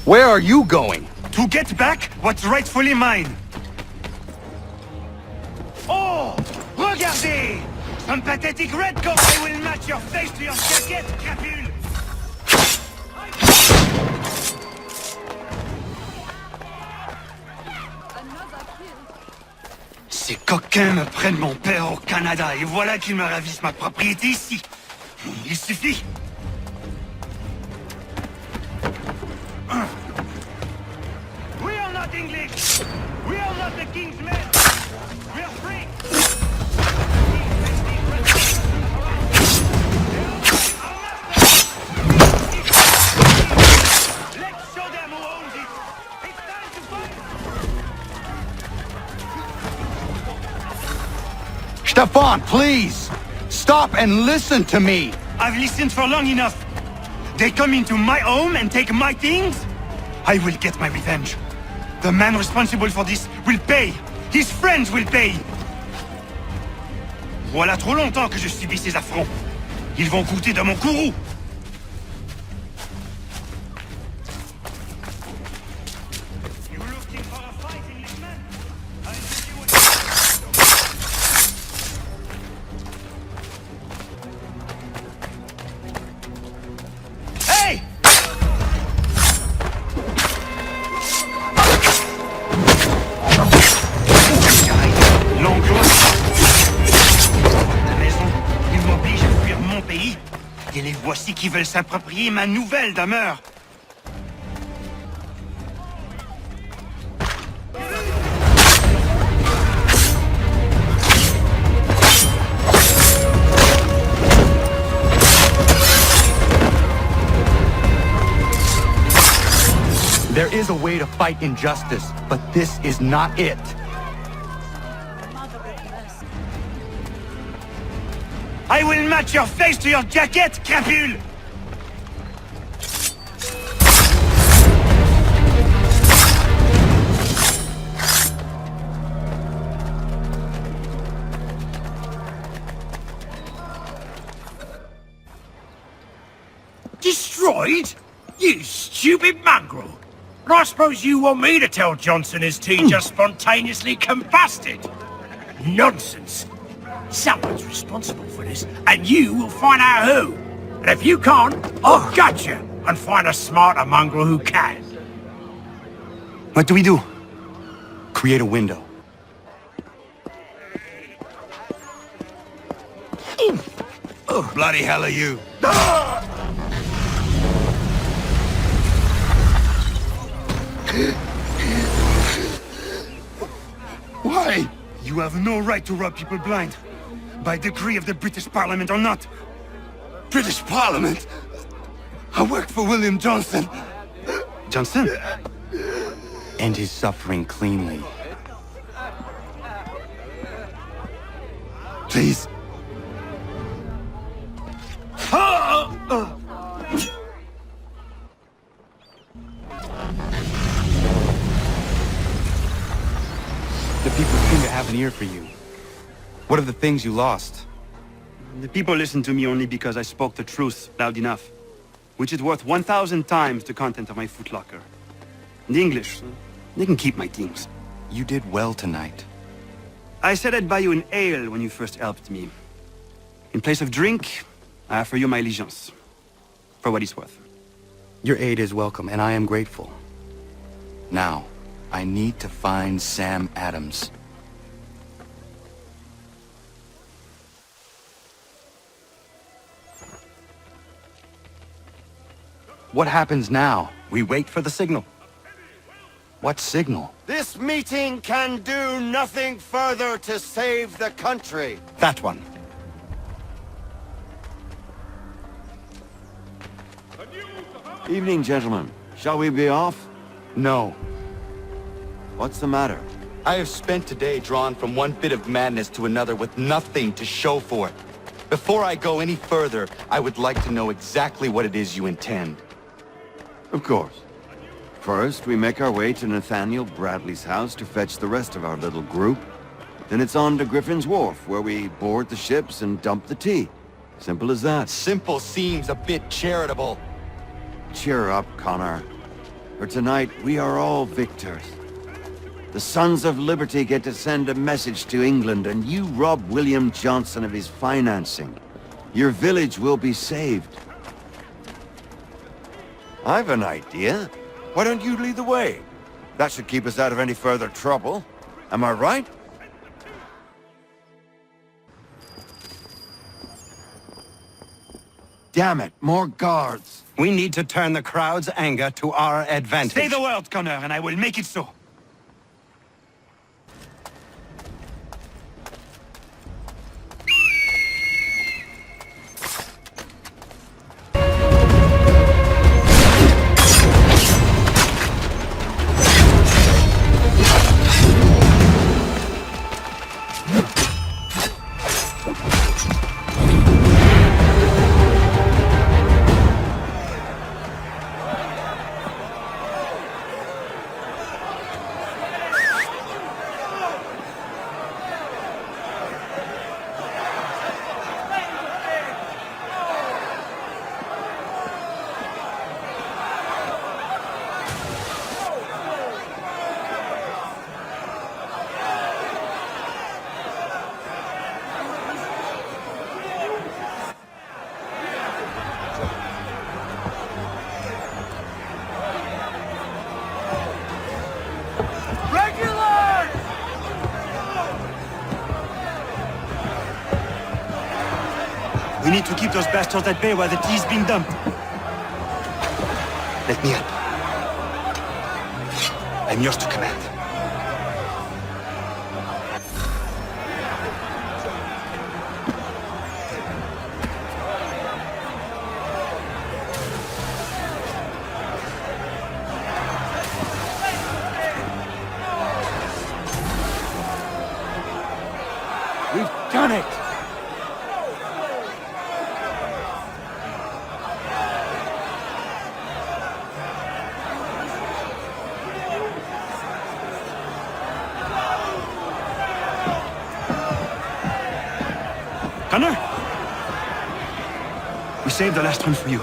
Where are you going? To get back what's rightfully mine. Oh! Regardez! Some pathetic redcoat I will match your face to your jacket, crapule! Ces coquins me prennent mon père au Canada et voilà qu'ils me ravissent ma propriété ici. Il suffit. We are not English. We are not the king's men. We are free. Let's show them who owns it. It's time to fight. Stefan, please! Stop and listen to me! I've listened for long enough. They come into my home and take my things? I will get my revenge. The man responsible for this will pay. His friends will pay. Voilà trop longtemps que je subis ces affronts. Ils vont coûter de mon courroux. Hey! La maison, ils m'obligent à fuir mon pays. Et les voici qui veulent s'approprier ma nouvelle demeure. There is a way to fight injustice, but this is not it. I will match your face to your jacket, crapule! Destroyed? You stupid mongrel! And I suppose you want me to tell Johnson his tea just spontaneously combusted? Nonsense! Someone's responsible for this, and you will find out who. And if you can't, I'll gut you and find a smarter mongrel who can. What do we do? Create a window. Bloody hell are you? Why? You have no right to rob people blind. By decree of the British Parliament or not. British Parliament? I worked for William Johnson. Johnson? End his suffering cleanly. Please. The people seem to have an ear for you. What are the things you lost? The people listen to me only because I spoke the truth loud enough. Which is worth 1,000 times the content of my footlocker. The English, they can keep my things. You did well tonight. I said I'd buy you an ale when you first helped me. In place of drink, I offer you my allegiance. For what it's worth. Your aid is welcome, and I am grateful. Now, I need to find Sam Adams. What happens now? We wait for the signal. What signal? This meeting can do nothing further to save the country. That one. Evening, gentlemen. Shall we be off? No. What's the matter? I have spent today drawn from one bit of madness to another with nothing to show for it. Before I go any further, I would like to know exactly what it is you intend. Of course. First, we make our way to Nathaniel Bradley's house to fetch the rest of our little group. Then it's on to Griffin's Wharf, where we board the ships and dump the tea. Simple as that. Simple seems a bit charitable. Cheer up, Connor. For tonight, we are all victors. The Sons of Liberty get to send a message to England, and you rob William Johnson of his financing. Your village will be saved. I've an idea. Why don't you lead the way? That should keep us out of any further trouble. Am I right? Damn it, more guards. We need to turn the crowd's anger to our advantage. Say the word, Connor, and I will make it so. We need to keep those bastards at bay while the tea's being dumped. Let me up. I'm yours to command. We've done it! Connor? We saved the last one for you.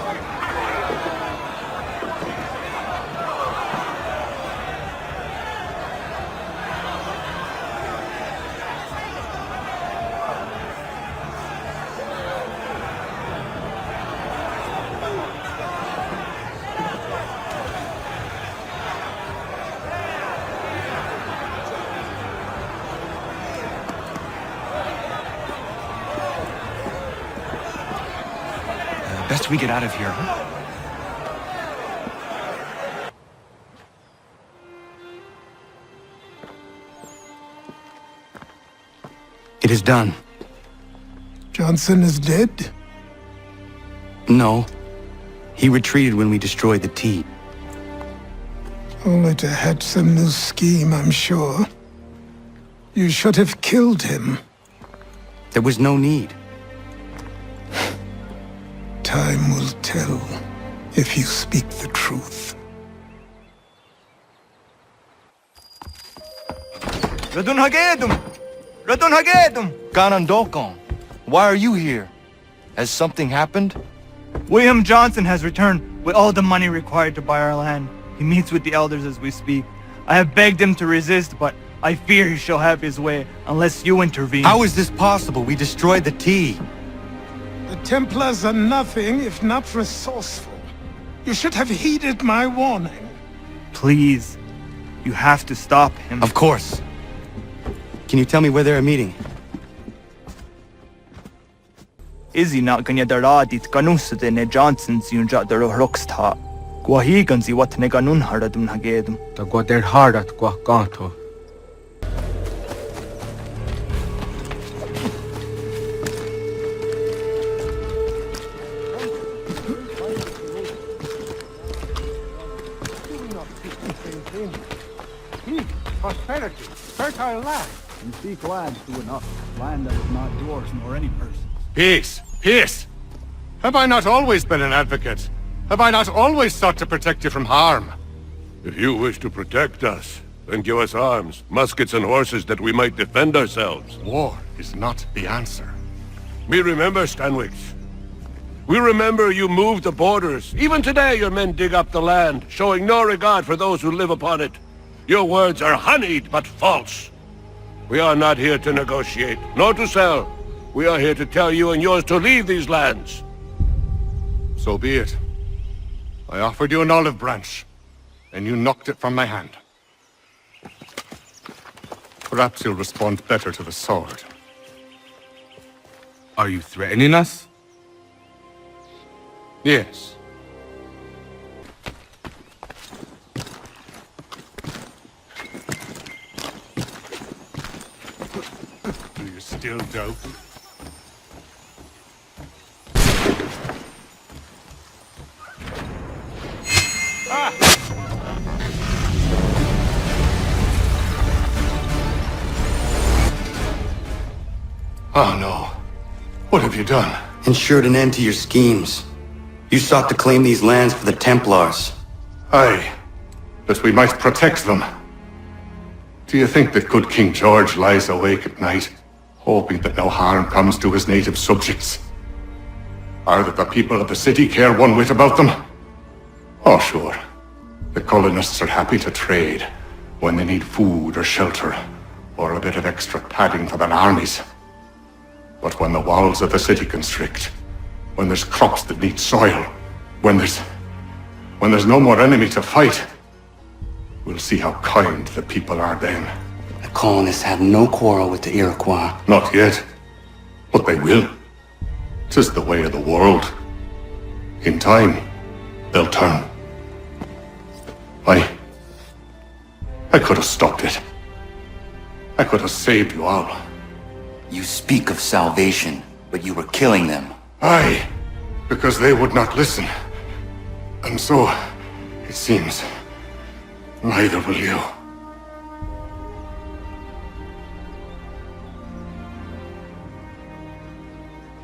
Best we get out of here, huh? It is done. Johnson is dead? No. He retreated when we destroyed the tea. Only to hatch some new scheme, I'm sure. You should have killed him. There was no need. Time will tell if you speak the truth. Radun Hagedum! Radun Hagedum! Ganondokon, why are you here? Has something happened? William Johnson has returned with all the money required to buy our land. He meets with the elders as we speak. I have begged him to resist, but I fear he shall have his way unless you intervene. How is this possible? We destroyed the tea. The Templars are nothing if not resourceful. You should have heeded my warning. Please, you have to stop him. Of course. Can you tell me where they're meeting? Izzy not gonna daradit kanusade ne Johnson's yunja daro rocksta. Guahiganzi what ne ganun haradum hagedum. Ta guader hardat gua ganto. Prosperity, fertile land. You speak lands to enough. Land that is not yours nor any person's. Peace! Peace! Have I not always been an advocate? Have I not always sought to protect you from harm? If you wish to protect us, then give us arms, muskets and horses that we might defend ourselves. War is not the answer. We remember, Stanwix. We remember you moved the borders. Even today your men dig up the land, showing no regard for those who live upon it. Your words are honeyed, but false. We are not here to negotiate, nor to sell. We are here to tell you and yours to leave these lands. So be it. I offered you an olive branch, and you knocked it from my hand. Perhaps you'll respond better to the sword. Are you threatening us? Yes. Do you still doubt? Oh no. What have you done? Ensured an end to your schemes. You sought to claim these lands for the Templars. Aye, that we might protect them. Do you think that good King George lies awake at night, hoping that no harm comes to his native subjects? Or that the people of the city care one whit about them? Oh sure, the colonists are happy to trade when they need food or shelter, or a bit of extra padding for their armies. But when the walls of the city constrict, when there's crops that need soil, when there's no more enemy to fight, we'll see how kind the people are then. The colonists have no quarrel with the Iroquois. Not yet, but they will. 'Tis the way of the world. In time, they'll turn. I could have stopped it. I could have saved you all. You speak of salvation, but you were killing them. Aye, because they would not listen. And so, it seems, neither will you.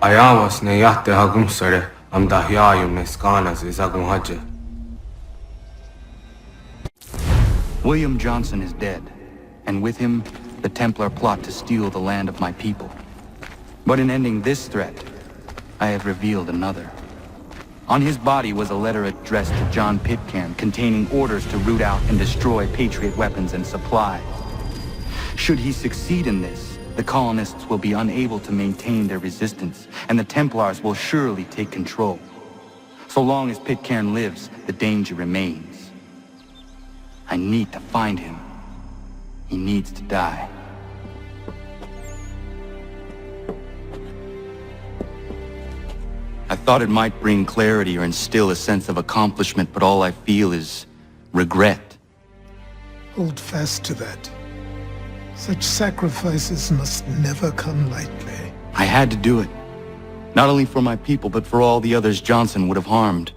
Ayawas ne yahte hagum sare am dahyayu meskanas izagum haje. William Johnson is dead, and with him, the Templar plot to steal the land of my people. But in ending this threat, I have revealed another. On his body was a letter addressed to John Pitcairn containing orders to root out and destroy Patriot weapons and supplies. Should he succeed in this, the colonists will be unable to maintain their resistance, and the Templars will surely take control. So long as Pitcairn lives, the danger remains. I need to find him. He needs to die. I thought it might bring clarity or instill a sense of accomplishment, but all I feel is regret. Hold fast to that. Such sacrifices must never come lightly. I had to do it. Not only for my people, but for all the others Johnson would have harmed.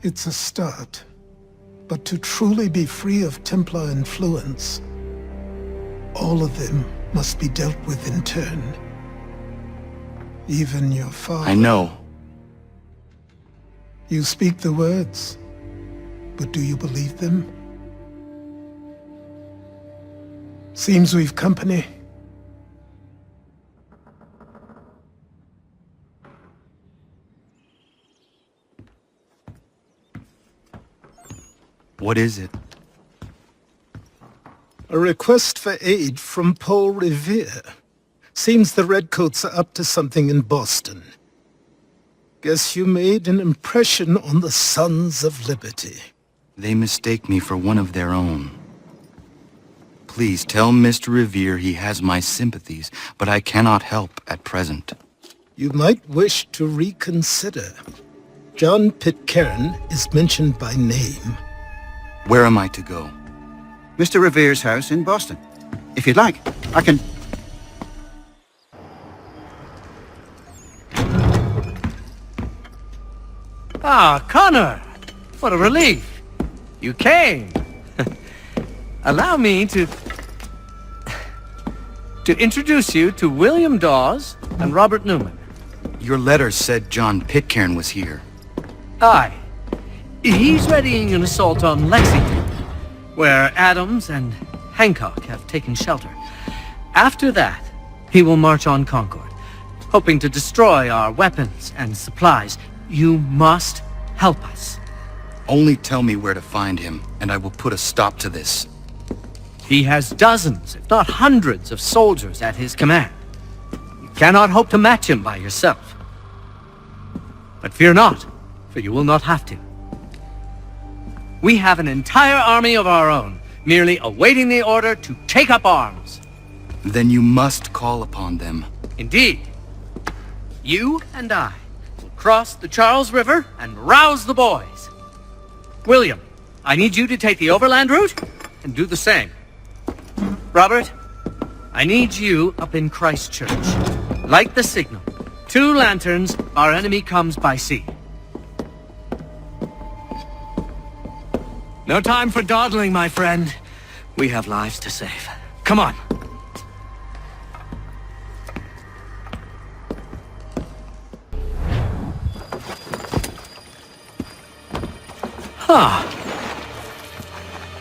It's a start. But to truly be free of Templar influence, all of them must be dealt with in turn. Even your father. I know. You speak the words, but do you believe them? Seems we've company. What is it? A request for aid from Paul Revere. Seems the Redcoats are up to something in Boston. Guess you made an impression on the Sons of Liberty. They mistake me for one of their own. Please tell Mr. Revere he has my sympathies, but I cannot help at present. You might wish to reconsider. John Pitcairn is mentioned by name. Where am I to go? Mr. Revere's house in Boston. If you'd like, I can... Ah, Connor! What a relief! You came! Allow me to introduce you to William Dawes and Robert Newman. Your letter said John Pitcairn was here. Aye. He's readying an assault on Lexington. where Adams and Hancock have taken shelter. After that, he will march on Concord, hoping to destroy our weapons and supplies. You must help us. Only tell me where to find him, and I will put a stop to this. He has dozens, if not hundreds, of soldiers at his command. You cannot hope to match him by yourself. But fear not, for you will not have to. We have an entire army of our own, merely awaiting the order to take up arms. Then you must call upon them. Indeed. You and I will cross the Charles River and rouse the boys. William, I need you to take the overland route and do the same. Robert, I need you up in Christchurch. Light the signal. 2 lanterns, our enemy comes by sea. No time for dawdling, my friend. We have lives to save. Come on. Huh.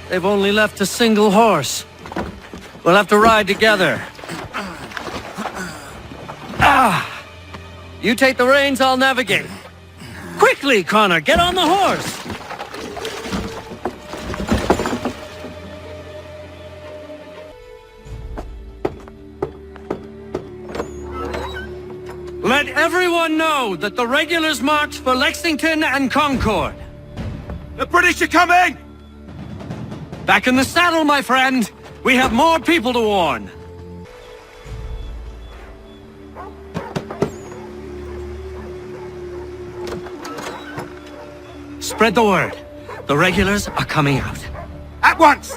They've only left a single horse. We'll have to ride together. You take the reins, I'll navigate. Quickly, Connor, get on the horse! Let everyone know that the regulars marched for Lexington and Concord. The British are coming! Back in the saddle, my friend! We have more people to warn! Spread the word. The regulars are coming out. At once!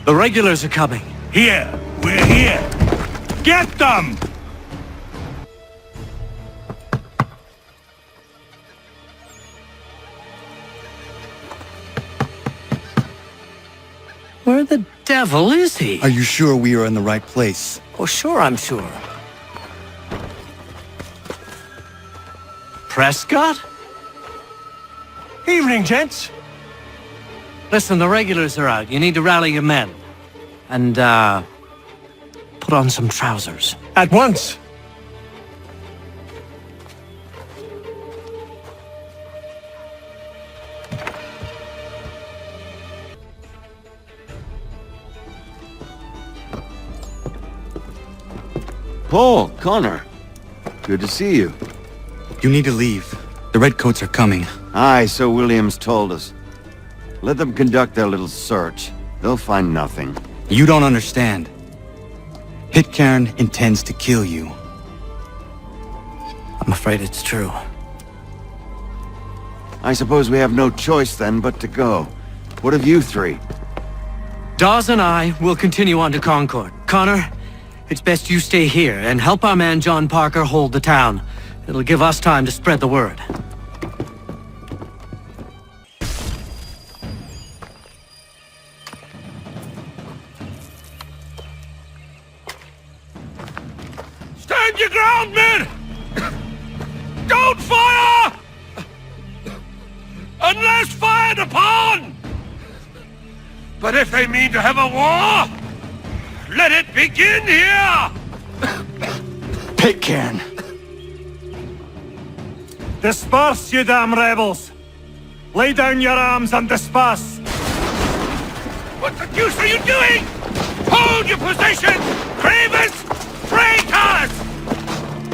The regulars are coming. Here! We're here! Get them! Where the devil is he? Are you sure we are in the right place? Oh, sure, I'm sure. Prescott? Evening, gents. Listen, the regulars are out. You need to rally your men. And, put on some trousers. At once. Paul, Connor. Good to see you. You need to leave. The Redcoats are coming. Aye, so Williams told us. Let them conduct their little search. They'll find nothing. You don't understand. Pitcairn intends to kill you. I'm afraid it's true. I suppose we have no choice then but to go. What of you three? Dawes and I will continue on to Concord. Connor, it's best you stay here and help our man John Parker hold the town. It'll give us time to spread the word. Stand your ground, men! Don't fire! Unless fired upon! But if they mean to have a war, let it begin here! Pitcairn! Disperse, you damn rebels! Lay down your arms and disperse! What the deuce are you doing? Hold your position! Cravens! Traitors!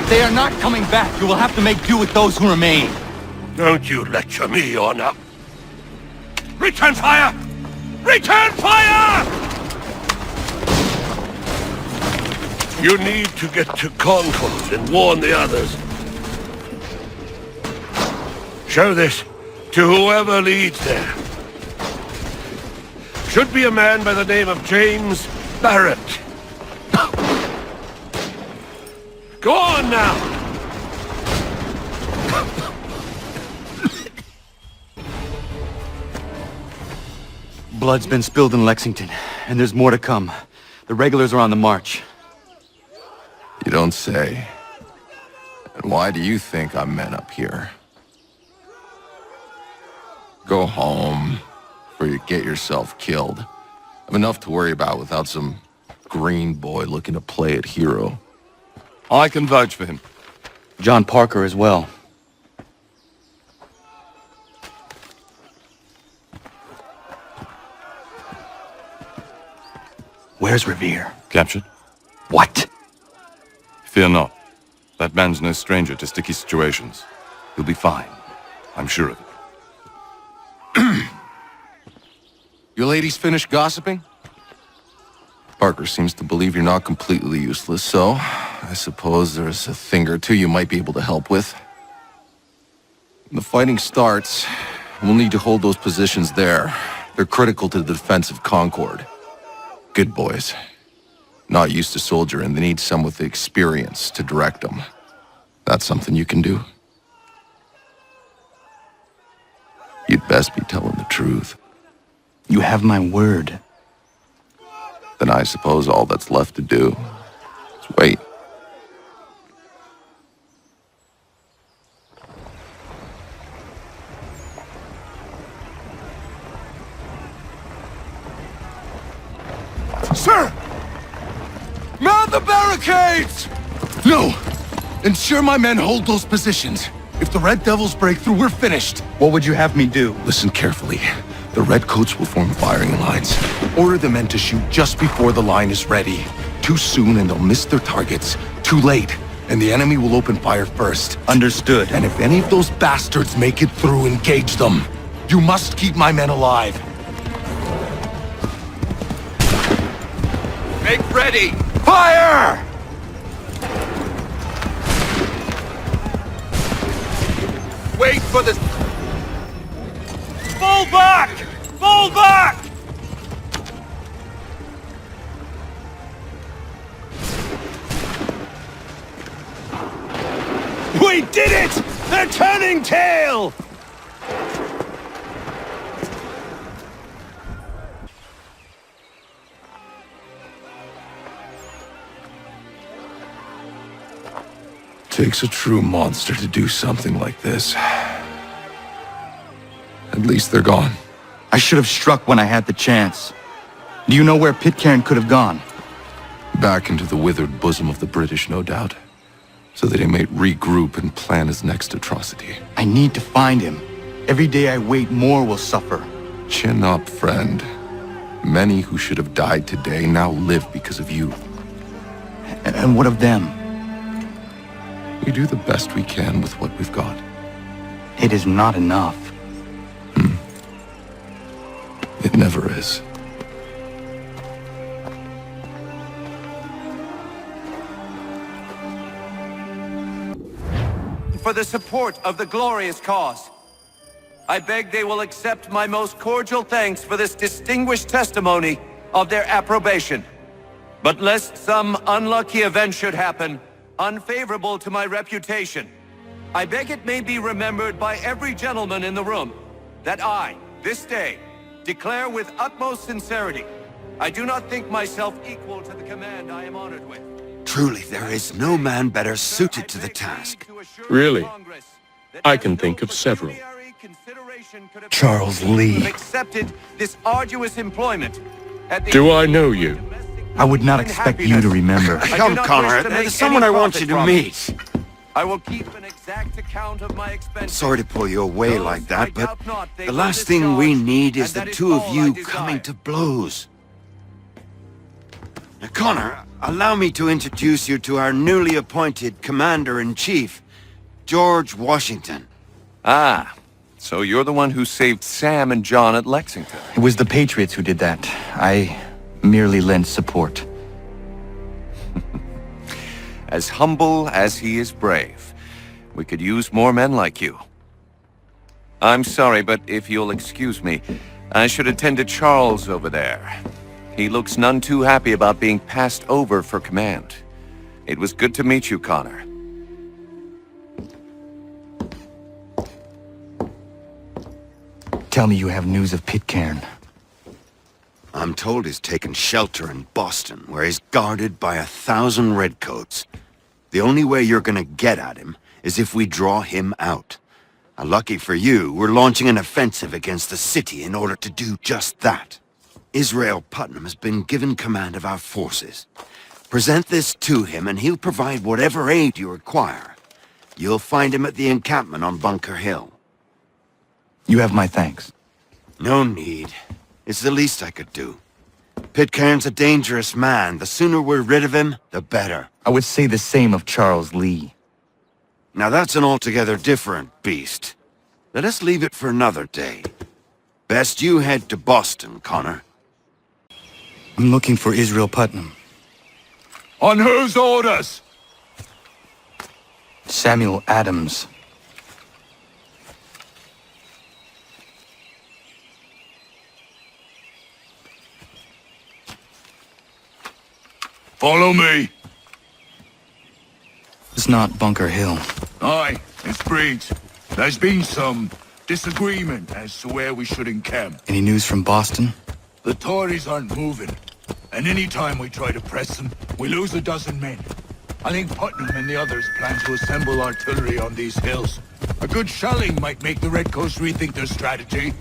They are not coming back. You will have to make do with those who remain. Don't you lecture me on up. Return fire! Return fire! You need to get to Concord and warn the others. Show this to whoever leads there. Should be a man by the name of James Barrett. Go on now! Blood's been spilled in Lexington, and there's more to come. The regulars are on the march. You don't say. And why do you think I'm men up here? Go home, or you get yourself killed. I've enough to worry about without some green boy looking to play at hero. I can vouch for him. John Parker as well. Where's Revere? Captured? What? Fear not. That man's no stranger to sticky situations. He'll be fine. I'm sure of it. You ladies finished gossiping? Parker seems to believe you're not completely useless, so I suppose there's a thing or two you might be able to help with. When the fighting starts, we'll need to hold those positions there. They're critical to the defense of Concord. Good boys. Not used to soldiering, they need some with the experience to direct them. That's something you can do? You'd best be telling the truth. You have my word. Then I suppose all that's left to do is wait. Sir! Mount the barricades! No! Ensure my men hold those positions. If the Red Devils break through, we're finished. What would you have me do? Listen carefully. The Redcoats will form firing lines. Order the men to shoot just before the line is ready. Too soon and they'll miss their targets. Too late, and the enemy will open fire first. Understood. And if any of those bastards make it through, engage them. You must keep my men alive. Make ready! Fire! Wait for the... Fall back! Fall back! We did it! They're turning tail! Takes a true monster to do something like this. At least they're gone. I should have struck when I had the chance. Do you know where Pitcairn could have gone? Back into the withered bosom of the British, no doubt. So that he may regroup and plan his next atrocity. I need to find him. Every day I wait, more will suffer. Chin up, friend. Many who should have died today now live because of you. And what of them? We do the best we can with what we've got. It is not enough. It never is. For the support of the glorious cause, I beg they will accept my most cordial thanks for this distinguished testimony of their approbation. But lest some unlucky event should happen, unfavorable to my reputation, I beg it may be remembered by every gentleman in the room that I, this day, declare with utmost sincerity, I do not think myself equal to the command I am honored with. Truly, there is no man better suited to the task. Really? I can think of several. Charles Lee. Accepted this arduous employment. Do I know you? I would not expect you to remember. Come, Connor, there's someone I want you to meet. I will keep an exact account of my expenses. Sorry to pull you away like that, but the last thing we need is the two of you coming to blows. Now, Connor, allow me to introduce you to our newly appointed Commander-in-Chief, George Washington. Ah, so you're the one who saved Sam and John at Lexington. It was the Patriots who did that. I merely lent support. As humble as he is brave. We could use more men like you. I'm sorry, but if you'll excuse me, I should attend to Charles over there. He looks none too happy about being passed over for command. It was good to meet you, Connor. Tell me you have news of Pitcairn. I'm told he's taken shelter in Boston, where he's guarded by 1,000 redcoats. The only way you're gonna get at him is if we draw him out. Lucky for you, we're launching an offensive against the city in order to do just that. Israel Putnam has been given command of our forces. Present this to him and he'll provide whatever aid you require. You'll find him at the encampment on Bunker Hill. You have my thanks. No need. It's the least I could do. Pitcairn's a dangerous man. The sooner we're rid of him, the better. I would say the same of Charles Lee. Now that's an altogether different beast. Let us leave it for another day. Best you head to Boston, Connor. I'm looking for Israel Putnam. On whose orders? Samuel Adams. Follow me. It's not Bunker Hill. Aye, it's Breeds. There's been some disagreement as to where we should encamp. Any news from Boston? The Tories aren't moving, and any time we try to press them, we lose a dozen men. I think Putnam and the others plan to assemble artillery on these hills. A good shelling might make the Redcoats rethink their strategy.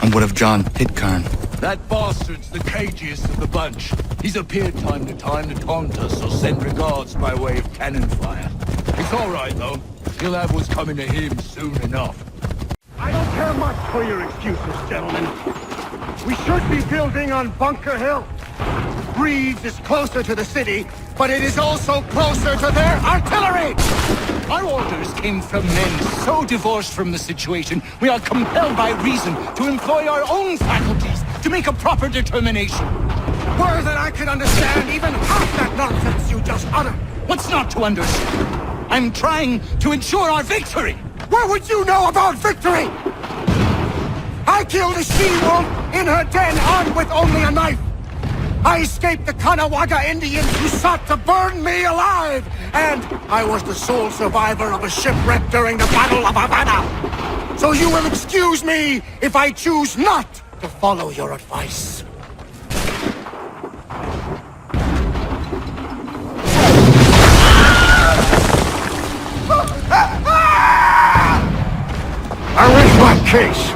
And what of John Pitcairn? That bastard's the cagiest of the bunch. He's appeared time to taunt us or send regards by way of cannon fire. It's all right, though. He'll have what's coming to him soon enough. I don't care much for your excuses, gentlemen. We should be building on Bunker Hill. Breeds is closer to the city, but it is also closer to their artillery! Our orders came from men so divorced from the situation, we are compelled by reason to employ our own faculties to make a proper determination. Were that I could understand even half that nonsense you just uttered! What's not to understand? I'm trying to ensure our victory! Where would you know about victory? I killed a she-wolf in her den armed with only a knife! I escaped the Kanawha Indians who sought to burn me alive! And I was the sole survivor of a shipwreck during the Battle of Havana! So you will excuse me if I choose not to follow your advice. I rest my case.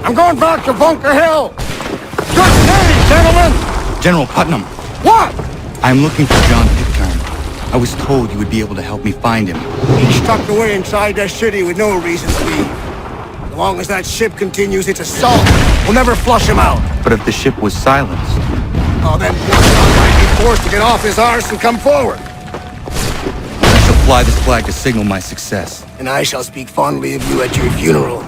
I'm going back to Bunker Hill! Good day, gentlemen! General Putnam. What? I'm looking for John Pitcairn. I was told you would be able to help me find him. He's tucked away inside that city with no reason to leave. As long as that ship continues its assault, we'll never flush him out. But if the ship was silenced... Oh, then Pitcairn might be forced to get off his arse and come forward. I shall fly this flag to signal my success. And I shall speak fondly of you at your funeral.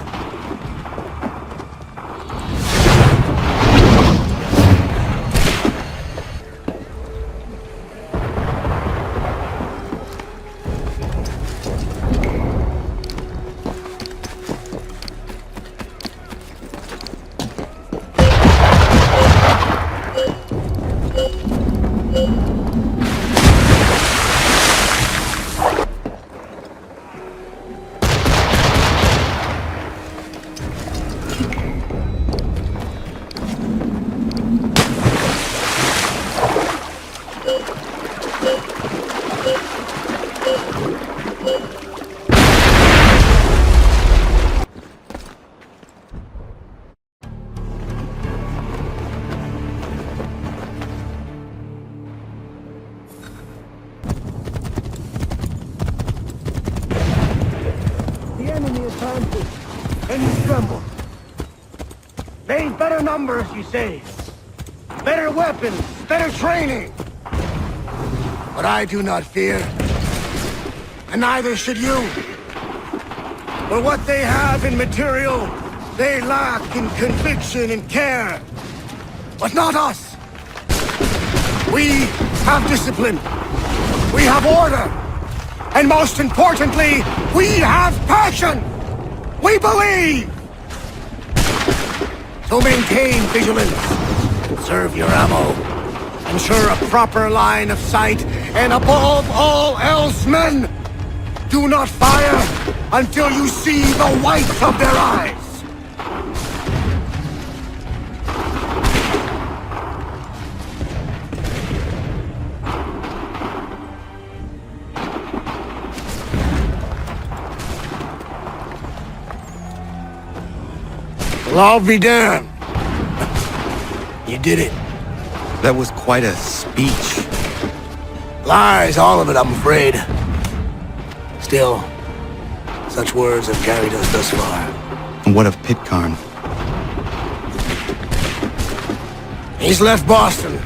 And you tremble. They've better numbers, you say. Better weapons, better training. But I do not fear. And neither should you. For what they have in material, they lack in conviction and care. But not us. We have discipline. We have order. And most importantly, we have passion. We believe! So maintain vigilance, conserve your ammo, ensure a proper line of sight, and above all else, men, do not fire until you see the whites of their eyes! Well, I'll be damned. You did it. That was quite a speech. Lies, all of it, I'm afraid. Still, such words have carried us thus far. And what of Pitcairn? He's left Boston,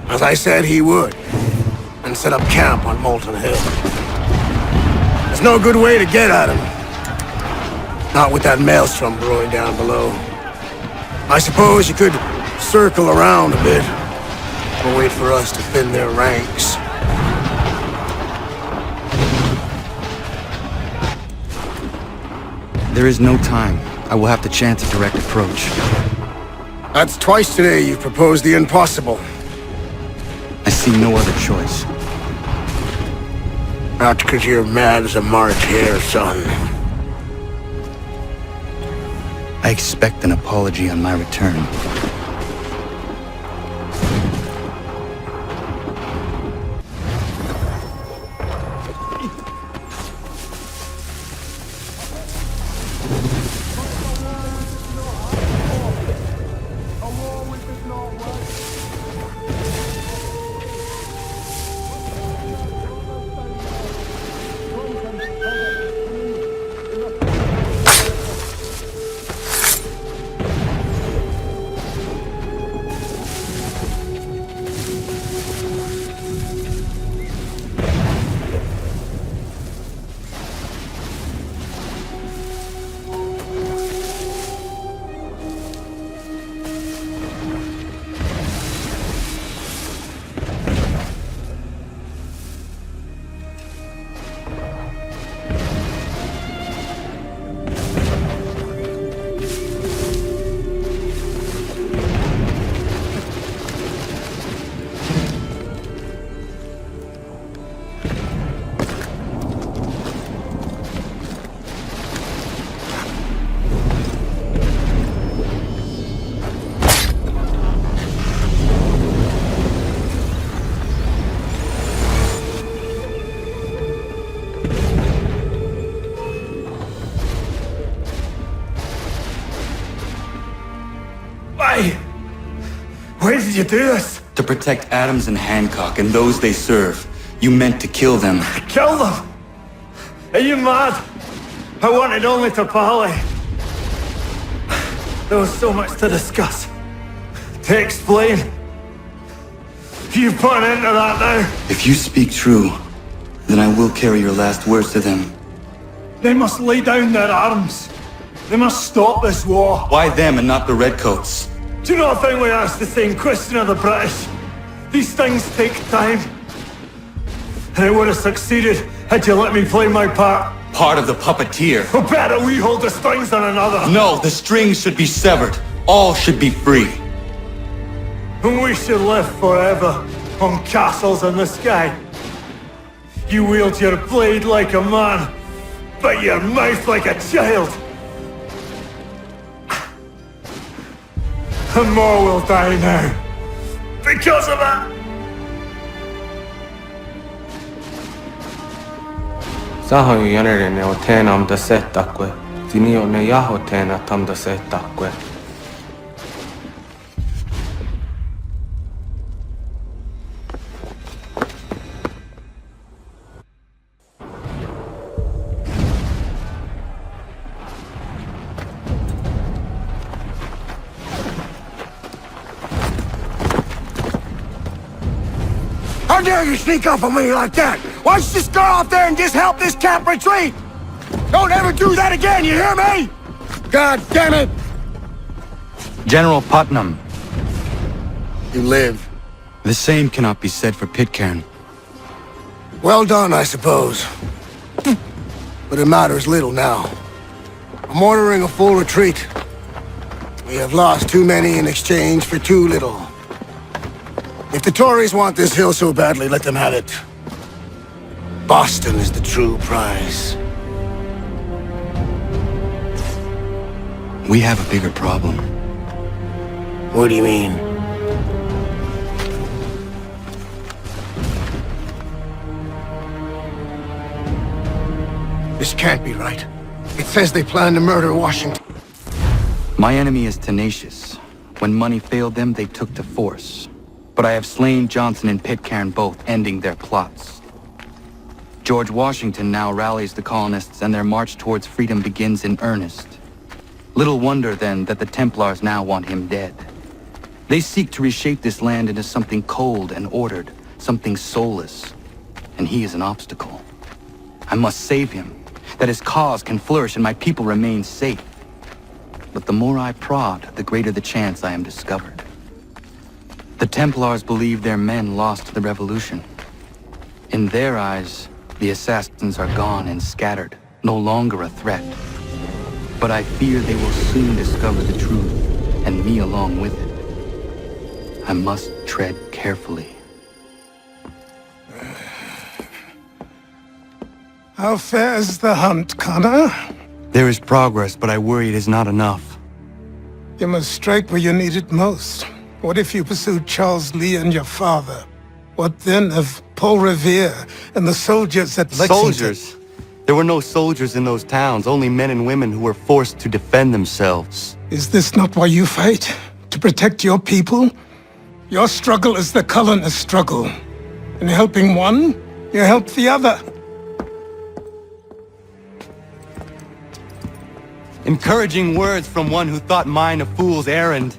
as I said he would, and set up camp on Molten Hill. There's no good way to get at him. Not with that maelstrom brewing down below. I suppose you could circle around a bit, or wait for us to thin their ranks. There is no time. I will have to chance a direct approach. That's twice today you've proposed the impossible. I see no other choice. Not because you're mad as a March hare, son. I expect an apology on my return. Why did you do this? To protect Adams and Hancock and those they serve. You meant to kill them. Kill them? Are you mad? I wanted only to parley. There was so much to discuss. To explain. You put an end to that now. If you speak true, then I will carry your last words to them. They must lay down their arms. They must stop this war. Why them and not the Redcoats? Do you not think we asked the same question of the British? These things take time. And I would have succeeded had you let me play my part. Part of the puppeteer. Oh, better we hold the strings than another. No, the strings should be severed. All should be free. And we should live forever on castles in the sky. You wield your blade like a man, but your mouth like a child. And more will die now. Because of it! Sahoin jänerinen o teenam da settakwe. Sini o ne jaho teena tam da settakwe. How dare you sneak up on me like that? Why don't you just go out there and just help this camp retreat? Don't ever do that again, you hear me? God damn it! General Putnam. You live. The same cannot be said for Pitcairn. Well done, I suppose. But it matters little now. I'm ordering a full retreat. We have lost too many in exchange for too little. If the Tories want this hill so badly, let them have it. Boston is the true prize. We have a bigger problem. What do you mean? This can't be right. It says they plan to murder Washington. My enemy is tenacious. When money failed them, they took to force. But I have slain Johnson and Pitcairn both, ending their plots. George Washington now rallies the colonists, and their march towards freedom begins in earnest. Little wonder, then, that the Templars now want him dead. They seek to reshape this land into something cold and ordered, something soulless. And he is an obstacle. I must save him, that his cause can flourish and my people remain safe. But the more I prod, the greater the chance I am discovered. The Templars believe their men lost the revolution. In their eyes, the assassins are gone and scattered, no longer a threat. But I fear they will soon discover the truth, and me along with it. I must tread carefully. How fares the hunt, Connor? There is progress, but I worry it is not enough. You must strike where you need it most. What if you pursued Charles Lee and your father? What then of Paul Revere and the soldiers at Lexington? Soldiers? There were no soldiers in those towns, only men and women who were forced to defend themselves. Is this not why you fight? To protect your people? Your struggle is the colonist struggle. In helping one, you help the other. Encouraging words from one who thought mine a fool's errand.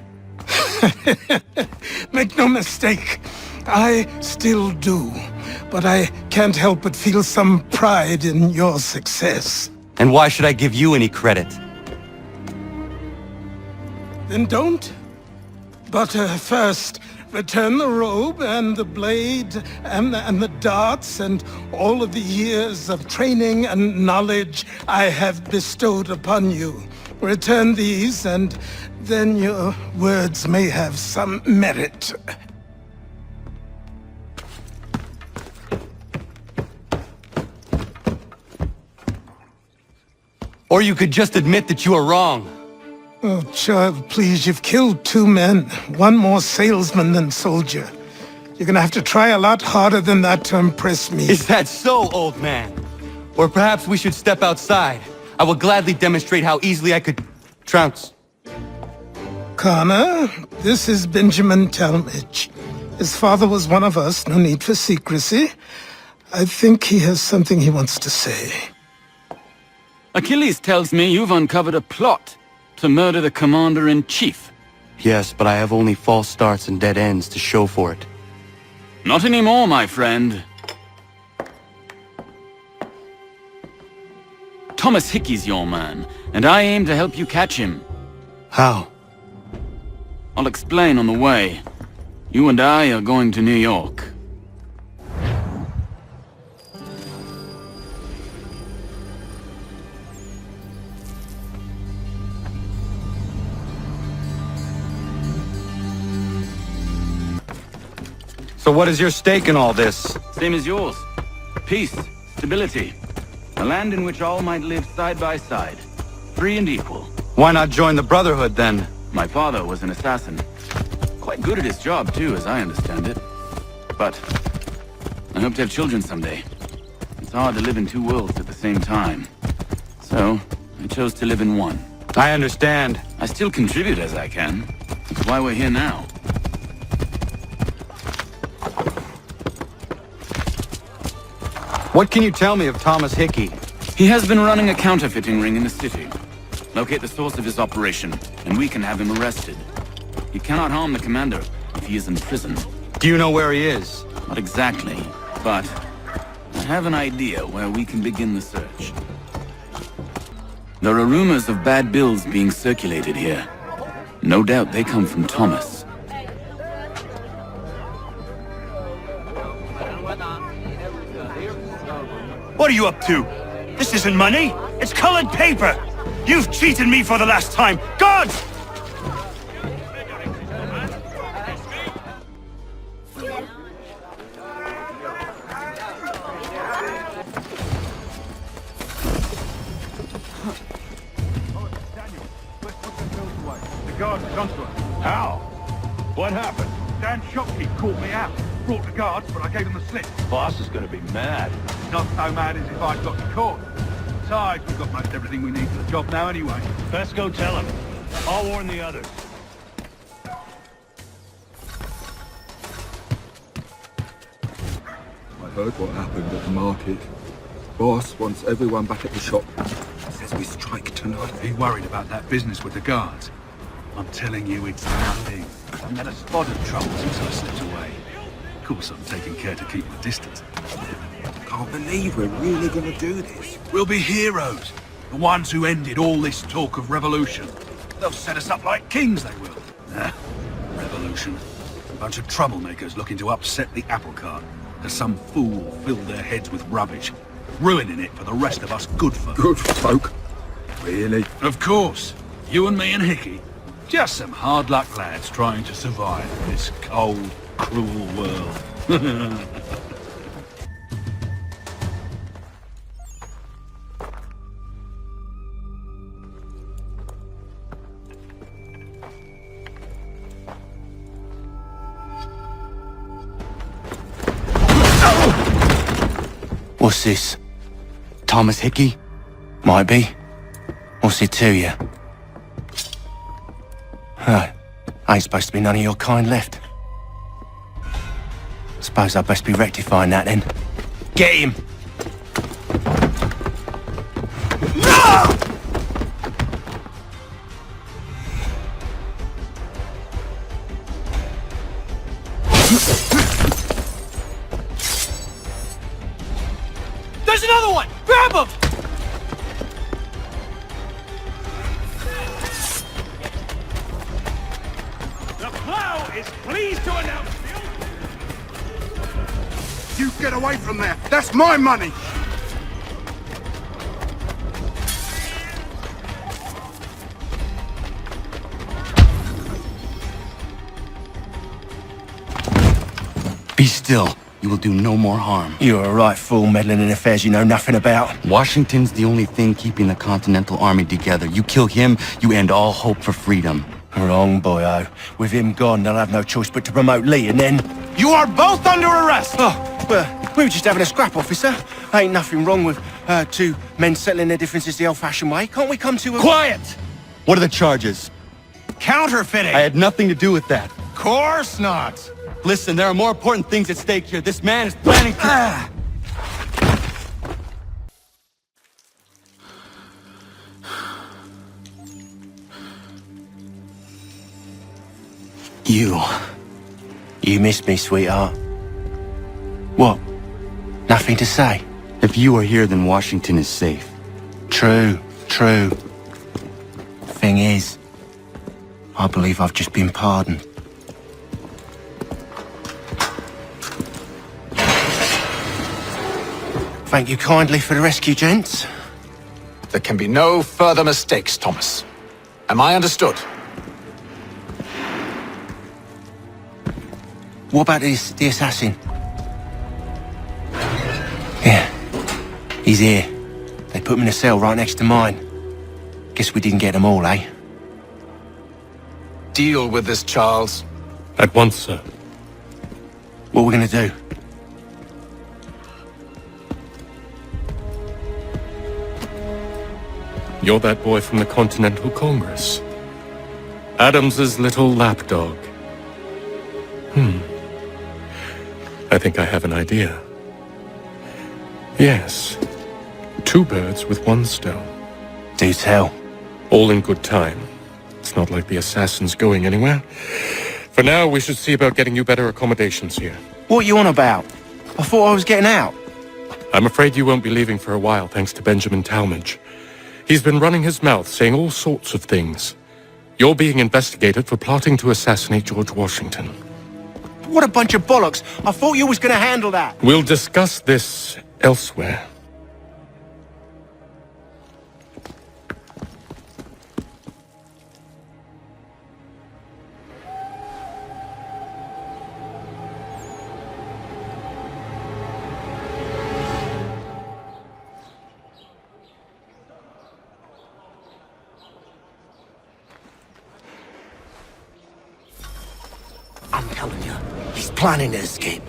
Make no mistake, I still do. But I can't help but feel some pride in your success. And why should I give you any credit? Then don't. But first, return the robe and the blade and the darts and all of the years of training and knowledge I have bestowed upon you. Return these, and then your words may have some merit. Or you could just admit that you are wrong. Oh, child, please, you've killed 2 men. One more salesman than soldier. You're gonna have to try a lot harder than that to impress me. Is that so, old man? Or perhaps we should step outside. I will gladly demonstrate how easily I could trounce. Connor, this is Benjamin Talmadge. His father was one of us, no need for secrecy. I think he has something he wants to say. Achilles tells me you've uncovered a plot to murder the Commander-in-Chief. Yes, but I have only false starts and dead ends to show for it. Not anymore, my friend. Thomas Hickey's your man, and I aim to help you catch him. How? I'll explain on the way. You and I are going to New York. So what is your stake in all this? Same as yours. Peace, stability. A land in which all might live side by side. Free and equal. Why not join the Brotherhood, then? My father was an assassin. Quite good at his job, too, as I understand it. But I hope to have children someday. It's hard to live in 2 worlds at the same time. So, I chose to live in one. I understand. I still contribute as I can. That's why we're here now. What can you tell me of Thomas Hickey? He has been running a counterfeiting ring in the city. Locate the source of his operation, and we can have him arrested. He cannot harm the commander if he is in prison. Do you know where he is? Not exactly, but I have an idea where we can begin the search. There are rumors of bad bills being circulated here. No doubt they come from Thomas. What are you up to? This isn't money. It's colored paper. You've cheated me for the last time. God! The guards have gone to us. How? What happened? Dan Shopkeep called me out. Brought the guards, but I gave him the slip. Boss is going to be mad. Not so mad as if I'd got you caught. Besides, we've got most everything we need for the job now anyway. Best go tell him. I'll warn the others. I heard what happened at the market. Boss wants everyone back at the shop. Says we strike tonight. Are you worried about that business with the guards? I'm telling you, it's nothing. I've had a spot of trouble since I slipped away. Of course, I'm taking care to keep my distance. Can't believe we're really gonna do this. We'll be heroes. The ones who ended all this talk of revolution. They'll set us up like kings, they will. Revolution. A bunch of troublemakers looking to upset the apple cart. As some fool filled their heads with rubbish, ruining it for the rest of us good folk. Good folk? Really? Of course. You and me and Hickey. Just some hard luck lads trying to survive in this cold, cruel world. What's this? Thomas Hickey? Might be. What's it to you? Oh, ain't supposed to be none of your kind left. Suppose I'd best be rectifying that then. Get him! There's another one! Grab him! The plow is pleased to announce You get away from there! That's my money! Be still. You will do no more harm. You're a right fool meddling in affairs you know nothing about. Washington's the only thing keeping the Continental Army together. You kill him, you end all hope for freedom. Wrong, boyo. With him gone, they'll have no choice but to promote Lee, and then... You are both under arrest! Oh, well, we were just having a scrap, officer. Ain't nothing wrong with two men settling their differences the old-fashioned way. Can't we come to a... Quiet! What are the charges? Counterfeiting! I had nothing to do with that. Course not! Listen, there are more important things at stake here. This man is planning to... You missed me, sweetheart. What? Nothing to say? If you are here, then Washington is safe. True. Thing is, I believe I've just been pardoned. Thank you kindly for the rescue, gents. There can be no further mistakes, Thomas. Am I understood? What about the assassin? Yeah, he's here. They put him in a cell right next to mine. Guess we didn't get them all, eh? Deal with this, Charles. At once, sir. What are we gonna do? You're that boy from the Continental Congress. Adams's little lapdog. I think I have an idea. Yes. 2 birds with 1 stone. Do tell. All in good time. It's not like the assassin's going anywhere. For now, we should see about getting you better accommodations here. What you on about? I thought I was getting out. I'm afraid you won't be leaving for a while, thanks to Benjamin Talmadge. He's been running his mouth, saying all sorts of things. You're being investigated for plotting to assassinate George Washington. What a bunch of bollocks. I thought you was gonna handle that. We'll discuss this elsewhere. I'm telling you, he's planning to escape.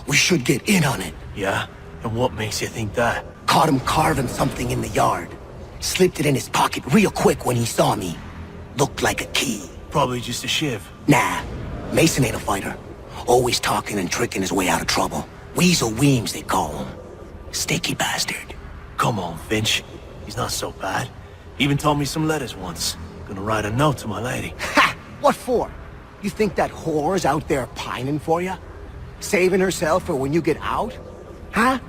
We should get in on it. Yeah? And what makes you think that? Caught him carving something in the yard. Slipped it in his pocket real quick when he saw me. Looked like a key. Probably just a shiv. Nah, Mason ain't a fighter. Always talking and tricking his way out of trouble. Weasel Weems, they call him. Sticky bastard. Come on, Finch. He's not so bad. Even told me some letters once. Gonna write a note to my lady. Ha! What for? You think that whore's out there pining for you? Saving herself for when you get out? Huh?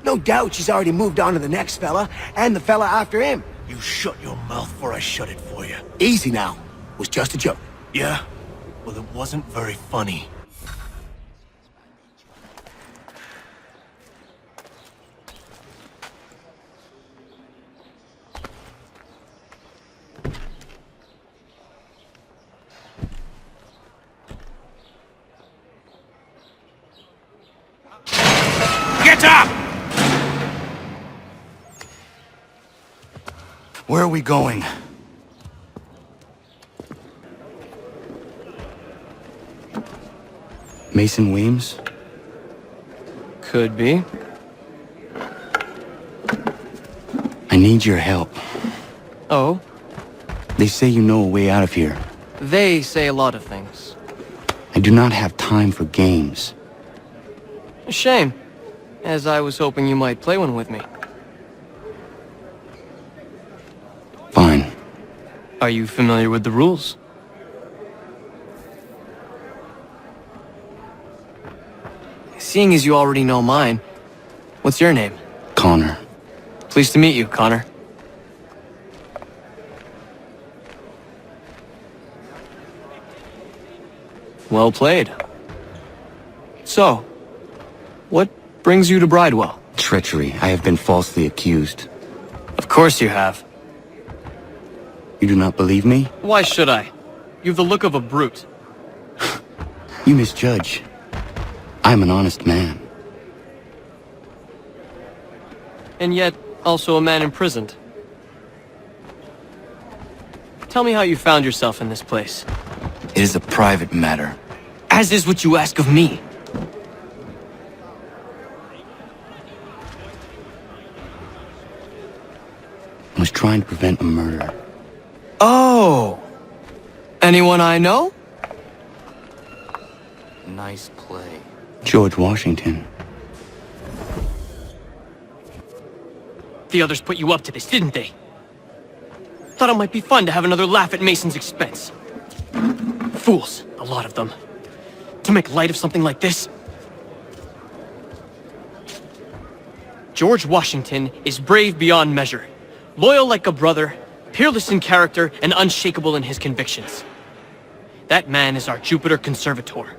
No doubt she's already moved on to the next fella, and the fella after him. You shut your mouth before I shut it for you. Easy now. Was just a joke. Yeah? Well, it wasn't very funny. Get up! Where are we going? Mason Weems? Could be. I need your help. Oh? They say you know a way out of here. They say a lot of things. I do not have time for games. A shame, as I was hoping you might play one with me. Fine. Are you familiar with the rules? Seeing as you already know mine, what's your name? Connor. Pleased to meet you, Connor. Well played. So, what brings you to Bridewell? Treachery. I have been falsely accused. Of course you have. You do not believe me? Why should I? You've the look of a brute. You misjudge. I am an honest man. And yet, also a man imprisoned. Tell me how you found yourself in this place. It is a private matter. As is what you ask of me. I was trying to prevent a murder. Oh! Anyone I know? Nice play. George Washington. The others put you up to this, didn't they? Thought it might be fun to have another laugh at Mason's expense. Fools, a lot of them. To make light of something like this. George Washington is brave beyond measure, loyal like a brother, peerless in character, and unshakable in his convictions. That man is our Jupiter Conservator,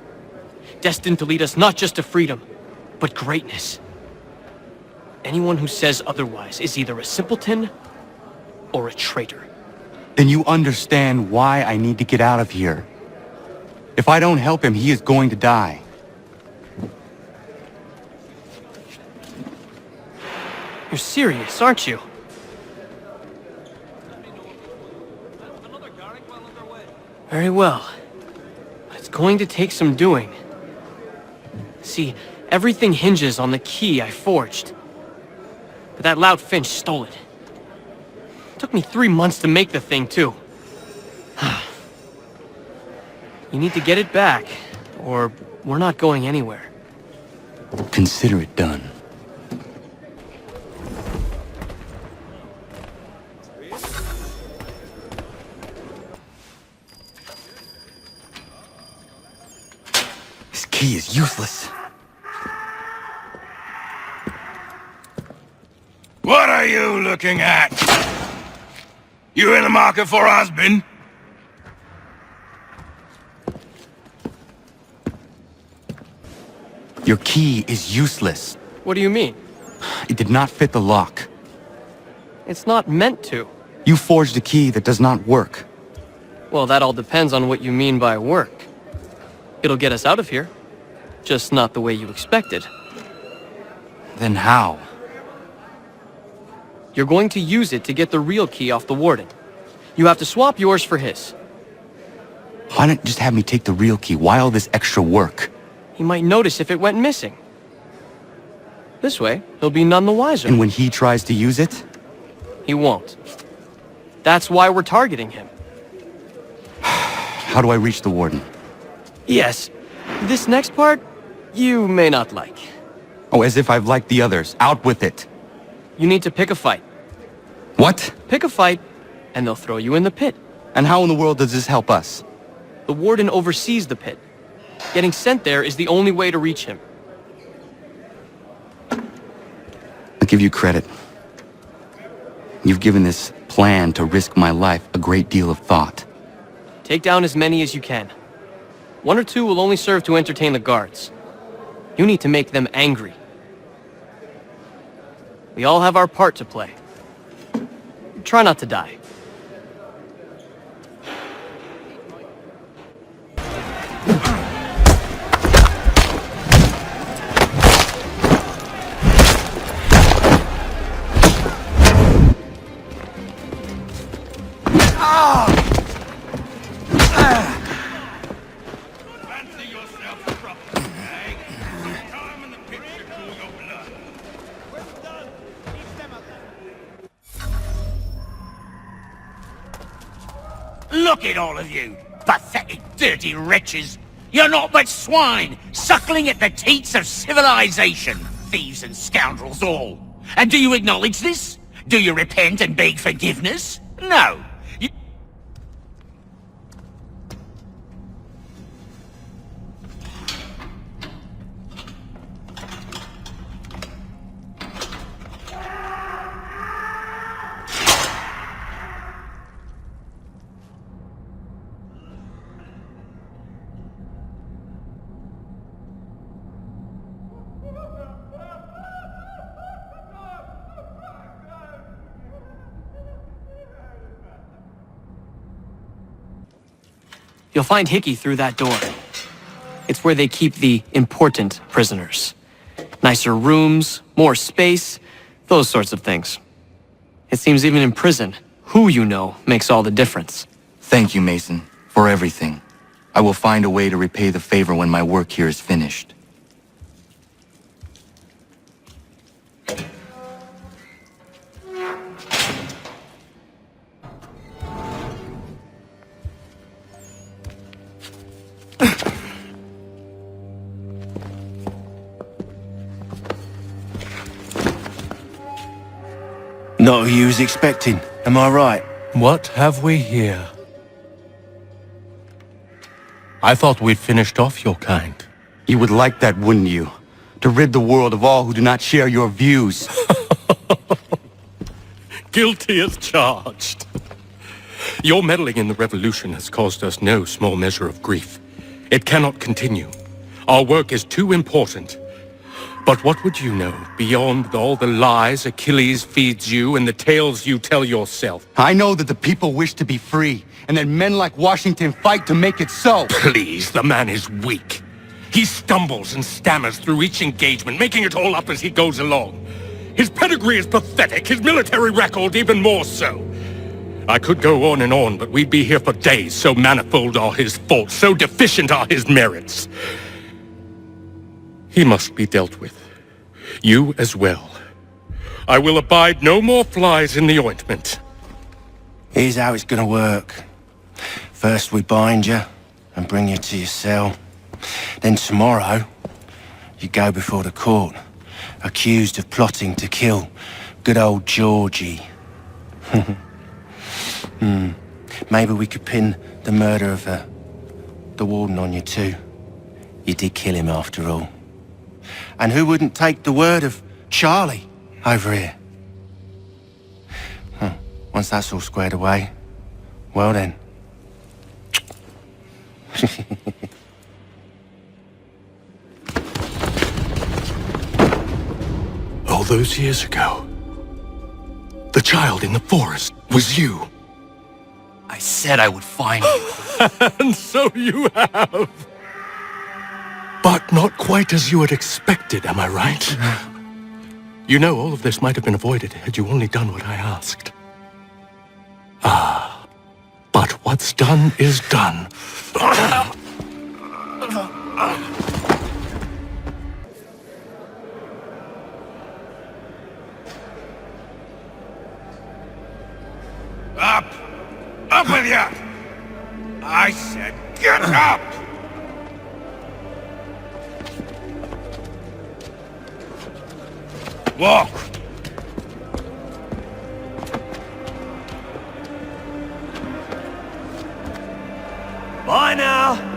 destined to lead us not just to freedom, but greatness. Anyone who says otherwise is either a simpleton or a traitor. Then you understand why I need to get out of here. If I don't help him, he is going to die. You're serious, aren't you? Very well. But it's going to take some doing. See, everything hinges on the key I forged. But that lout Finch stole it. Took me 3 months to make the thing, too. You need to get it back, or we're not going anywhere. Consider it done. This key is useless. What are you looking at? You in the market for a husband? Your key is useless. What do you mean? It did not fit the lock. It's not meant to. You forged a key that does not work. Well, that all depends on what you mean by work. It'll get us out of here. Just not the way you expected. Then how? You're going to use it to get the real key off the warden. You have to swap yours for his. Why not just have me take the real key? Why all this extra work? He might notice if it went missing. This way, he'll be none the wiser. And when he tries to use it? He won't. That's why we're targeting him. How do I reach the warden? Yes. This next part, you may not like. Oh, as if I've liked the others. Out with it. You need to pick a fight. What? Pick a fight, and they'll throw you in the pit. And how in the world does this help us? The warden oversees the pit. Getting sent there is the only way to reach him. I'll give you credit. You've given this plan to risk my life a great deal of thought. Take down as many as you can. 1 or 2 will only serve to entertain the guards. You need to make them angry. We all have our part to play. Try not to die. Look at all of you, pathetic, dirty wretches. You're not but swine, suckling at the teats of civilization. Thieves and scoundrels all. And do you acknowledge this? Do you repent and beg forgiveness? No. You'll find Hickey through that door. It's where they keep the important prisoners. Nicer rooms, more space, those sorts of things. It seems even in prison, who you know makes all the difference. Thank you, Mason, for everything. I will find a way to repay the favor when my work here is finished. Not who you was expecting, am I right? What have we here? I thought we'd finished off your kind. You would like that, wouldn't you? To rid the world of all who do not share your views. Guilty as charged. Your meddling in the revolution has caused us no small measure of grief. It cannot continue. Our work is too important. But what would you know, beyond all the lies Achilles feeds you and the tales you tell yourself? I know that the people wish to be free, and that men like Washington fight to make it so. Please, the man is weak. He stumbles and stammers through each engagement, making it all up as he goes along. His pedigree is pathetic, his military record even more so. I could go on and on, but we'd be here for days, so manifold are his faults, so deficient are his merits. He must be dealt with. You as well. I will abide no more flies in the ointment. Here's how it's gonna work. First we bind you and bring you to your cell. Then tomorrow, you go before the court, accused of plotting to kill good old Georgie. Maybe we could pin the murder of the warden on you too. You did kill him after all. And who wouldn't take the word of Charlie over here? Once that's all squared away, well then. All those years ago, the child in the forest was you. I said I would find you. And so you have. But not quite as you had expected, am I right? You know, all of this might have been avoided had you only done what I asked. Ah, but what's done is done. Up! Up with you! I said Up! Walk! Bye now!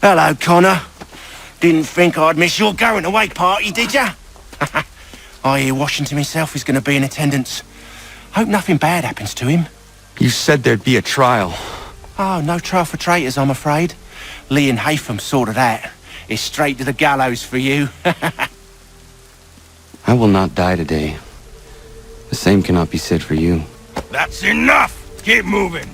Hello, Connor. Didn't think I'd miss your going-away party, did ya? I hear Washington himself is going to be in attendance. Hope nothing bad happens to him. You said there'd be a trial. Oh, no trial for traitors, I'm afraid. Lee and Haytham sorted that. It's straight to the gallows for you. I will not die today. The same cannot be said for you. That's enough! Keep moving!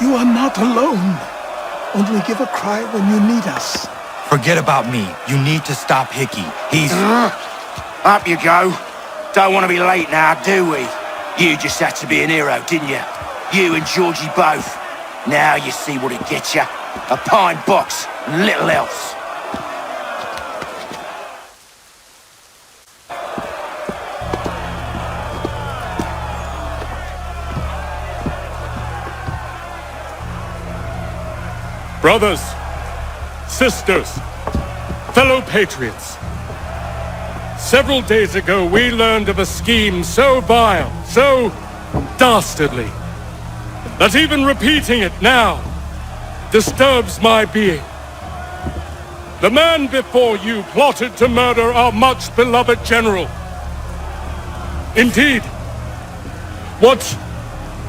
You are not alone. Only give a cry when you need us. Forget about me. You need to stop Hickey. He's... Up you go. Don't want to be late now, do we? You just had to be an hero, didn't you? You and Georgie both. Now you see what it gets you. A pine box, and little else. Brothers, sisters, fellow patriots. Several days ago, we learned of a scheme so vile, so dastardly, that even repeating it now disturbs my being. The man before you plotted to murder our much-beloved general. Indeed, what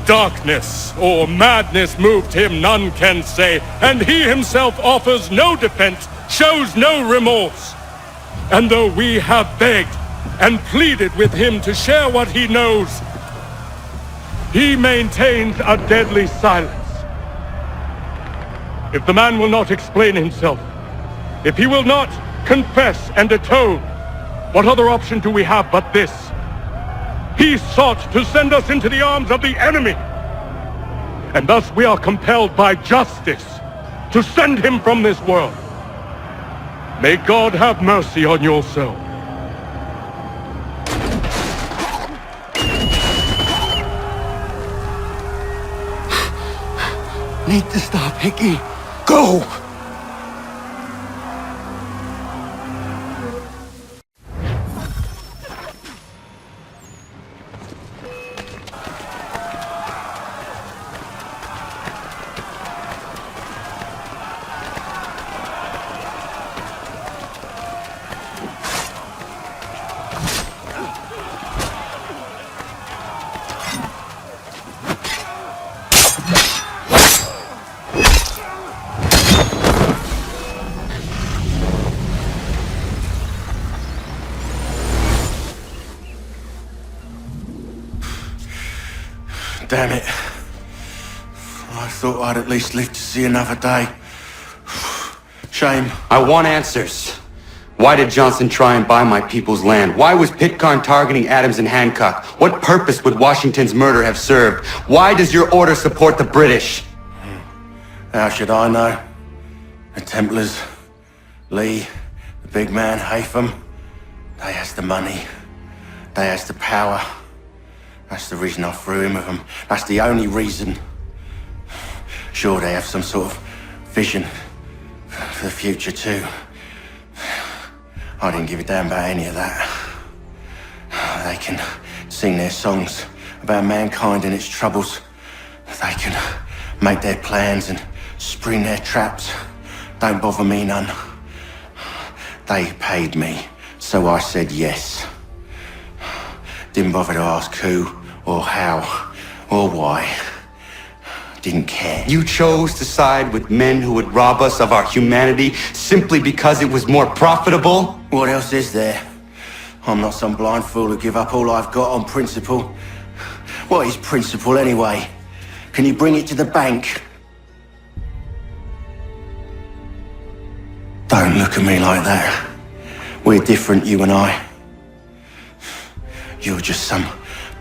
darkness or madness moved him, none can say, and he himself offers no defense, shows no remorse. And though we have begged and pleaded with him to share what he knows, he maintains a deadly silence. If the man will not explain himself, if he will not confess and atone, what other option do we have but this? He sought to send us into the arms of the enemy. And thus we are compelled by justice to send him from this world. May God have mercy on your soul. Need to stop Hickey. Go! Damn it. I thought I'd at least live to see another day. Shame. I want answers. Why did Johnson try and buy my people's land? Why was Pitcairn targeting Adams and Hancock? What purpose would Washington's murder have served? Why does your order support the British? How should I know? The Templars, Lee, the big man, Haytham, they has the money. They has the power. That's the reason I threw in with them. That's the only reason. Sure, they have some sort of vision for the future too. I didn't give a damn about any of that. They can sing their songs about mankind and its troubles. They can make their plans and spring their traps. Don't bother me none. They paid me, so I said yes. Didn't bother to ask who, or how, or why. Didn't care. You chose to side with men who would rob us of our humanity simply because it was more profitable? What else is there? I'm not some blind fool who give up all I've got on principle. What is principle anyway? Can you bring it to the bank? Don't look at me like that. We're different, you and I. You're just some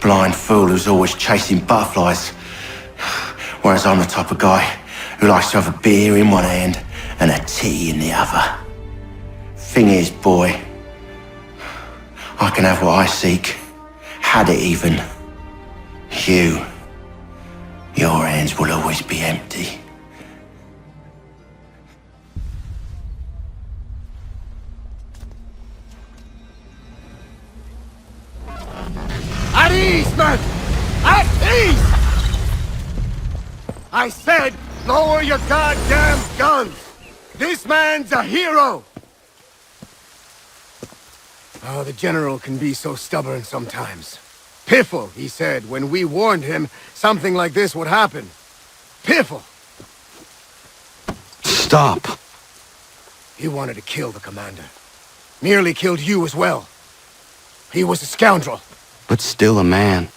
blind fool who's always chasing butterflies. Whereas I'm the type of guy who likes to have a beer in one hand and a tea in the other. Thing is, boy, I can have what I seek. Had it even. Your hands will always be empty. At ease, men! At ease! I said, lower your goddamn guns! This man's a hero! Oh, the General can be so stubborn sometimes. Piffle, he said, when we warned him something like this would happen. Piffle! Stop. He wanted to kill the commander. Nearly killed you as well. He was a scoundrel. But still a man.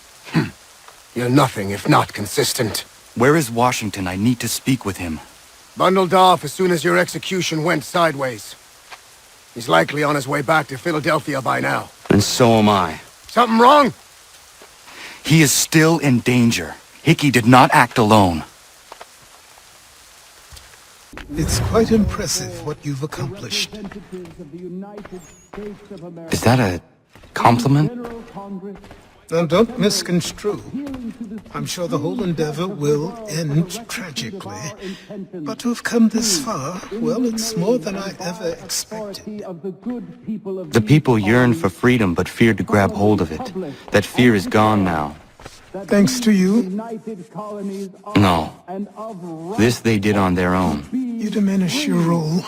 You're nothing if not consistent. Where is Washington? I need to speak with him. Bundled off as soon as your execution went sideways. He's likely on his way back to Philadelphia by now. And so am I. Something wrong? He is still in danger. Hickey did not act alone. It's quite impressive what you've accomplished. Is that a compliment? Now, don't misconstrue. I'm sure the whole endeavor will end tragically. But to have come this far, well, it's more than I ever expected. The people yearn for freedom but feared to grab hold of it. That fear is gone now. Thanks to you? No. This they did on their own. You diminish your role.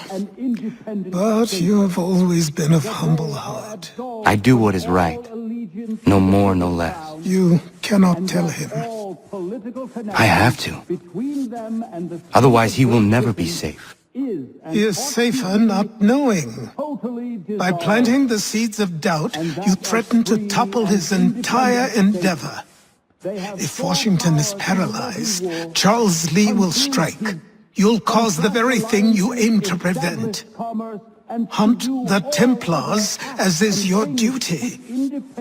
But you have always been of humble heart. I do what is right. No more, no less. You cannot tell him. I have to. Otherwise, he will never be safe. He is safer not knowing. By planting the seeds of doubt, you threaten to topple his entire endeavor. If Washington is paralyzed, Charles Lee will strike. You'll cause the very thing you aim to prevent. Hunt the Templars, as is your duty.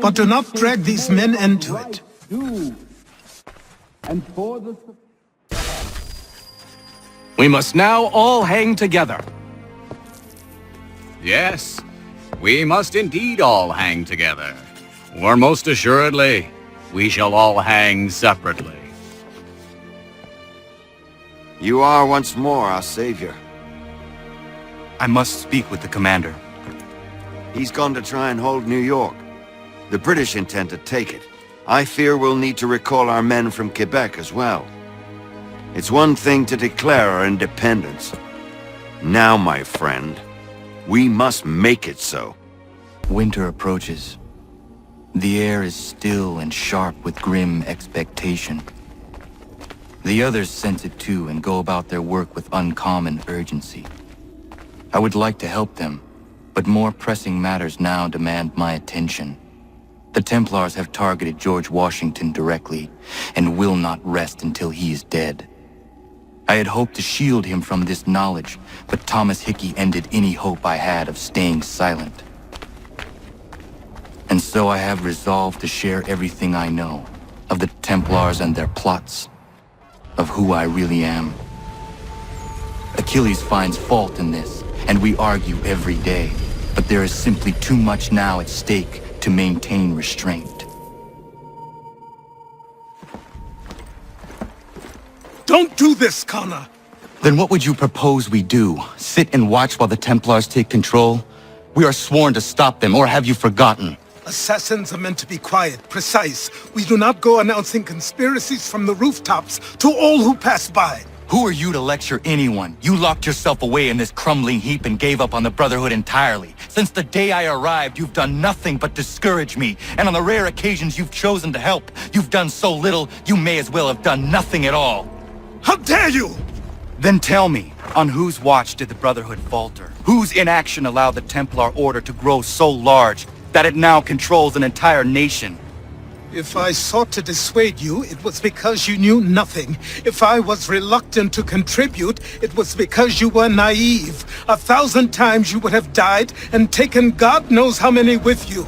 But do not drag these men into it. We must now all hang together. Yes, we must indeed all hang together. Or most assuredly, we shall all hang separately. You are once more our savior. I must speak with the commander. He's gone to try and hold New York. The British intend to take it. I fear we'll need to recall our men from Quebec as well. It's one thing to declare our independence. Now, my friend, we must make it so. Winter approaches. The air is still and sharp with grim expectation. The others sense it too and go about their work with uncommon urgency. I would like to help them, but more pressing matters now demand my attention. The Templars have targeted George Washington directly, and will not rest until he is dead. I had hoped to shield him from this knowledge, but Thomas Hickey ended any hope I had of staying silent. And so I have resolved to share everything I know, of the Templars and their plots, of who I really am. Achilles finds fault in this, and we argue every day, but there is simply too much now at stake to maintain restraint. Don't do this, Connor! Then what would you propose we do? Sit and watch while the Templars take control? We are sworn to stop them, or have you forgotten? Assassins are meant to be quiet, precise. We do not go announcing conspiracies from the rooftops to all who pass by. Who are you to lecture anyone? You locked yourself away in this crumbling heap and gave up on the Brotherhood entirely. Since the day I arrived, you've done nothing but discourage me. And on the rare occasions you've chosen to help, you've done so little, you may as well have done nothing at all. How dare you! Then tell me, on whose watch did the Brotherhood falter? Whose inaction allowed the Templar Order to grow so large that it now controls an entire nation? If I sought to dissuade you, it was because you knew nothing. If I was reluctant to contribute, it was because you were naive. 1,000 times you would have died and taken God knows how many with you.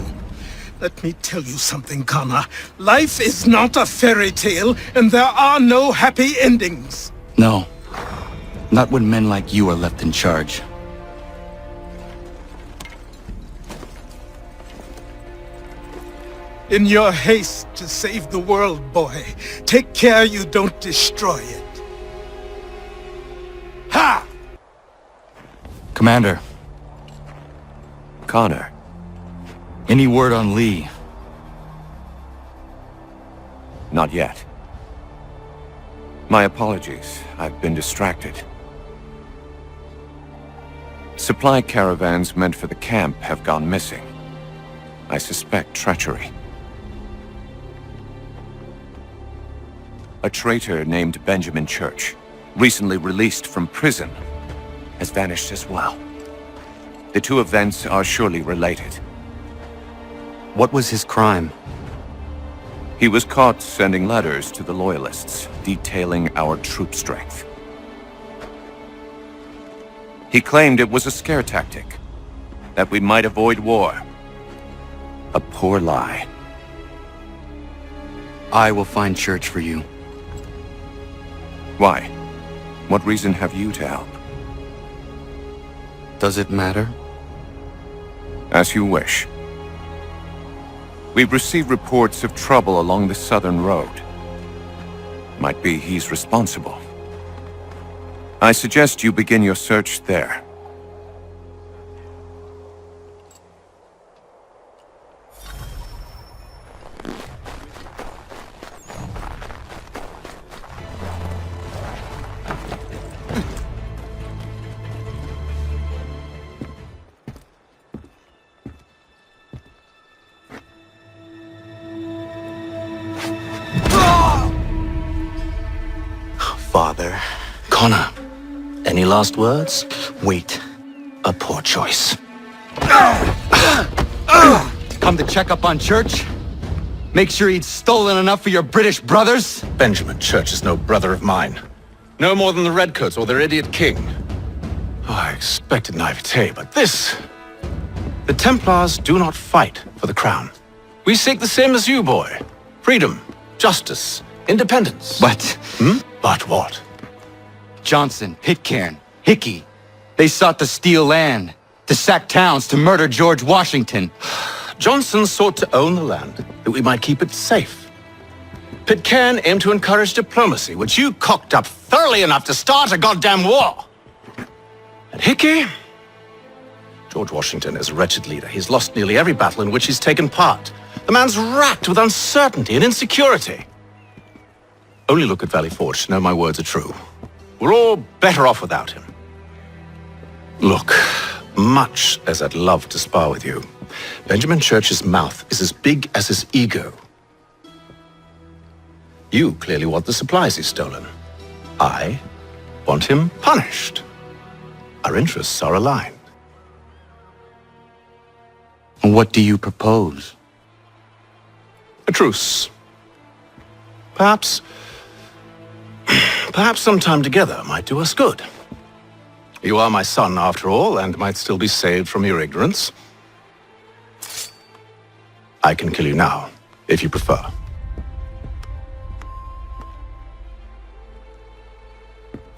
Let me tell you something, Connor. Life is not a fairy tale, and there are no happy endings. No. Not when men like you are left in charge. In your haste to save the world, boy, take care you don't destroy it. Ha! Commander. Connor. Any word on Lee? Not yet. My apologies. I've been distracted. Supply caravans meant for the camp have gone missing. I suspect treachery. A traitor named Benjamin Church, recently released from prison, has vanished as well. The two events are surely related. What was his crime? He was caught sending letters to the Loyalists, detailing our troop strength. He claimed it was a scare tactic, that we might avoid war. A poor lie. I will find Church for you. Why? What reason have you to help? Does it matter? As you wish. We've received reports of trouble along the southern road. Might be he's responsible. I suggest you begin your search there. Father. Connor, any last words? Wait. A poor choice. Come to check up on Church? Make sure he'd stolen enough for your British brothers? Benjamin Church is no brother of mine. No more than the Redcoats or their idiot king. Oh, I expected naivete, but this... The Templars do not fight for the crown. We seek the same as you, boy. Freedom, justice, independence. But... But what? Johnson, Pitcairn, Hickey. They sought to steal land, to sack towns, to murder George Washington. Johnson sought to own the land, that we might keep it safe. Pitcairn aimed to encourage diplomacy, which you cocked up thoroughly enough to start a goddamn war. And Hickey? George Washington is a wretched leader. He's lost nearly every battle in which he's taken part. The man's racked with uncertainty and insecurity. Only look at Valley Forge to know my words are true. We're all better off without him. Look, much as I'd love to spar with you, Benjamin Church's mouth is as big as his ego. You clearly want the supplies he's stolen. I want him punished. Our interests are aligned. What do you propose? A truce. Perhaps some time together might do us good. You are my son, after all, and might still be saved from your ignorance. I can kill you now, if you prefer.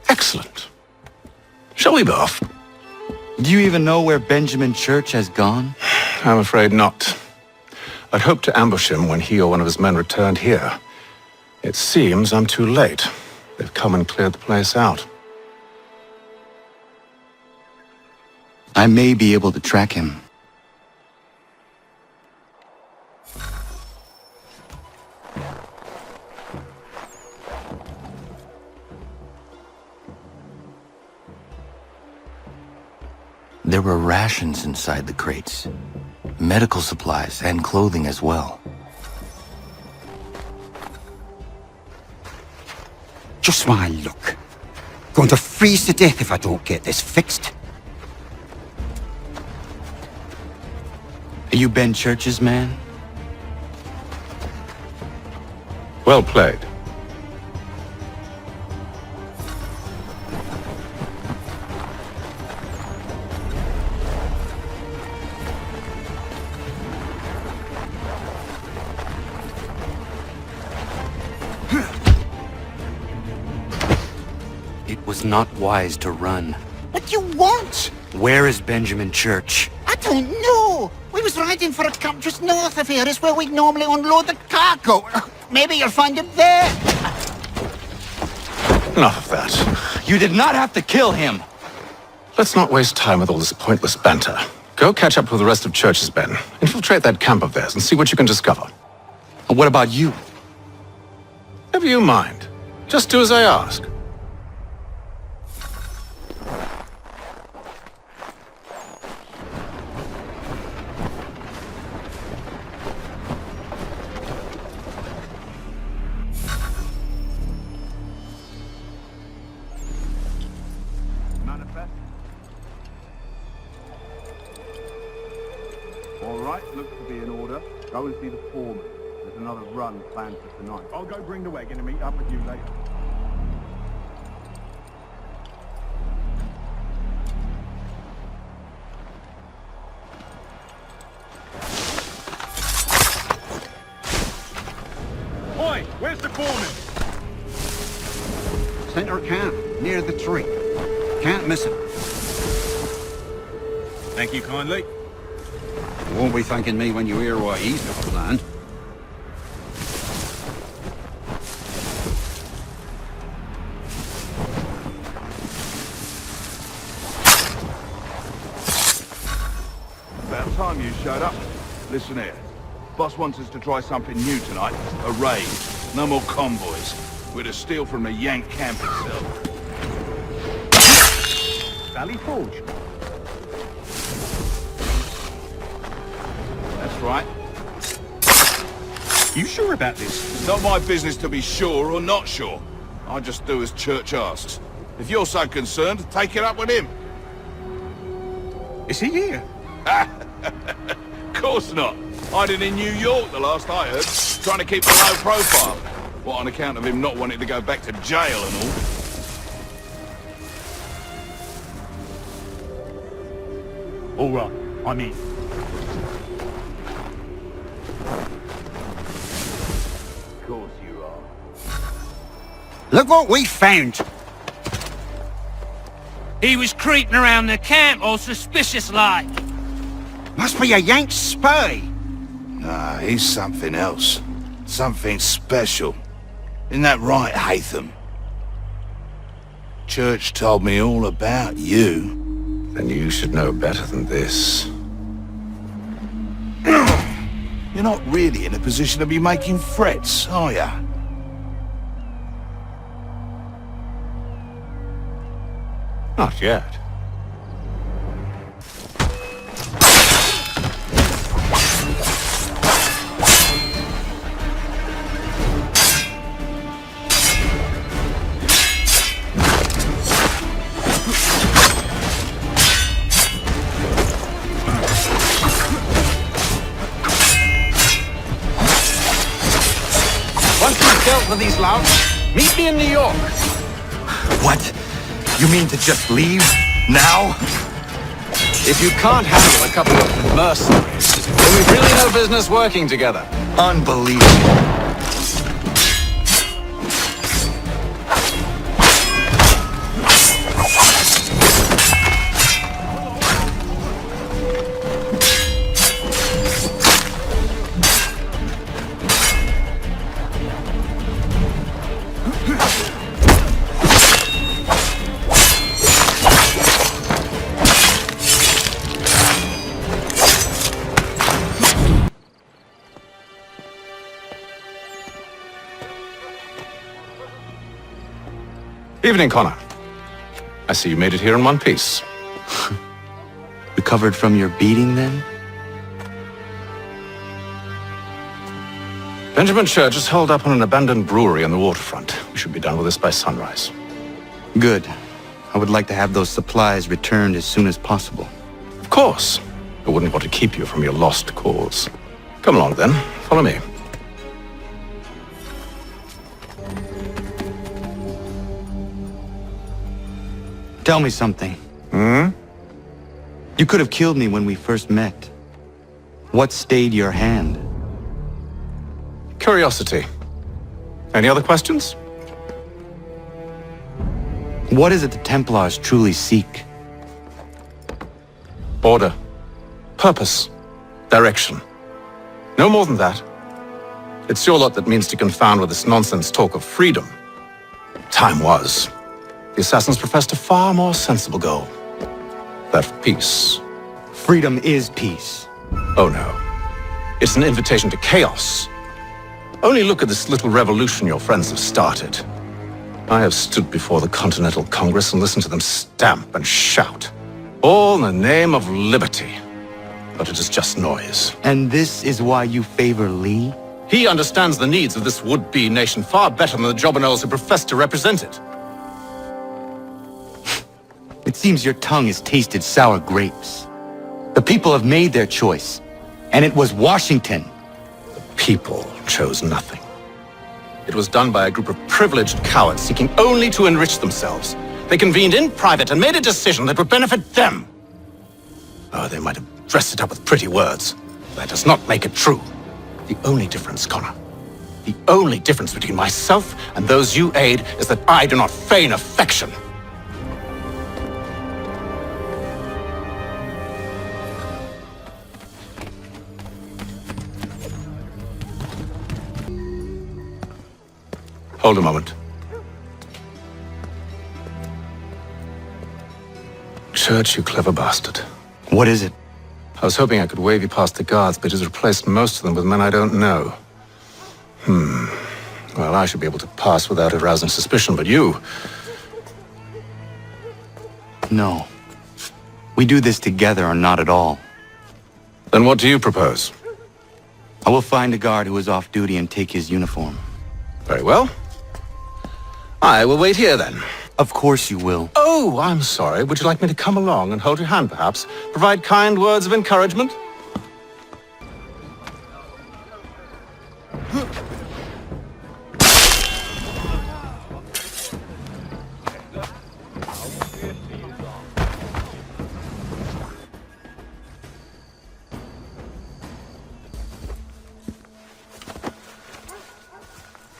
Excellent. Shall we be off? Do you even know where Benjamin Church has gone? I'm afraid not. I'd hoped to ambush him when he or one of his men returned here. It seems I'm too late. They've come and cleared the place out. I may be able to track him. There were rations inside the crates. Medical supplies and clothing as well. Just my luck. Going to freeze to death if I don't get this fixed. Are you Ben Church's man? Well played. It was not wise to run. What do you want? Where is Benjamin Church? I don't know. We was riding for a camp just north of here. It's where we'd normally unload the cargo. Maybe you'll find him there. Enough of that. You did not have to kill him. Let's not waste time with all this pointless banter. Go catch up with the rest of Church's men. Infiltrate that camp of theirs and see what you can discover. And what about you? Never you mind. Just do as I ask. All right, looks to be in order. Go and see the foreman. There's another run planned for tonight. I'll go bring the wagon and meet up with you later. Oi, where's the foreman? Center camp, near the tree. Can't miss him. Thank you kindly. You won't be thanking me when you hear why he's got planned. About time you showed up. Listen here. Boss wants us to try something new tonight. A raid. No more convoys. We're to steal from the Yank camp itself. Valley Forge. That's right. You sure about this? Not my business to be sure or not sure. I just do as Church asks. If you're so concerned, take it up with him. Is he here? Course not. Hiding in New York, the last I heard. Trying to keep a low profile. What, on account of him not wanting to go back to jail and all? All right, I'm in. Of course you are. Look what we found. He was creeping around the camp all suspicious-like. Must be a Yank spy. Nah, he's something else. Something special. Isn't that right, Haytham? Church told me all about you. Then you should know better than this. You're not really in a position to be making threats, are ya? Not yet. out, meet me in New York. What? You mean to just leave? Now? If you can't handle a couple of mercenaries, then we've really no business working together. Unbelievable. Evening, Connor. I see you made it here in one piece. Recovered from your beating, then? Benjamin Church is holed up on an abandoned brewery on the waterfront. We should be done with this by sunrise. Good. I would like to have those supplies returned as soon as possible. Of course. I wouldn't want to keep you from your lost cause. Come along, then. Follow me. Tell me something. You could have killed me when we first met. What stayed your hand? Curiosity. Any other questions? What is it the Templars truly seek? Order. Purpose. Direction. No more than that. It's your lot that means to confound with this nonsense talk of freedom. Time was. The assassins professed a far more sensible goal. That of peace. Freedom is peace. Oh no. It's an invitation to chaos. Only look at this little revolution your friends have started. I have stood before the Continental Congress and listened to them stamp and shout. All in the name of liberty. But it is just noise. And this is why you favor Lee? He understands the needs of this would-be nation far better than the jobberknolls who profess to represent it. It seems your tongue has tasted sour grapes. The people have made their choice, and it was Washington. The people chose nothing. It was done by a group of privileged cowards seeking only to enrich themselves. They convened in private and made a decision that would benefit them. Oh, they might have dressed it up with pretty words. That does not make it true. The only difference, Connor, the only difference between myself and those you aid is that I do not feign affection. Hold a moment. Church, you clever bastard. What is it? I was hoping I could wave you past the guards, but he's replaced most of them with men I don't know. Well, I should be able to pass without arousing suspicion, but you... No. We do this together or not at all. Then what do you propose? I will find a guard who is off duty and take his uniform. Very well. I will wait here, then. Of course you will. Oh, I'm sorry. Would you like me to come along and hold your hand, perhaps? Provide kind words of encouragement?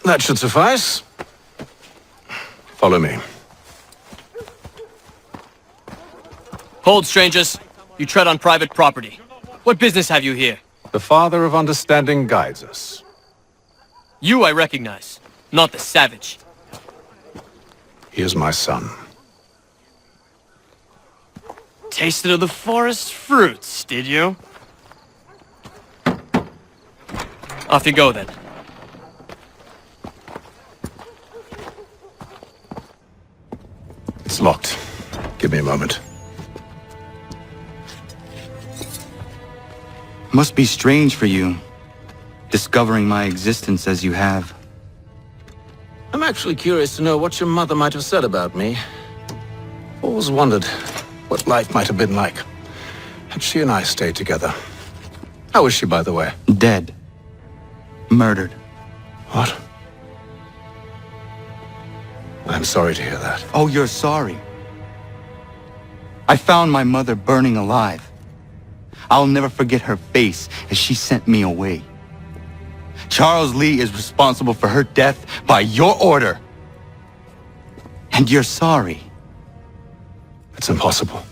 That should suffice. Follow me. Hold, strangers. You tread on private property. What business have you here? The Father of Understanding guides us. You I recognize, not the savage. He is my son. Tasted of the forest fruits, did you? Off you go, then. It's locked. Give me a moment. Must be strange for you, discovering my existence as you have. I'm actually curious to know what your mother might have said about me. Always wondered what life might have been like had she and I stayed together. How is she, by the way? Dead. Murdered. What? I'm sorry to hear that. Oh, you're sorry? I found my mother burning alive. I'll never forget her face as she sent me away. Charles Lee is responsible for her death by your order. And you're sorry. It's impossible.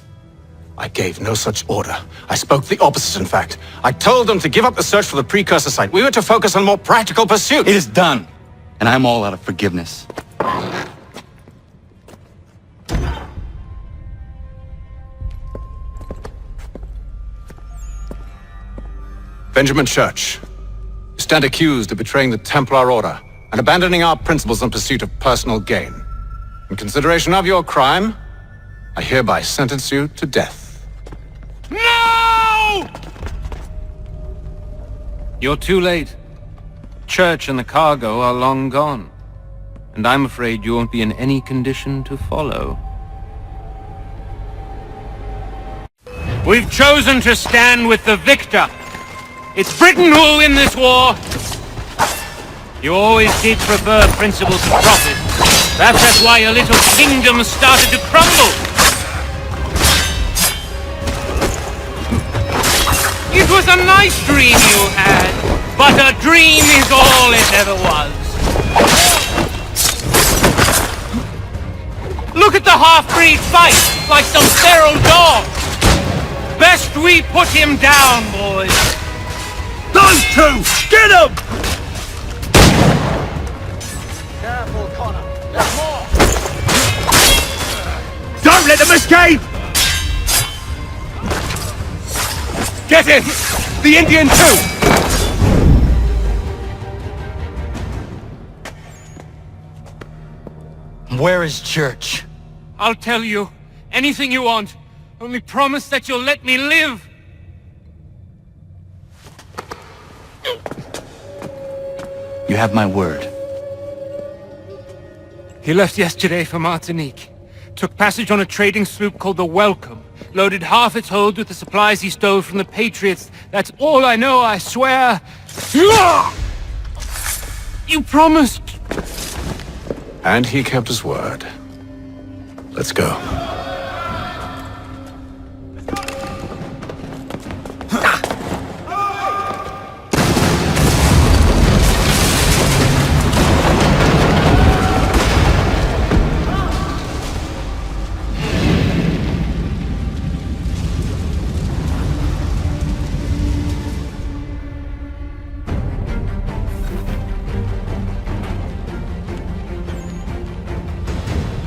I gave no such order. I spoke the opposite, in fact. I told them to give up the search for the precursor site. We were to focus on more practical pursuits. It is done, and I'm all out of forgiveness. Benjamin Church, you stand accused of betraying the Templar Order and abandoning our principles in pursuit of personal gain. In consideration of your crime, I hereby sentence you to death. No! You're too late. Church and the cargo are long gone. And I'm afraid you won't be in any condition to follow. We've chosen to stand with the victor. It's Britain who will win this war. You always did prefer principles to profit. Perhaps that's why your little kingdom started to crumble. It was a nice dream you had, but a dream is all it ever was. Look at the half-breed fight, like some feral dog. Best we put him down, boys. Those two! Get him! Careful, Connor. There's more. Don't let them escape! Get him! The Indian too! Where is Church? I'll tell you. Anything you want. Only promise that you'll let me live. You have my word. He left yesterday for Martinique. Took passage on a trading sloop called the Welcome. Loaded half its hold with the supplies he stole from the Patriots. That's all I know, I swear. You promised. And he kept his word. Let's go.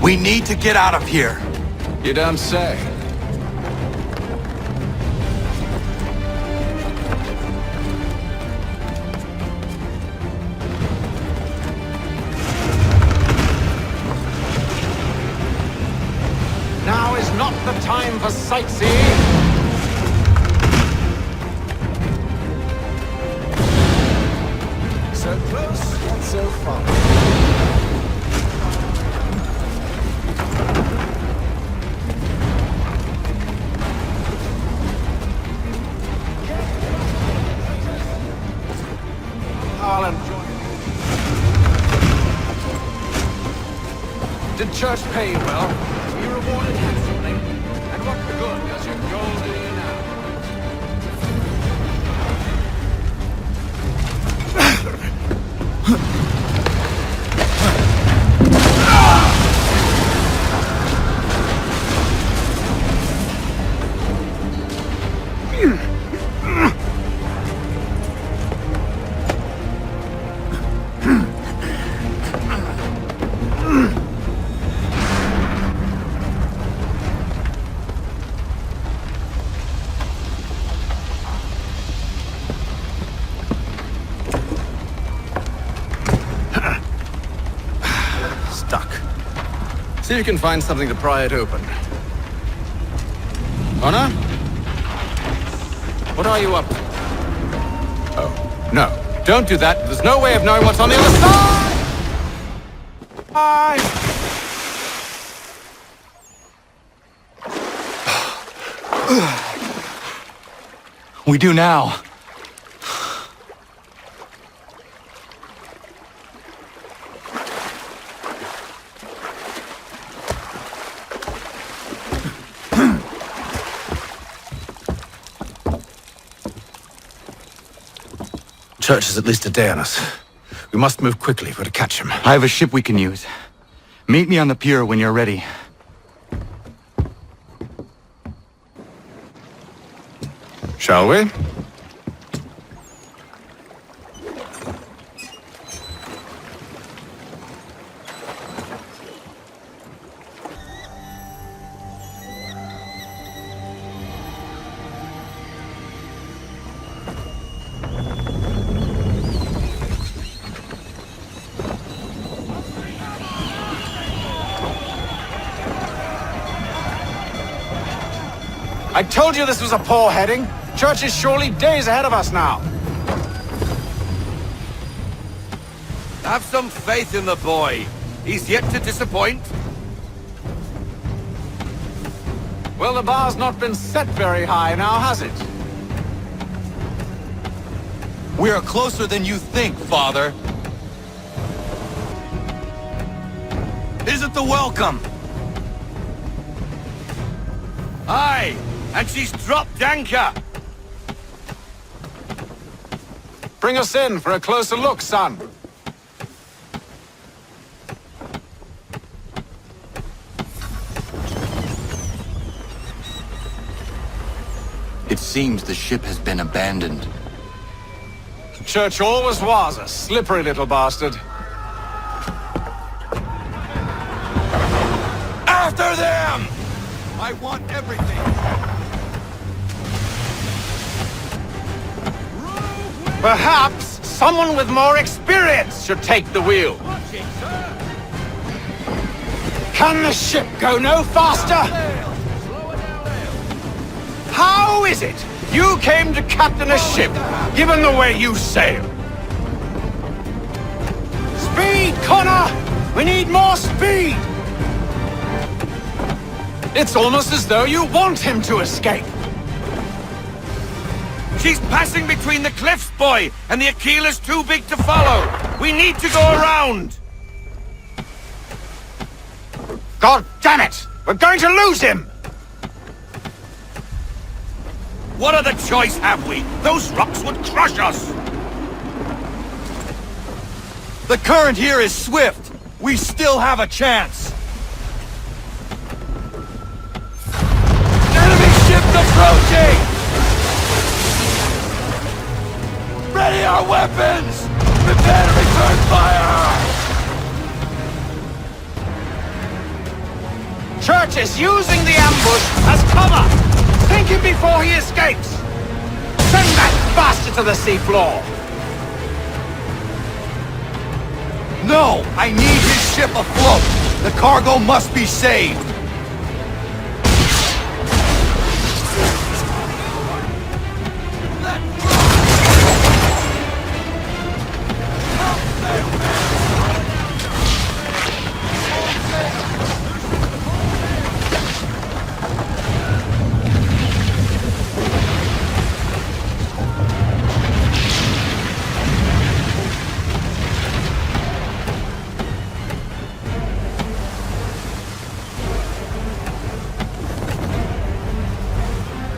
We need to get out of here. You don't say. Now is not the time for sightseeing. So close, yet so far. I'll enjoy it. Did Church pay you well? Were you rewarded handsomely? And what good does your gold do you now? See if you can find something to pry it open. Connor? What are you up to? Oh, no. Don't do that. There's no way of knowing what's on the other side! Bye! We do now. Church is at least a day on us. We must move quickly if we're to catch him. I have a ship we can use. Meet me on the pier when you're ready. Shall we? I told you this was a poor heading. Church is surely days ahead of us now. Have some faith in the boy. He's yet to disappoint. Well, the bar's not been set very high now, has it? We are closer than you think, Father. Isn't the welcome? Aye, and she's dropped anchor. Bring us in for a closer look, son. It seems the ship has been abandoned. Church always was a slippery little bastard. After them! I want everything. Perhaps someone with more experience should take the wheel. Can the ship go no faster? How is it you came to captain a ship, given the way you sail? Speed, Connor! We need more speed! It's almost as though you want him to escape. She's passing between the cliffs, boy, and the Aquila's too big to follow. We need to go around. God damn it! We're going to lose him! What other choice have we? Those rocks would crush us. The current here is swift. We still have a chance. Enemy ship approaching! Ready our weapons! Prepare to return fire! Church is using the ambush as cover! Think him before he escapes! Send that bastard to the seafloor! No! I need his ship afloat! The cargo must be saved!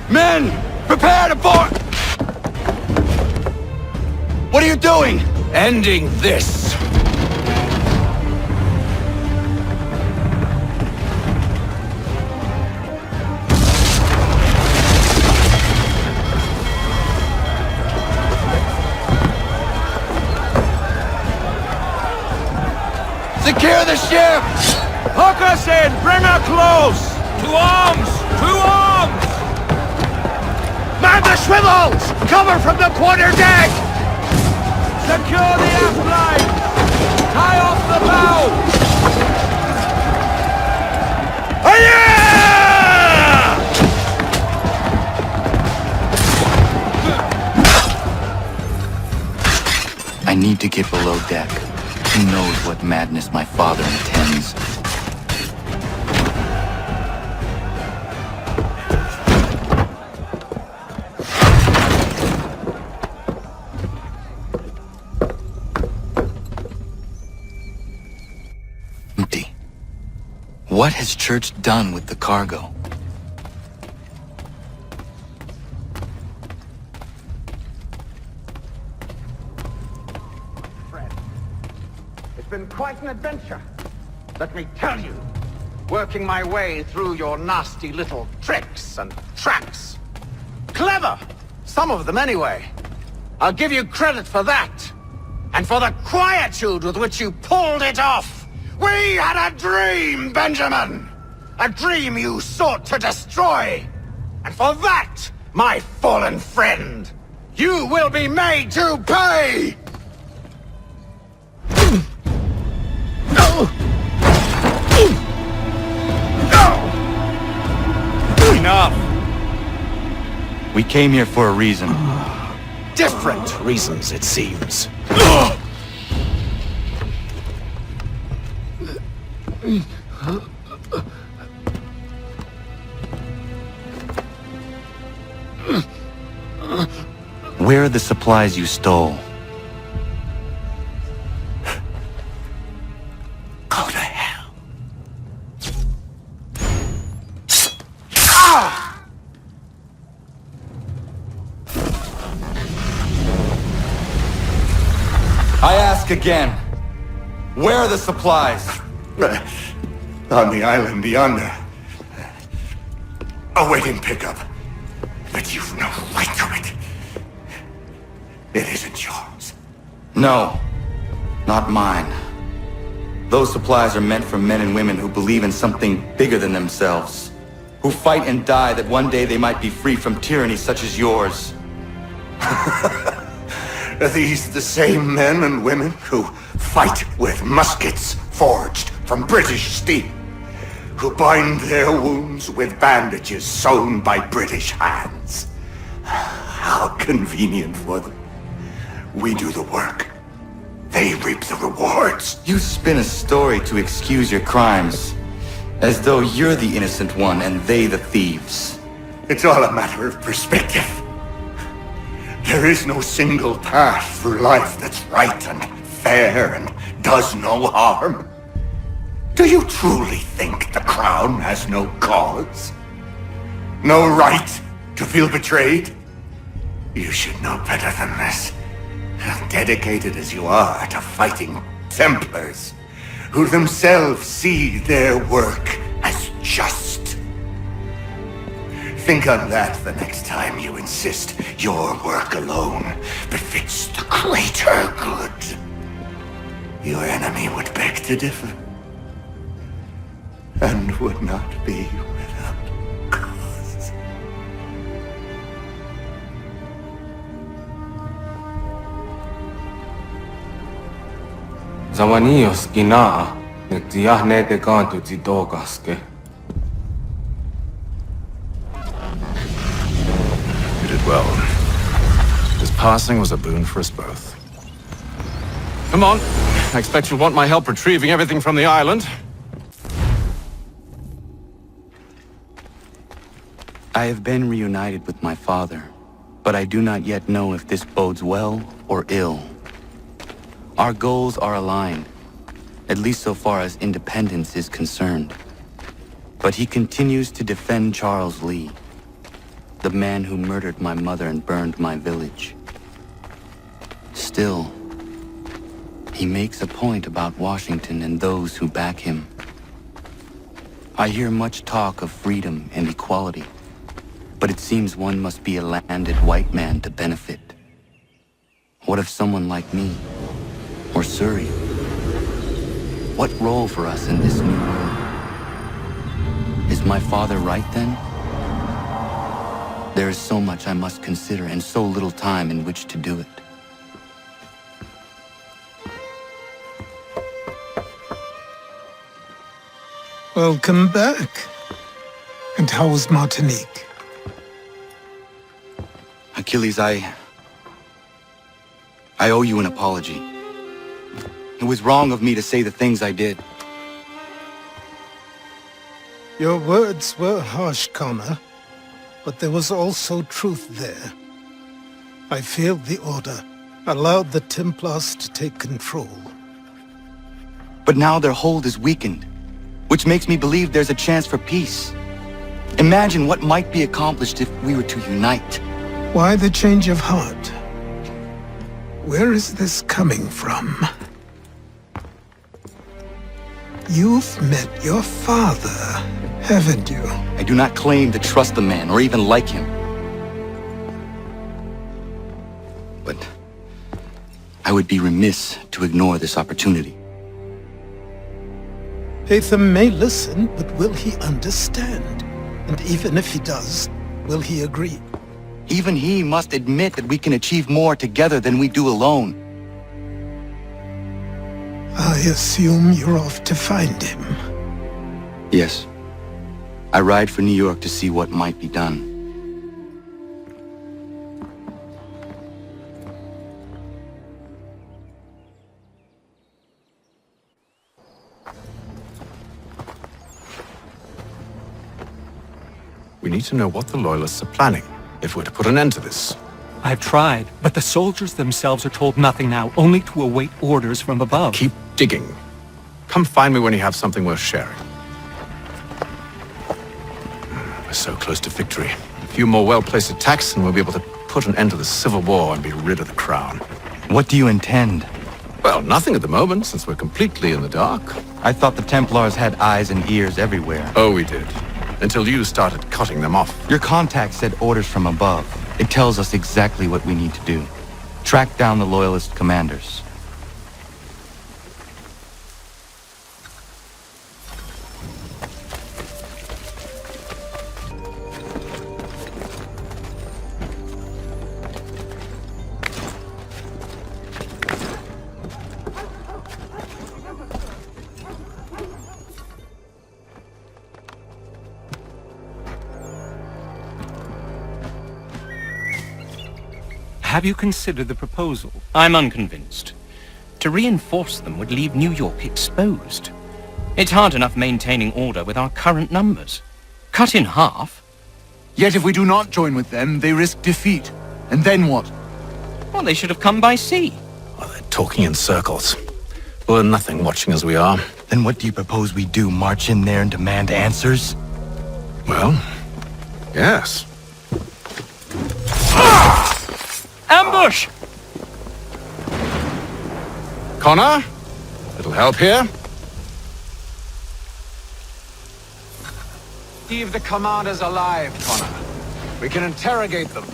Men! Prepare to board! What are you doing? Ending this! Secure the ship! Hook us in! Bring her close! To arms! To arms! Man the swivels! Cover from the quarterdeck! Secure the aft line! Tie off the bow! I need to get below deck. Who knows what madness my father intends? Empty. What has Church done with the cargo? been quite an adventure. Let me tell you, working my way through your nasty little tricks and traps. Clever! Some of them anyway. I'll give you credit for that. And for the quietude with which you pulled it off. We had a dream, Benjamin! A dream you sought to destroy. And for that, my fallen friend, you will be made to pay! Enough! We came here for a reason. Different reasons, it seems. Where are the supplies you stole? Go to hell. I ask again. Where are the supplies? On the island yonder. Awaiting pickup. But you've no right to it. It isn't yours. No, not mine. Those supplies are meant for men and women who believe in something bigger than themselves. Who fight and die that one day they might be free from tyranny such as yours. Are these the same men and women who fight with muskets forged from British steel? Who bind their wounds with bandages sewn by British hands? How convenient for them. We do the work. They reap the rewards. You spin a story to excuse your crimes, as though you're the innocent one and they the thieves. It's all a matter of perspective. There is no single path through life that's right and fair and does no harm. Do you truly think the Crown has no cause? No right to feel betrayed? You should know better than this. Dedicated as you are to fighting Templars, who themselves see their work as just. Think on that the next time you insist your work alone befits the greater good. Your enemy would beg to differ, and would not be without cause. Zawanios ginaa, netiahne te kantu titokaske. You did well. His passing was a boon for us both. Come on. I expect you'll want my help retrieving everything from the island. I have been reunited with my father, but I do not yet know if this bodes well or ill. Our goals are aligned, at least so far as independence is concerned. But he continues to defend Charles Lee, the man who murdered my mother and burned my village. Still, he makes a point about Washington and those who back him. I hear much talk of freedom and equality, but it seems one must be a landed white man to benefit. What of someone like me? Or Surrey? What role for us in this new world? Is my father right then? There is so much I must consider and so little time in which to do it. Welcome back. And how was Martinique? Achilles, I owe you an apology. It was wrong of me to say the things I did. Your words were harsh, Connor, but there was also truth there. I failed the Order, allowed the Templars to take control. But now their hold is weakened, which makes me believe there's a chance for peace. Imagine what might be accomplished if we were to unite. Why the change of heart? Where is this coming from? You've met your father, haven't you? I do not claim to trust the man or even like him. But I would be remiss to ignore this opportunity. Hatham may listen, but will he understand? And even if he does, will he agree? Even he must admit that we can achieve more together than we do alone. I assume you're off to find him. Yes. I ride for New York to see what might be done. We need to know what the Loyalists are planning, if we're to put an end to this. I've tried, but the soldiers themselves are told nothing now, only to await orders from above. Keep digging. Come find me when you have something worth sharing. We're so close to victory. A few more well-placed attacks and we'll be able to put an end to the civil war and be rid of the crown. What do you intend? Well, nothing at the moment, since we're completely in the dark. I thought the Templars had eyes and ears everywhere. Oh, we did. Until you started cutting them off. Your contact said orders from above. It tells us exactly what we need to do. Track down the Loyalist commanders. Have you considered the proposal? I'm unconvinced. To reinforce them would leave New York exposed. It's hard enough maintaining order with our current numbers. Cut in half. Yet if we do not join with them, they risk defeat. And then what? Well, they should have come by sea. Oh, they're talking in circles. We're nothing watching as we are. Then what do you propose we do? March in there and demand answers? Well, yes. Ambush! Connor? Little help here? Leave the commanders alive, Connor. We can interrogate them.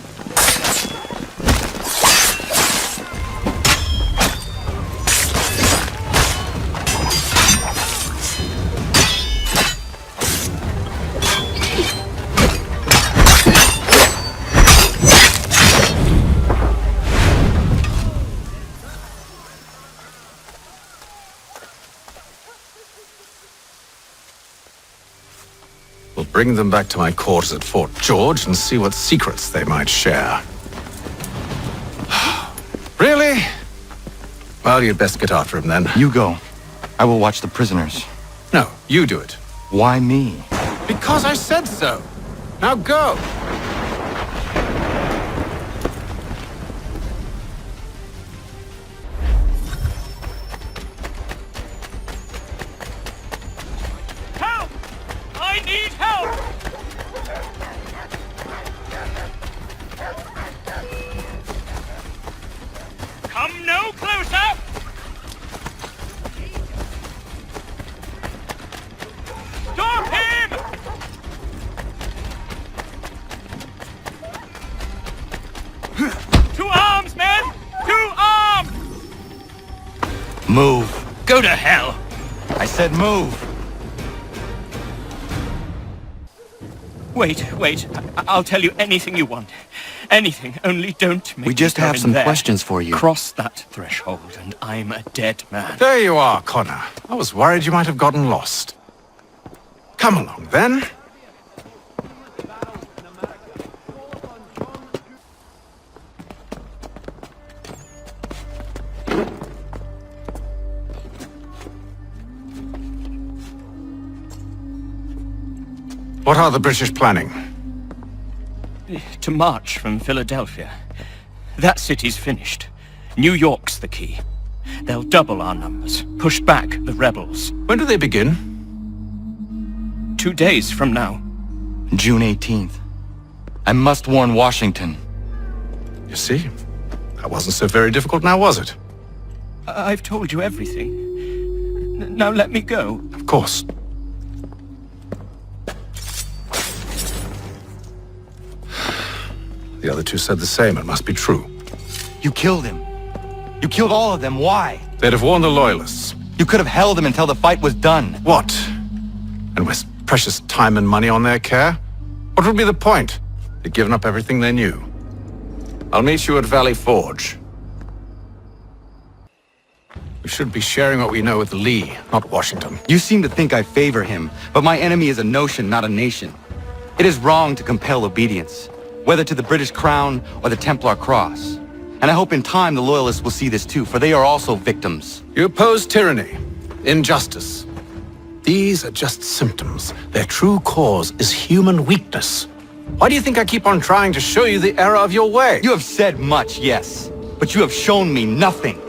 We'll bring them back to my quarters at Fort George and see what secrets they might share. Really? Well, you'd best get after him then. You go. I will watch the prisoners. No, you do it. Why me? Because I said so. Now go. Help! I need help! Come no closer! Stop him! To arms, men! To arms! Move. Go to hell! I said move. Wait. I'll tell you anything you want. Anything, only don't make We just me go have in some there. questions for you. Cross that threshold, and I'm a dead man. There you are, Connor. I was worried you might have gotten lost. Come along, then. What are the British planning? To march from Philadelphia. That city's finished. New York's the key. They'll double our numbers, push back the rebels. When do they begin? 2 days from now. June 18th. I must warn Washington. You see? That wasn't so very difficult now, was it? I've told you everything. Now let me go. Of course. The other two said the same. It must be true. You killed him. You killed all of them. Why? They'd have warned the Loyalists. You could have held them until the fight was done. What? And waste precious time and money on their care? What would be the point? They'd given up everything they knew. I'll meet you at Valley Forge. We should be sharing what we know with Lee, not Washington. You seem to think I favor him, but my enemy is a notion, not a nation. It is wrong to compel obedience, whether to the British Crown or the Templar Cross. And I hope in time the Loyalists will see this too, for they are also victims. You oppose tyranny, injustice. These are just symptoms. Their true cause is human weakness. Why do you think I keep on trying to show you the error of your way? You have said much, yes, but you have shown me nothing.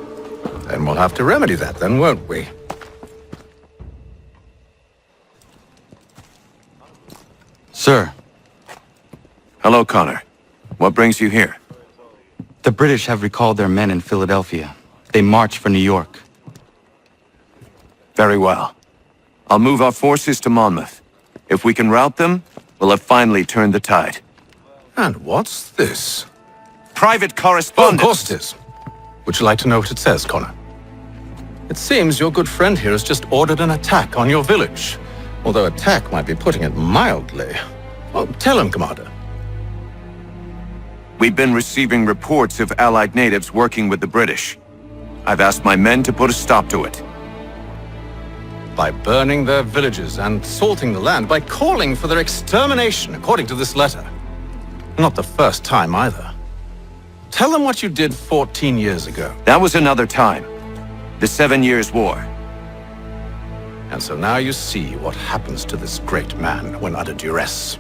Then we'll have to remedy that then, won't we? Sir. Hello, Connor. What brings you here? The British have recalled their men in Philadelphia. They march for New York. Very well. I'll move our forces to Monmouth. If we can rout them, we'll have finally turned the tide. And what's this? Private Oh, correspondence. of course it is. Would you like to know what it says, Connor? It seems your good friend here has just ordered an attack on your village. Although attack might be putting it mildly. Well, tell him, Commander. We've been receiving reports of Allied natives working with the British. I've asked my men to put a stop to it. By burning their villages and salting the land, by calling for their extermination, according to this letter. Not the first time, either. Tell them what you did 14 years ago. That was another time. The 7 Years' War. And so now you see what happens to this great man when under duress.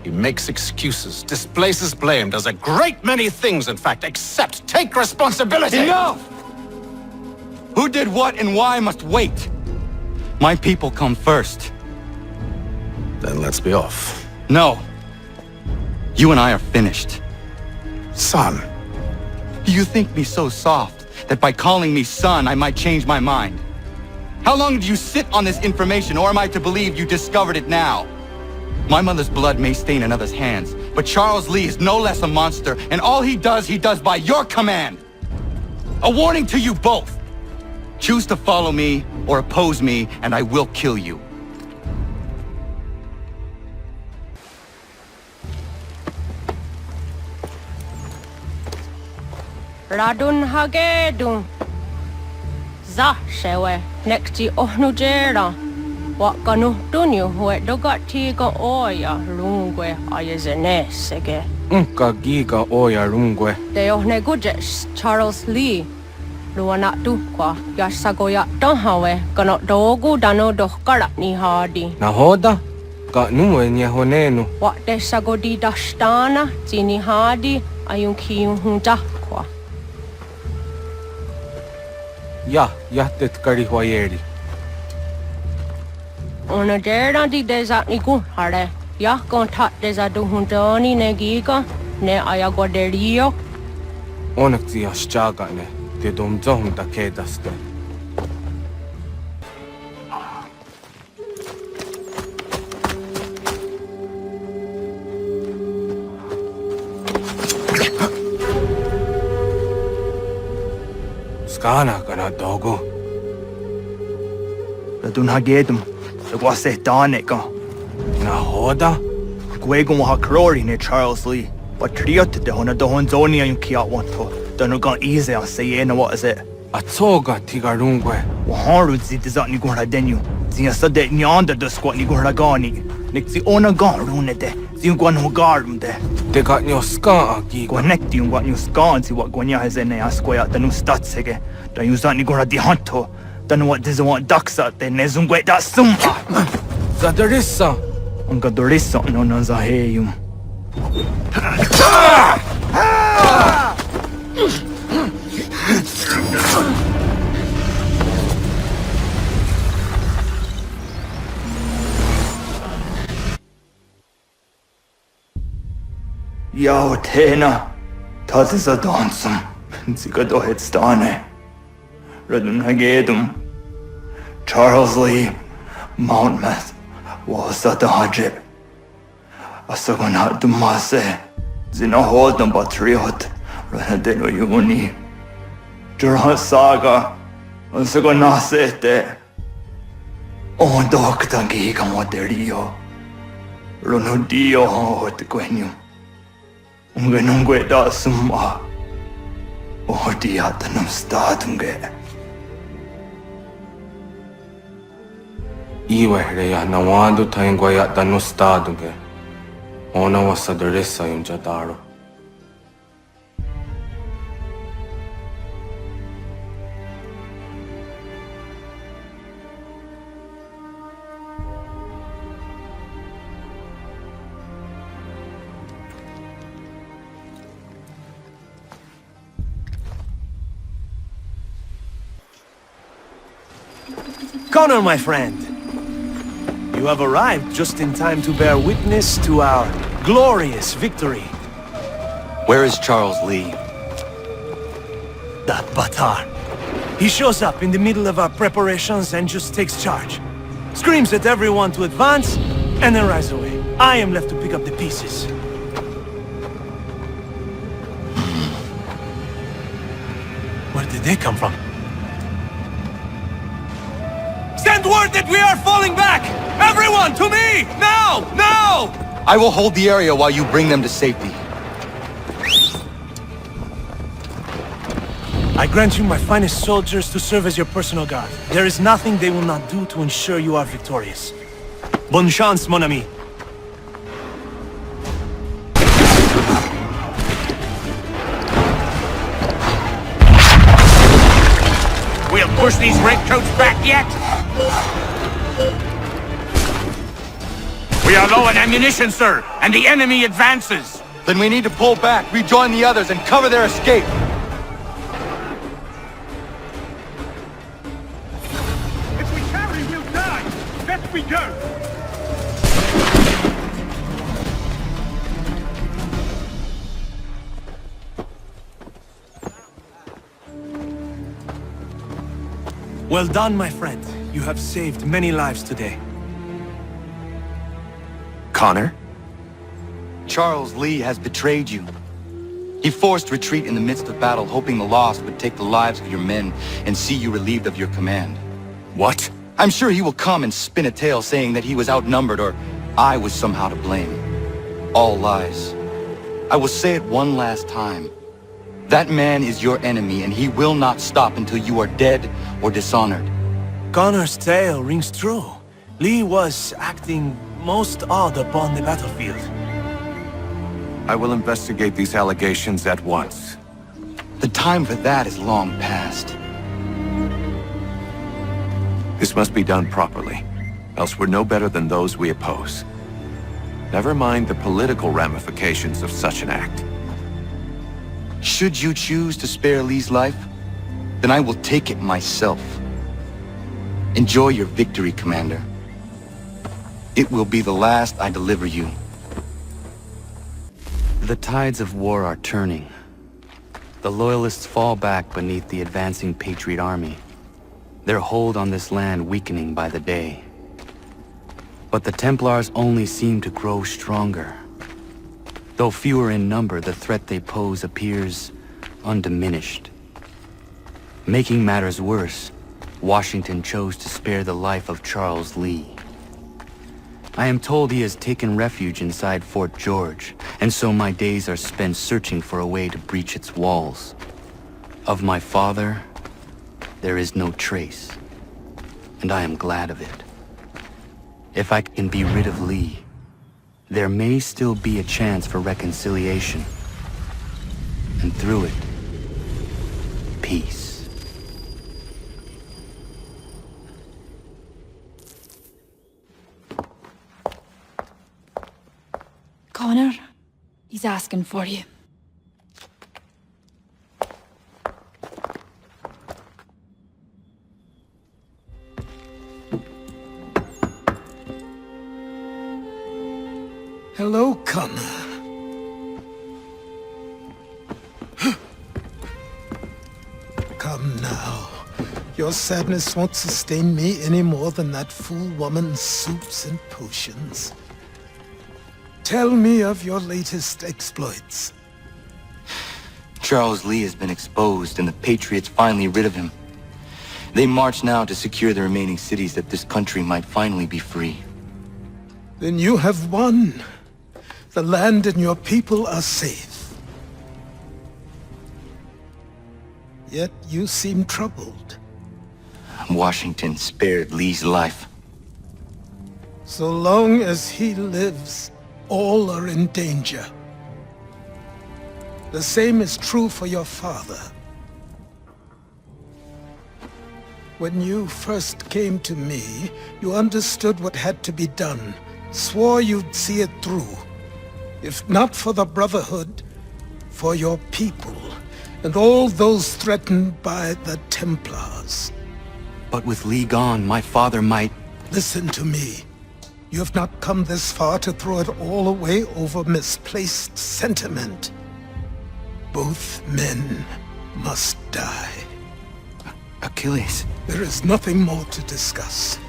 He makes excuses, displaces blame, does a great many things, in fact, except take responsibility! Enough! Who did what and why must wait. My people come first. Then let's be off. No. You and I are finished. Son. You think me so soft that by calling me son, I might change my mind? How long did you sit on this information, or am I to believe you discovered it now? My mother's blood may stain another's hands, but Charles Lee is no less a monster, and all he does by your command. A warning to you both. Choose to follow me or oppose me, and I will kill you. Radun hagedun. Za shewe nekti ohnujera. Wakanu dunyu hue dogati ga oya lungwe ayezenesege. Unka giga oya rungwe. De ohne gujes Charles Lee. Luana tukwa yasagoya donhawe kano dogu dano dohkara ni hadi. Nahoda? Ka numwe nye honenu. Wa de sagodi dashtana zini hadi ayun kiyun huntakwa. Ya, yahtet karihwayeri. Ona dera di deza ni hare. Ya kontat deza duhundani ne giga ne ayagoderio. Onakti yashchaga ne. Te domzohum da kedaste. Skana kana dogo. Radun hagedum. Gwase Danica. Nahoda? Gwegum ha Crori ne Charles Lee. But Triot de Hona do Honzonia and Kiat want to. Don't go easy and say, what is it? A toga tigarungwe. Waharud zit is at Nigura Denu. Zia Sade Nyanda the squat Nigura Gani. Nixi Ona Garune de. Zinguan Hogarum de. They got your scar, Connect you what you scar and see what Guanya has in a square the new statsege. Don't use that Nigura di Hunto. Don't know what doesn't want ducks out there, Nezungwe that sumba. Zadarissa. Ungadorissa no Nazaheyum. Yao Tena, Tatisa Dansum, Zigado Headstane, Radun Hagedum, Charles Lee, Monmouth, was at the Hajib. Asagonat Dumase, Zinahold number 3 Renadeno Yuni. Durha Saga, Asagonasete. On Doctangi Gamoterio. Ronodio hot Quenu. Ungenungue da Summa. Odiatanum Statunge. Iwehreya nawadu taingwaya danustaduge. Ona wasaderesa yunjadaro. Connor, my friend. You have arrived just in time to bear witness to our glorious victory. Where is Charles Lee? That Batar. He shows up in the middle of our preparations and just takes charge. Screams at everyone to advance, and then rides away. I am left to pick up the pieces. Where did they come from? Send word that we are falling back! Everyone, to me! Now! Now! I will hold the area while you bring them to safety. I grant you my finest soldiers to serve as your personal guard. There is nothing they will not do to ensure you are victorious. Bonne chance, mon ami. We'll push these redcoats back yet? We are low on ammunition, sir, and the enemy advances. Then we need to pull back, rejoin the others, and cover their escape. If we tarry, we'll die! Let we go! Well done, my friend. You have saved many lives today. Connor? Charles Lee has betrayed you. He forced retreat in the midst of battle, hoping the loss would take the lives of your men and see you relieved of your command. What? I'm sure he will come and spin a tale saying that he was outnumbered or I was somehow to blame. All lies. I will say it one last time. That man is your enemy, and he will not stop until you are dead or dishonored. Connor's tale rings true. Lee was acting most odd upon the battlefield. I will investigate these allegations at once. The time for that is long past. This must be done properly, else we're no better than those we oppose. Never mind the political ramifications of such an act. Should you choose to spare Lee's life, then I will take it myself. Enjoy your victory, Commander. It will be the last I deliver you. The tides of war are turning. The Loyalists fall back beneath the advancing Patriot army, their hold on this land weakening by the day. But the Templars only seem to grow stronger. Though fewer in number, the threat they pose appears undiminished. Making matters worse, Washington chose to spare the life of Charles Lee. I am told he has taken refuge inside Fort George, and so my days are spent searching for a way to breach its walls. Of my father, there is no trace, and I am glad of it. If I can be rid of Lee, there may still be a chance for reconciliation. And through it, peace. Connor, he's asking for you. Hello, Connor. Come now. Your sadness won't sustain me any more than that fool woman's soups and potions. Tell me of your latest exploits. Charles Lee has been exposed, and the Patriots finally rid of him. They march now to secure the remaining cities that this country might finally be free. Then you have won. The land and your people are safe. Yet you seem troubled. Washington spared Lee's life. So long as he lives, all are in danger. The same is true for your father. When you first came to me, you understood what had to be done, swore you'd see it through. If not for the Brotherhood, for your people, and all those threatened by the Templars. But with Lee gone, my father might... Listen to me. You have not come this far to throw it all away over misplaced sentiment. Both men must die. Achilles. There is nothing more to discuss.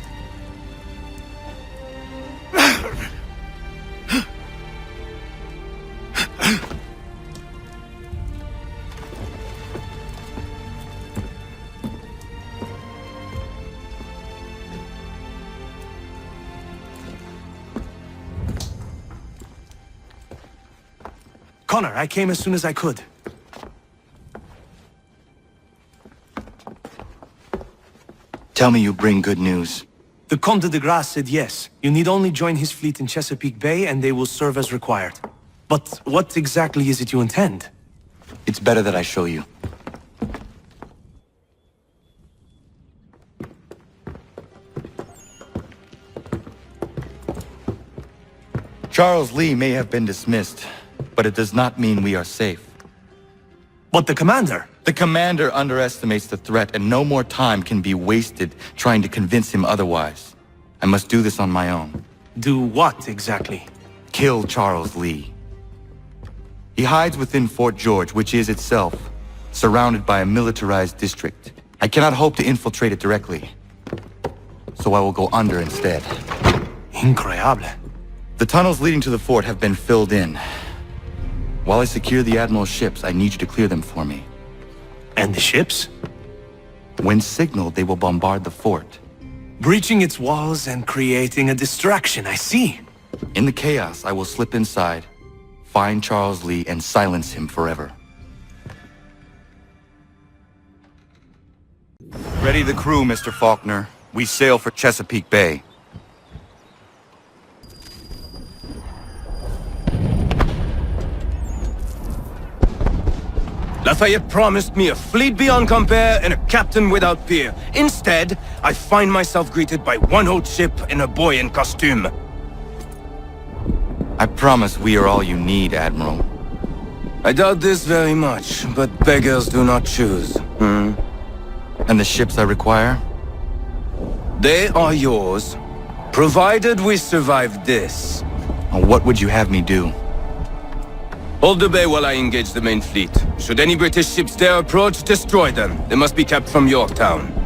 Connor, I came as soon as I could. Tell me you bring good news. The Comte de Grasse said yes. You need only join his fleet in Chesapeake Bay and they will serve as required. But what exactly is it you intend? It's better that I show you. Charles Lee may have been dismissed, but it does not mean we are safe. But the commander? The commander underestimates the threat, and no more time can be wasted trying to convince him otherwise. I must do this on my own. Do what exactly? Kill Charles Lee. He hides within Fort George, which is itself surrounded by a militarized district. I cannot hope to infiltrate it directly, so I will go under instead. Incroyable. The tunnels leading to the fort have been filled in. While I secure the Admiral's ships, I need you to clear them for me. And the ships? When signaled, they will bombard the fort. Breaching its walls and creating a distraction, I see. In the chaos, I will slip inside, find Charles Lee, and silence him forever. Ready the crew, Mr. Faulkner. We sail for Chesapeake Bay. Lafayette promised me a fleet beyond compare and a captain without peer. Instead, I find myself greeted by one old ship and a boy in costume. I promise we are all you need, Admiral. I doubt this very much, but beggars do not choose. And the ships I require? They are yours, provided we survive this. What would you have me do? Hold the bay while I engage the main fleet. Should any British ships dare approach, destroy them. They must be kept from Yorktown.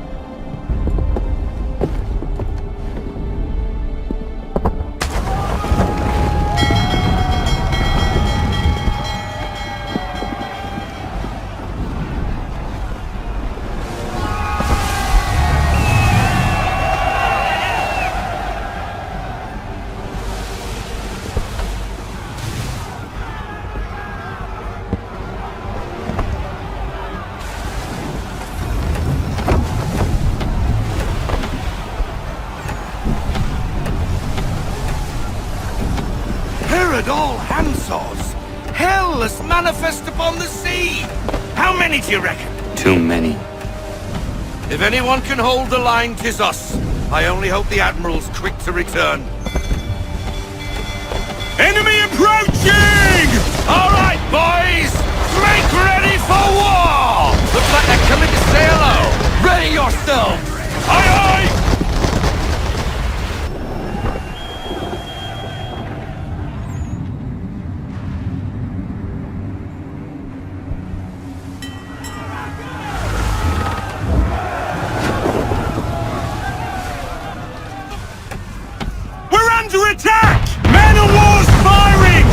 All handsaws! Hell has manifest upon the sea! How many do you reckon? Too many. If anyone can hold the line, 'tis us. I only hope the Admiral's quick to return. Enemy approaching! All right, boys! Make ready for war! Looks like they're coming to say hello! Ready yourselves! Aye, aye! to attack! Man of war's firing!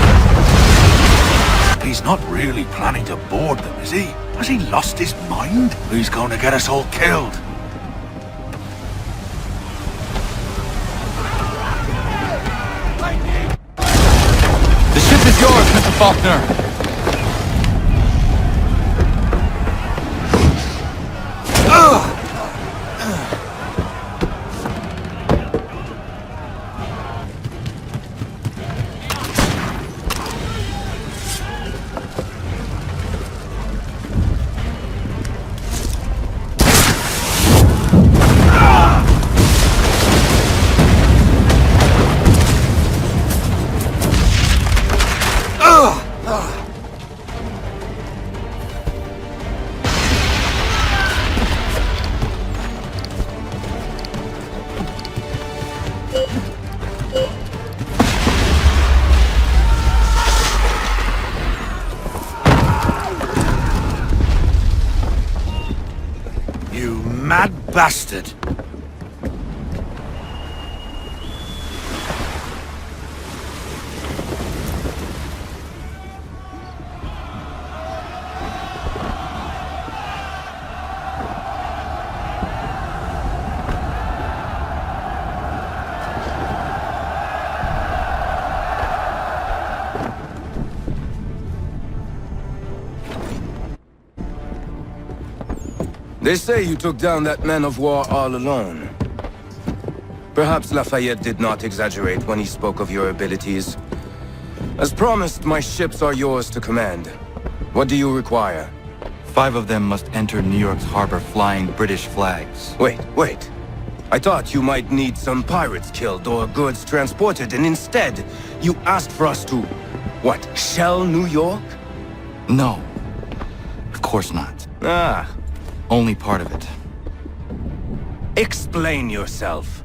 He's not really planning to board them, is he? Has he lost his mind? He's going to get us all killed. The ship is yours, Mr. Faulkner. You mad bastard! They say you took down that man of war all alone. Perhaps Lafayette did not exaggerate when he spoke of your abilities. As promised, my ships are yours to command. What do you require? 5 of them must enter New York's harbor flying British flags. Wait. I thought you might need some pirates killed or goods transported, and instead, you asked for us to... what, shell New York? No. Of course not. Only part of it. Explain yourself.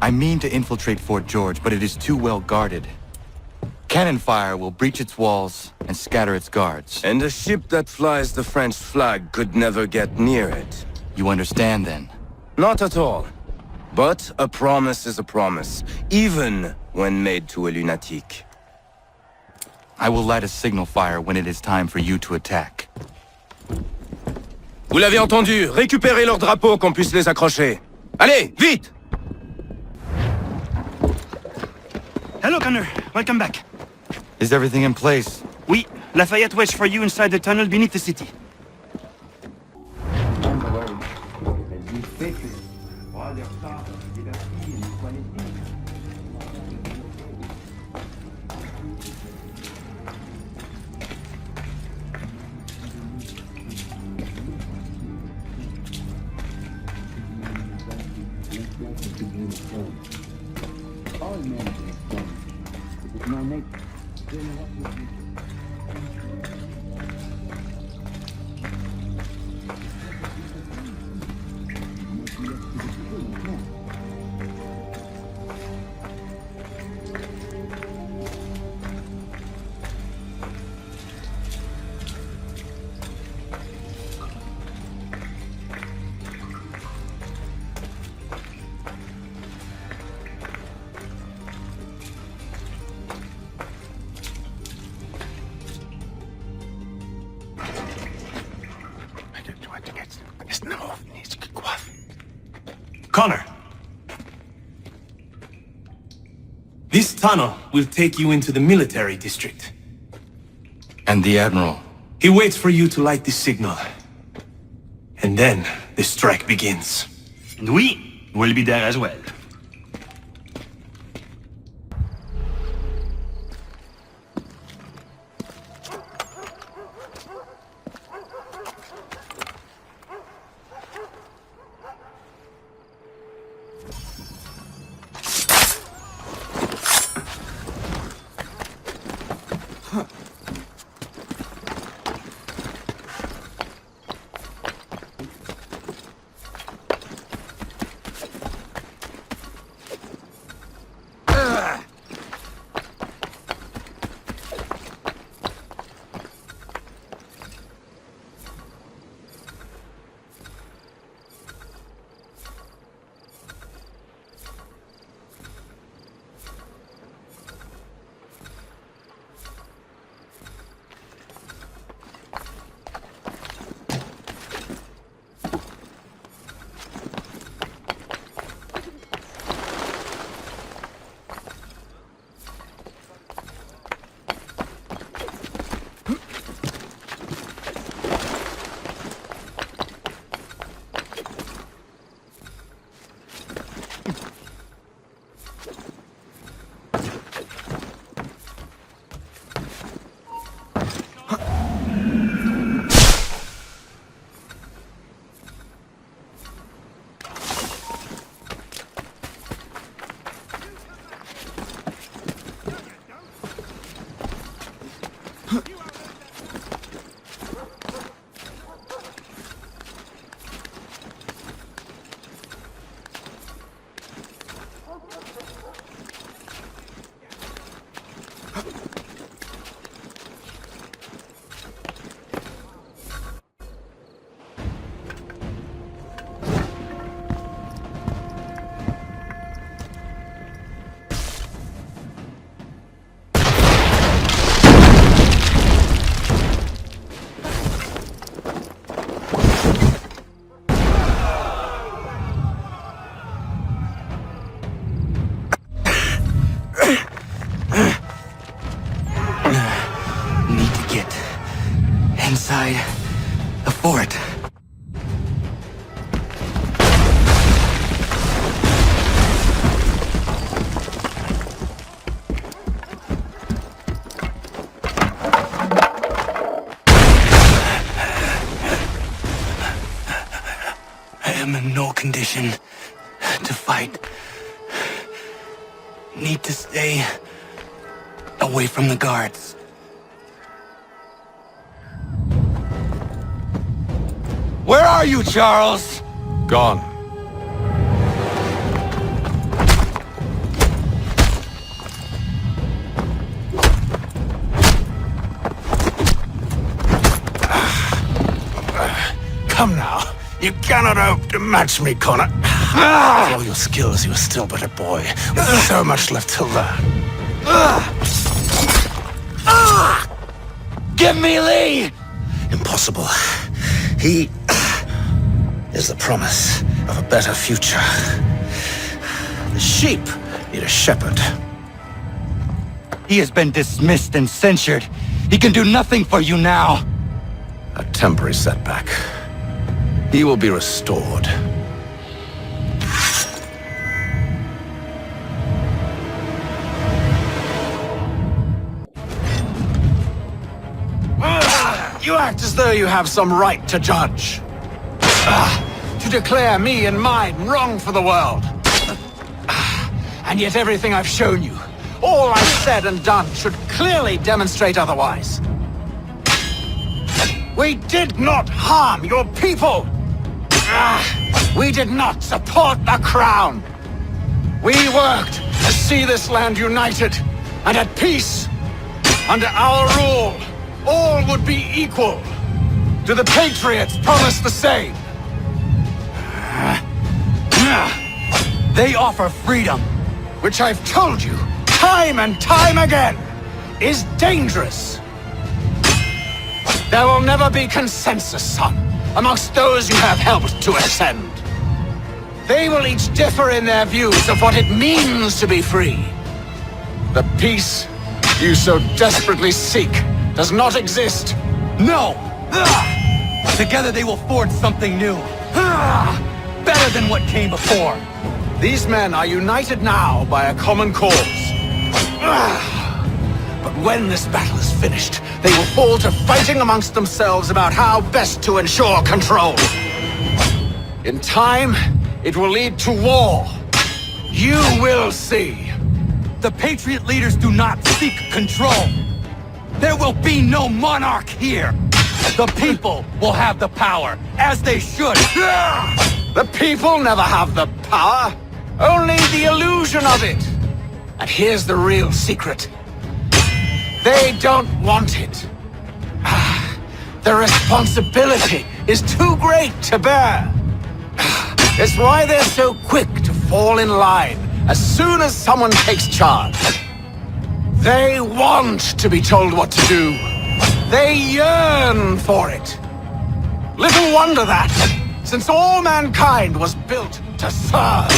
I mean to infiltrate Fort George, but it is too well guarded. Cannon fire will breach its walls and scatter its guards. And a ship that flies the French flag could never get near it. You understand, then? Not at all. But a promise is a promise, even when made to a lunatic. I will light a signal fire when it is time for you to attack. Vous l'avez entendu, récupérez leurs drapeaux qu'on puisse les accrocher. Allez, vite! Hello, Connor. Welcome back. Is everything in place? Oui. Lafayette waits for you inside the tunnel beneath the city. Connor! This tunnel will take you into the military district. And the Admiral? He waits for you to light the signal. And then the strike begins. And we will be there as well. Need to get inside the fort. I am in no condition to fight. Need to stay away from the guards. Where are you, Charles? Gone. Come now. You cannot hope to match me, Connor. With all your skills, you are still but a boy, with so much left to learn. Give me Lee! Impossible. He is the promise of a better future. The sheep need a shepherd. He has been dismissed and censured. He can do nothing for you now. A temporary setback. He will be restored. You act as though you have some right to judge. To declare me and mine wrong for the world. And yet everything I've shown you, all I've said and done, should clearly demonstrate otherwise. We did not harm your people! We did not support the crown! We worked to see this land united and at peace. Under our rule, all would be equal. Do the Patriots promise the same? They offer freedom. Which I've told you, time and time again, is dangerous. There will never be consensus, son, amongst those you have helped to ascend. They will each differ in their views of what it means to be free. The peace you so desperately seek does not exist. No! Together they will forge something new. Better than what came before. These men are united now by a common cause. But when this battle is finished, they will fall to fighting amongst themselves about how best to ensure control. In time, it will lead to war. You will see. The Patriot leaders do not seek control. There will be no monarch here. The people will have the power, as they should. The people never have the power, only the illusion of it. And here's the real secret. They don't want it. The responsibility is too great to bear. It's why they're so quick to fall in line as soon as someone takes charge. They want to be told what to do. They yearn for it. Little wonder that, since all mankind was built to serve.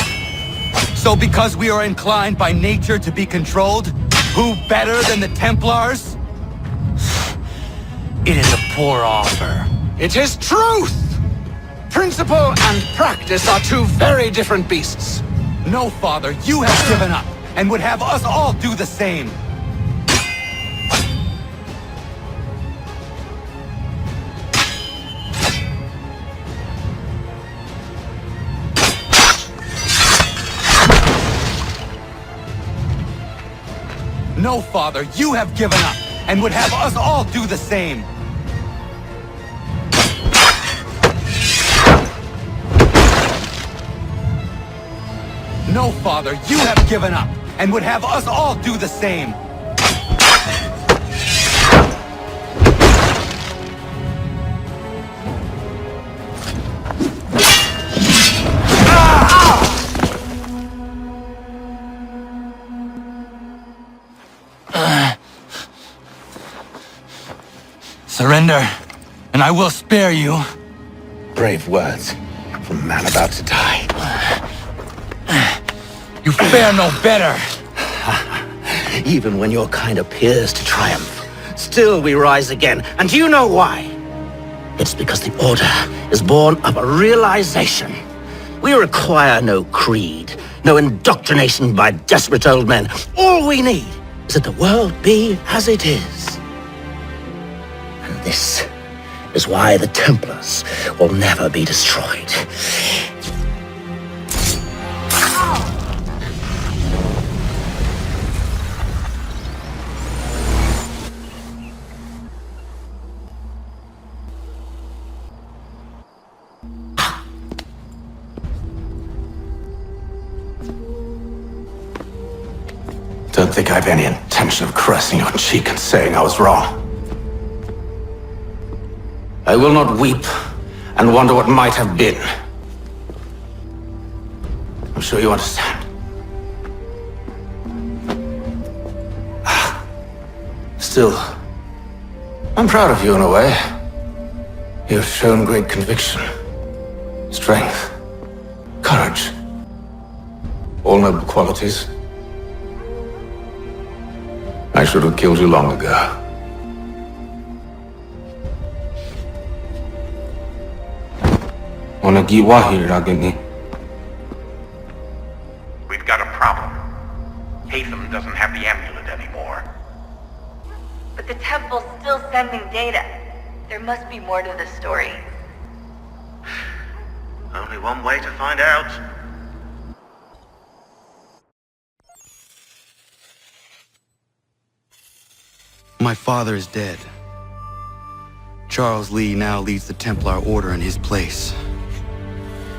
So because we are inclined by nature to be controlled, who better than the Templars? It is a poor offer. It is truth! Principle and practice are two very different beasts. No, Father, you have given up, and would have us all do the same. No, Father, you have given up, and would have us all do the same. No, Father, you have given up, and would have us all do the same. Surrender, and I will spare you. Brave words from a man about to die. You fare no better. Even when your kind appears to triumph, still we rise again. And do you know why? It's because the Order is born of a realization. We require no creed, no indoctrination by desperate old men. All we need is that the world be as it is. And this is why the Templars will never be destroyed. Don't think I have any intention of caressing your cheek and saying I was wrong. I will not weep and wonder what might have been. I'm sure you understand. Still, I'm proud of you in a way. You've shown great conviction, strength, courage. All noble qualities. I should have killed you long ago. We've got a problem. Hatham doesn't have the amulet anymore. But the temple's still sending data. There must be more to the story. Only one way to find out. My father is dead. Charles Lee now leads the Templar Order in his place.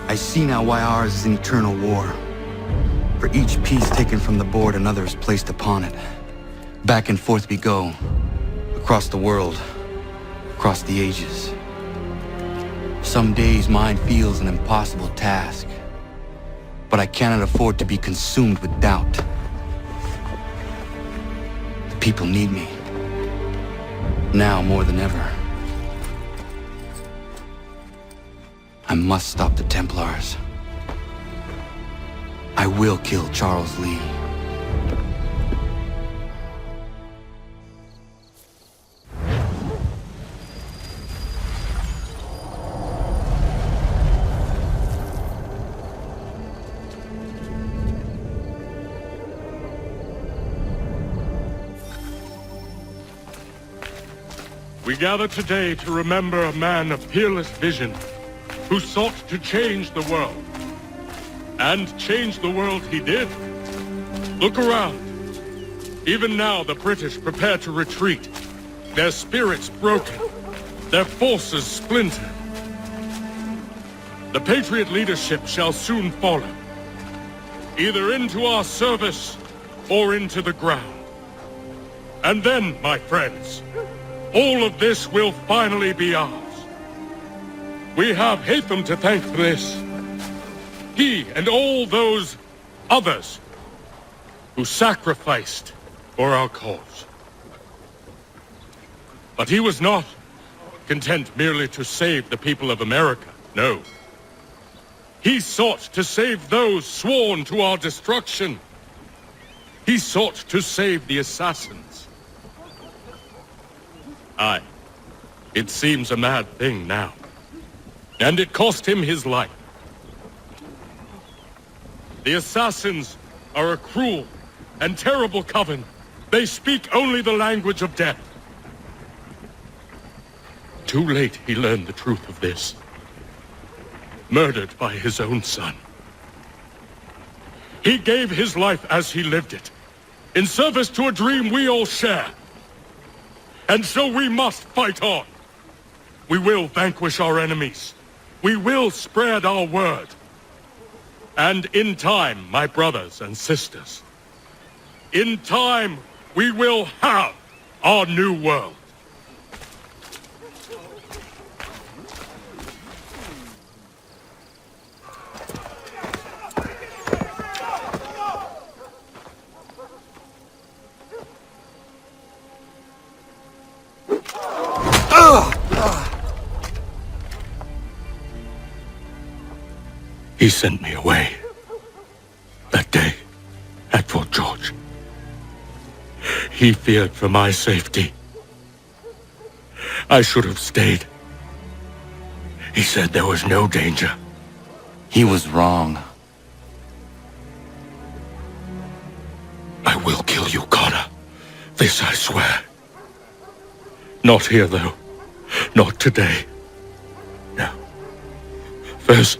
I see now why ours is an eternal war. For each piece taken from the board, another is placed upon it. Back and forth we go. Across the world. Across the ages. Some days mine feels an impossible task. But I cannot afford to be consumed with doubt. The people need me. Now more than ever. I must stop the Templars. I will kill Charles Lee. We gather today to remember a man of peerless vision who sought to change the world. And change the world he did. Look around. Even now the British prepare to retreat. Their spirits broken. Their forces splintered. The Patriot leadership shall soon follow. Either into our service or into the ground. And then, my friends, all of this will finally be ours. We have Hatham to thank for this. He and all those others who sacrificed for our cause. But he was not content merely to save the people of America, no. He sought to save those sworn to our destruction. He sought to save the assassins. Aye, it seems a mad thing now. And it cost him his life. The assassins are a cruel and terrible coven. They speak only the language of death. Too late he learned the truth of this. Murdered by his own son. He gave his life as he lived it, in service to a dream we all share. And so we must fight on. We will vanquish our enemies. We will spread our word. And in time, my brothers and sisters, in time, we will have our new world. He sent me away. That day, at Fort George. He feared for my safety. I should have stayed. He said there was no danger. He was wrong. I will kill you, Connor. This I swear. Not here, though. Not today. No. First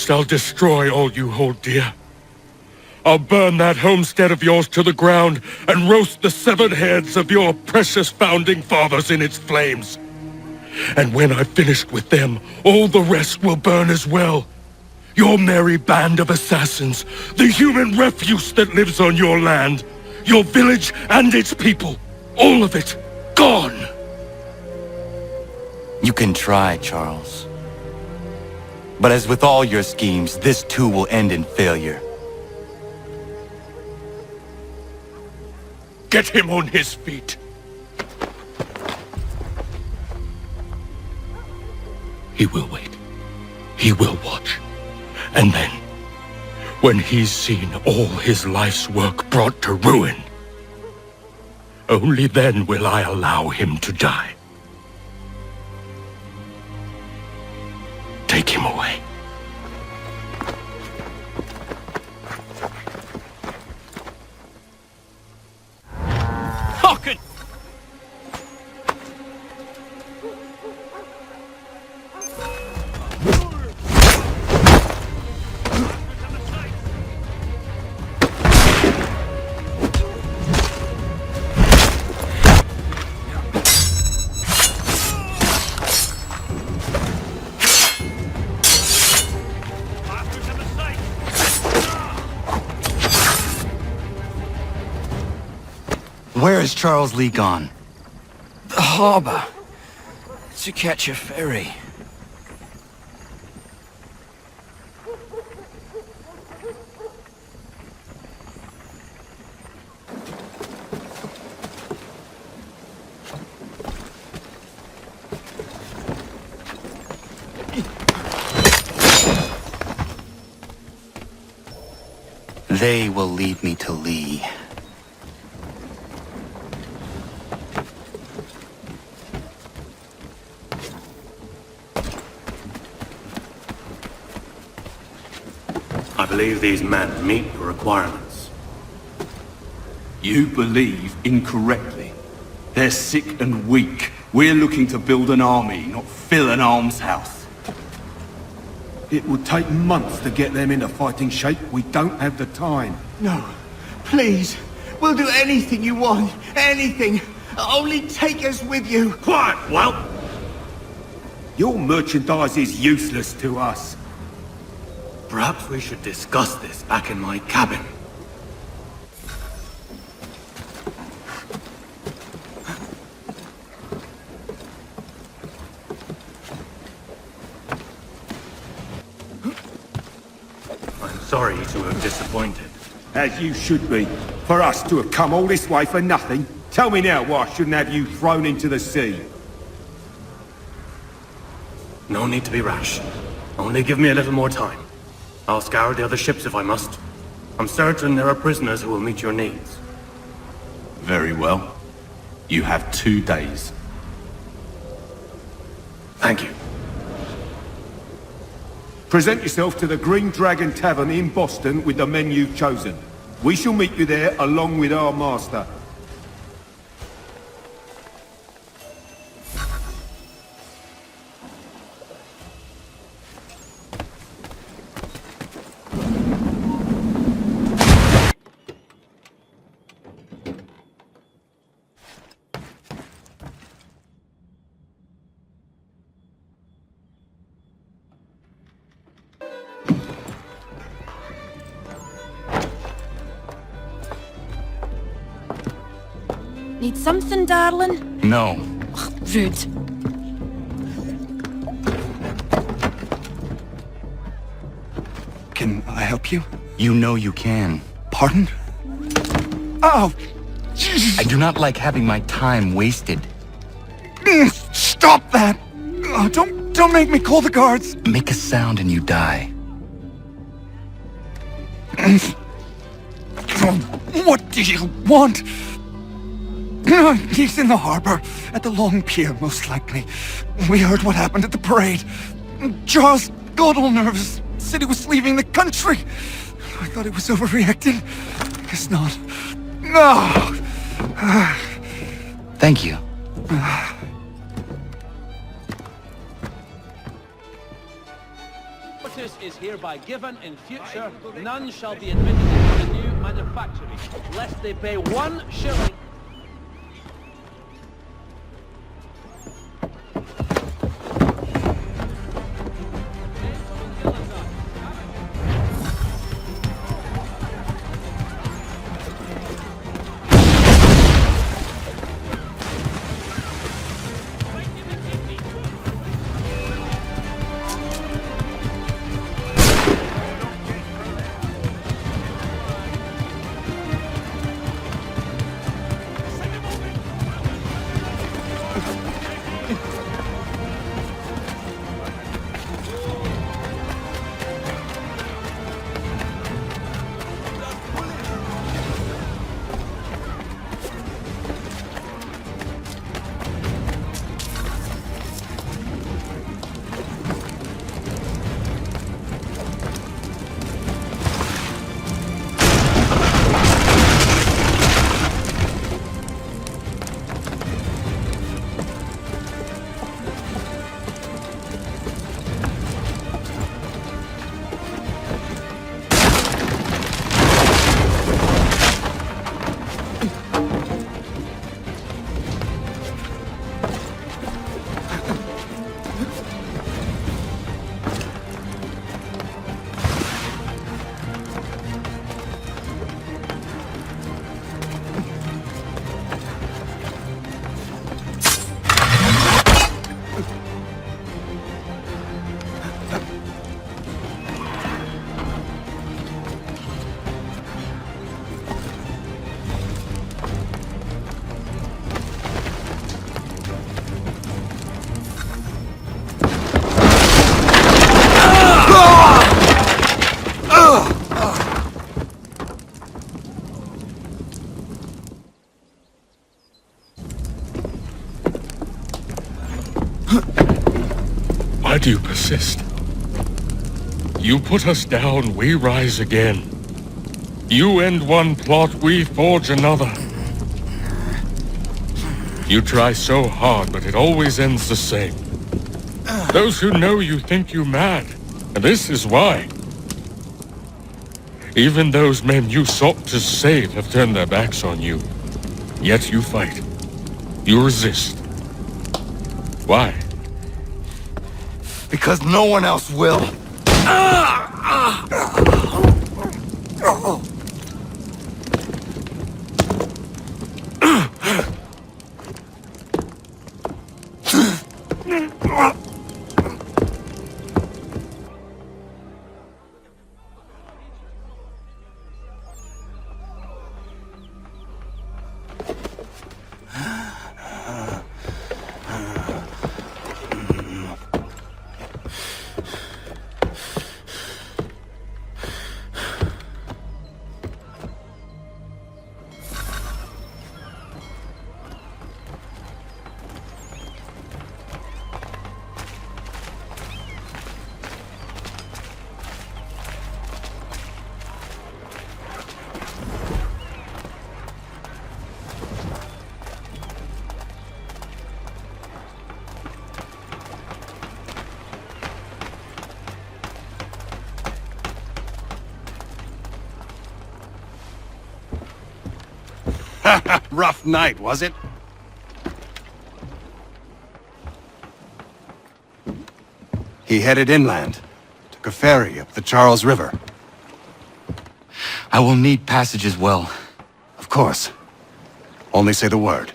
I'll destroy all you hold dear. I'll burn that homestead of yours to the ground and roast the severed heads of your precious founding fathers in its flames. And when I've finished with them, all the rest will burn as well. Your merry band of assassins, the human refuse that lives on your land, your village and its people, all of it, gone. You can try, Charles. But as with all your schemes, this too will end in failure. Get him on his feet. He will wait. He will watch. And then, when he's seen all his life's work brought to ruin, only then will I allow him to die. Take him away. Hearken! Where is Charles Lee gone? The harbor. To catch a ferry. They will lead me to Lee. I believe these men meet your requirements. You believe incorrectly. They're sick and weak. We're looking to build an army, not fill an almshouse. It will take months to get them into fighting shape. We don't have the time. No. Please. We'll do anything you want. Anything. Only take us with you. Quiet, whelp! Your merchandise is useless to us. Perhaps we should discuss this back in my cabin. I'm sorry to have disappointed. As you should be. For us to have come all this way for nothing. Tell me now why I shouldn't have you thrown into the sea. No need to be rash. Only give me a little more time. I'll scour the other ships if I must. I'm certain there are prisoners who will meet your needs. Very well. You have 2 days. Thank you. Present yourself to the Green Dragon Tavern in Boston with the men you've chosen. We shall meet you there along with our master. Need something, darling? No. Ugh, rude. Can I help you? You know you can. Pardon? Oh! I do not like having my time wasted. Stop that! Oh, don't make me call the guards! Make a sound and you die. What do you want? He's in the harbor, at the Long Pier, most likely. We heard what happened at the parade. Charles got all nervous. Said he was leaving the country. I thought he was overreacting. Guess not. No! Thank you. Notice is hereby given. In future, none shall be admitted into the new manufactory, lest they pay 1 shilling. Why do you persist? You put us down, we rise again. You end one plot, we forge another. You try so hard, but it always ends the same. Those who know you think you mad, and this is why. Even those men you sought to save have turned their backs on you. Yet you fight. You resist. Why? Because no one else will. Rough night, was it? He headed inland. Took a ferry up the Charles River. I will need passage as well. Of course. Only say the word.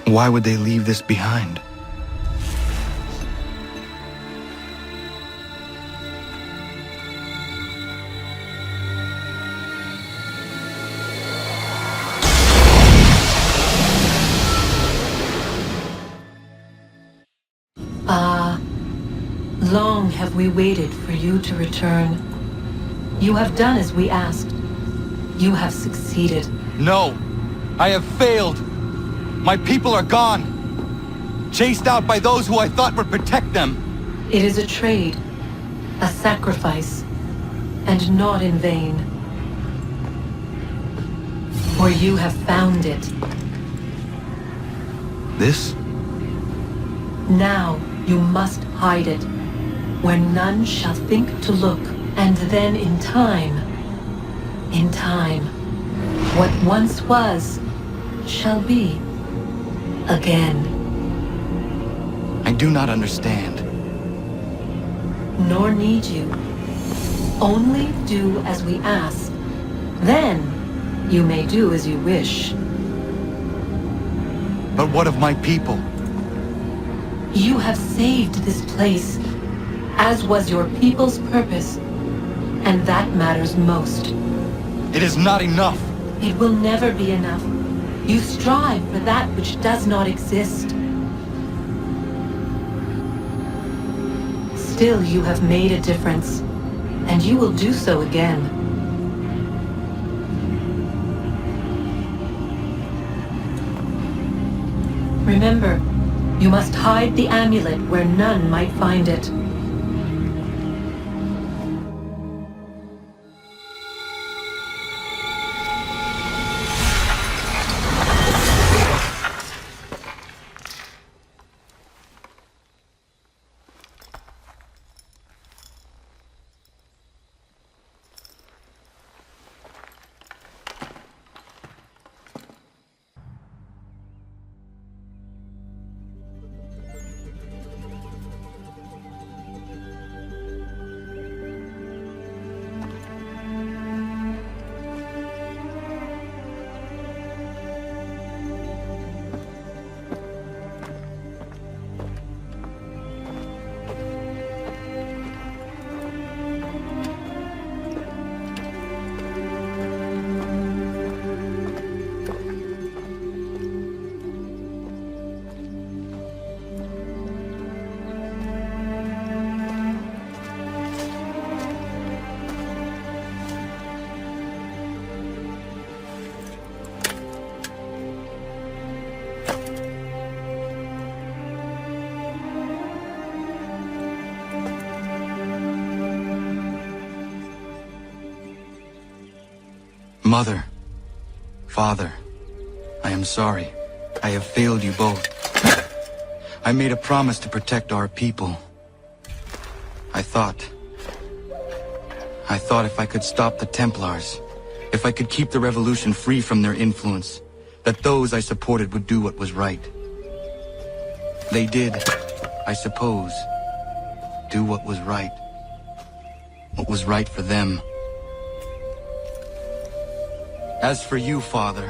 Why would they leave this behind? Long have we waited for you to return. You have done as we asked. You have succeeded. No! I have failed! My people are gone! Chased out by those who I thought would protect them! It is a trade, a sacrifice, and not in vain. For you have found it. This? Now you must hide it, where none shall think to look, and then in time, what once was, shall be, again. I do not understand. Nor need you. Only do as we ask. Then, you may do as you wish. But what of my people? You have saved this place, as was your people's purpose, and that matters most. It is not enough. It will never be enough. You strive for that which does not exist. Still, you have made a difference, and you will do so again. Remember, you must hide the amulet where none might find it. Mother, Father, I am sorry. I have failed you both. I made a promise to protect our people. I thought if I could stop the Templars, if I could keep the revolution free from their influence, that those I supported would do what was right. They did, I suppose, do what was right. What was right for them. As for you, Father,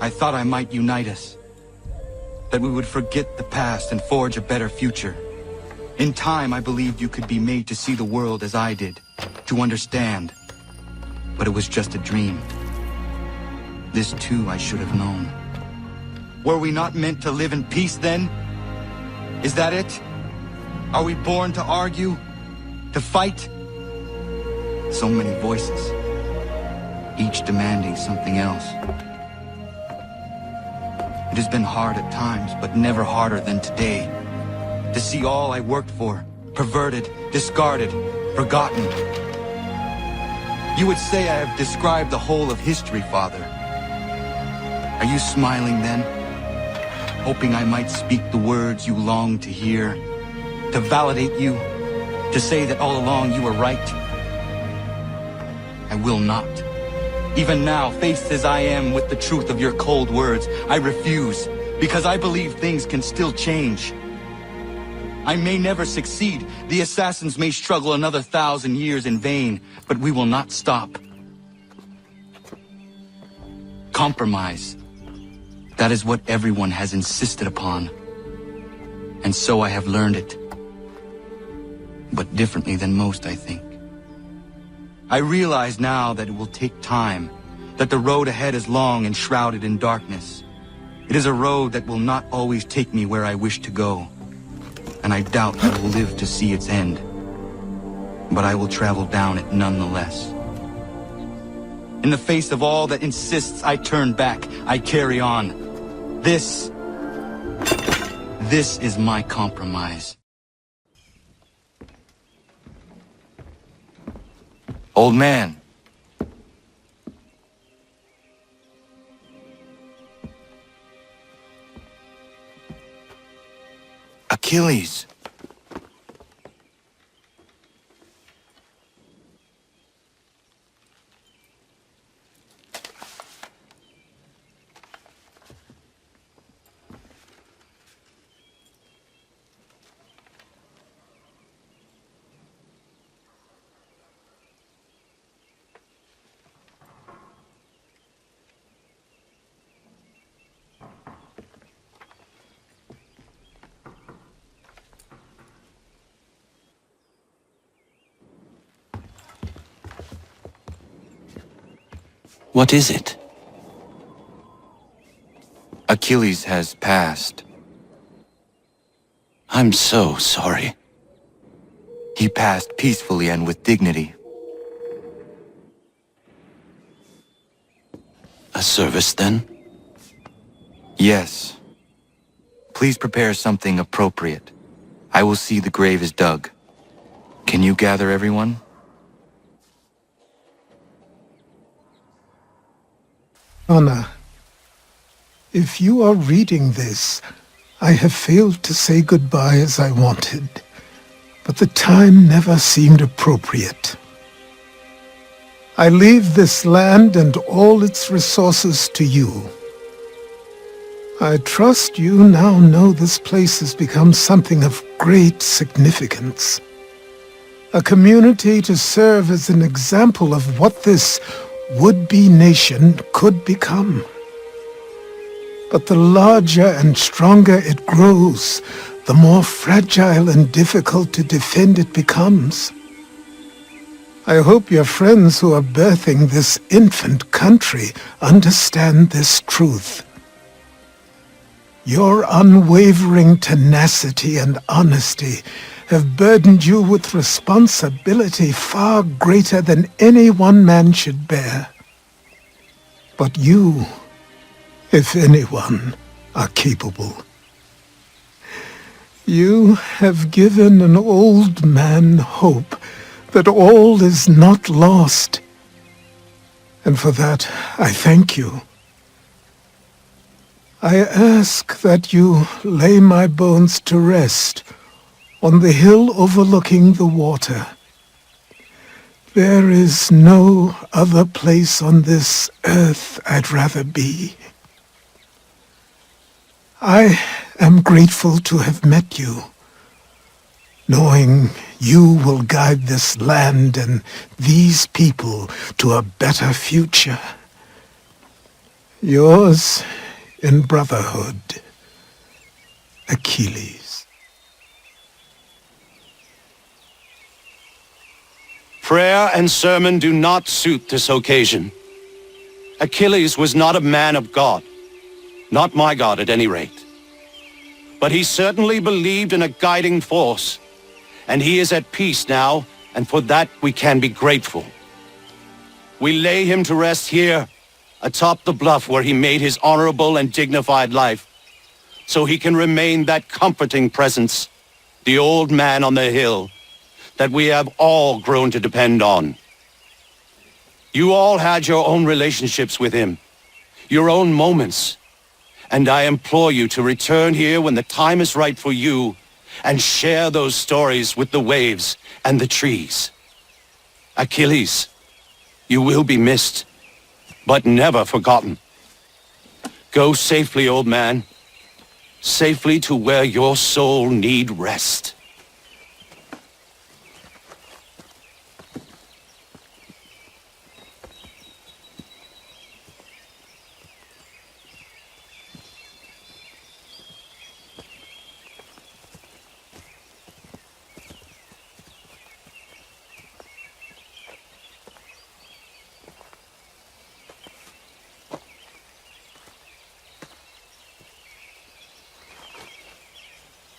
I thought I might unite us. That we would forget the past and forge a better future. In time, I believed you could be made to see the world as I did, to understand. But it was just a dream. This too I should have known. Were we not meant to live in peace then? Is that it? Are we born to argue? To fight? So many voices, each demanding something else. It has been hard at times, but never harder than today. To see all I worked for, perverted, discarded, forgotten. You would say I have described the whole of history, Father. Are you smiling then? Hoping I might speak the words you long to hear? To validate you? To say that all along you were right? I will not. Even now, faced as I am with the truth of your cold words, I refuse, because I believe things can still change. I may never succeed. The assassins may struggle another 1,000 years in vain, but we will not stop. Compromise. That is what everyone has insisted upon. And so I have learned it. But differently than most, I think. I realize now that it will take time, that the road ahead is long and shrouded in darkness. It is a road that will not always take me where I wish to go. And I doubt I will live to see its end. But I will travel down it nonetheless. In the face of all that insists I turn back, I carry on. This is my compromise. Old man. Achilles. What is it? Achilles has passed. I'm so sorry. He passed peacefully and with dignity. A service, then? Yes. Please prepare something appropriate. I will see the grave is dug. Can you gather everyone? Anna, if you are reading this, I have failed to say goodbye as I wanted, but the time never seemed appropriate. I leave this land and all its resources to you. I trust you now know this place has become something of great significance. A community to serve as an example of what this would-be nation could become. But the larger and stronger it grows, the more fragile and difficult to defend it becomes. I hope your friends who are birthing this infant country understand this truth. Your unwavering tenacity and honesty have burdened you with responsibility far greater than any one man should bear. But you, if anyone, are capable. You have given an old man hope that all is not lost. And for that, I thank you. I ask that you lay my bones to rest on the hill overlooking the water. There is no other place on this earth I'd rather be. I am grateful to have met you. knowing you will guide this land and these people to a better future. Yours in brotherhood, Achilles. Prayer and sermon do not suit this occasion. Achilles was not a man of God. Not my God, at any rate. But he certainly believed in a guiding force, and he is at peace now, and for that we can be grateful. We lay him to rest here, atop the bluff where he made his honorable and dignified life, so he can remain that comforting presence, the old man on the hill, that we have all grown to depend on. You all had your own relationships with him, your own moments, and I implore you to return here when the time is right for you and share those stories with the waves and the trees. Achilles, you will be missed, but never forgotten. Go safely, old man, safely to where your soul need rest.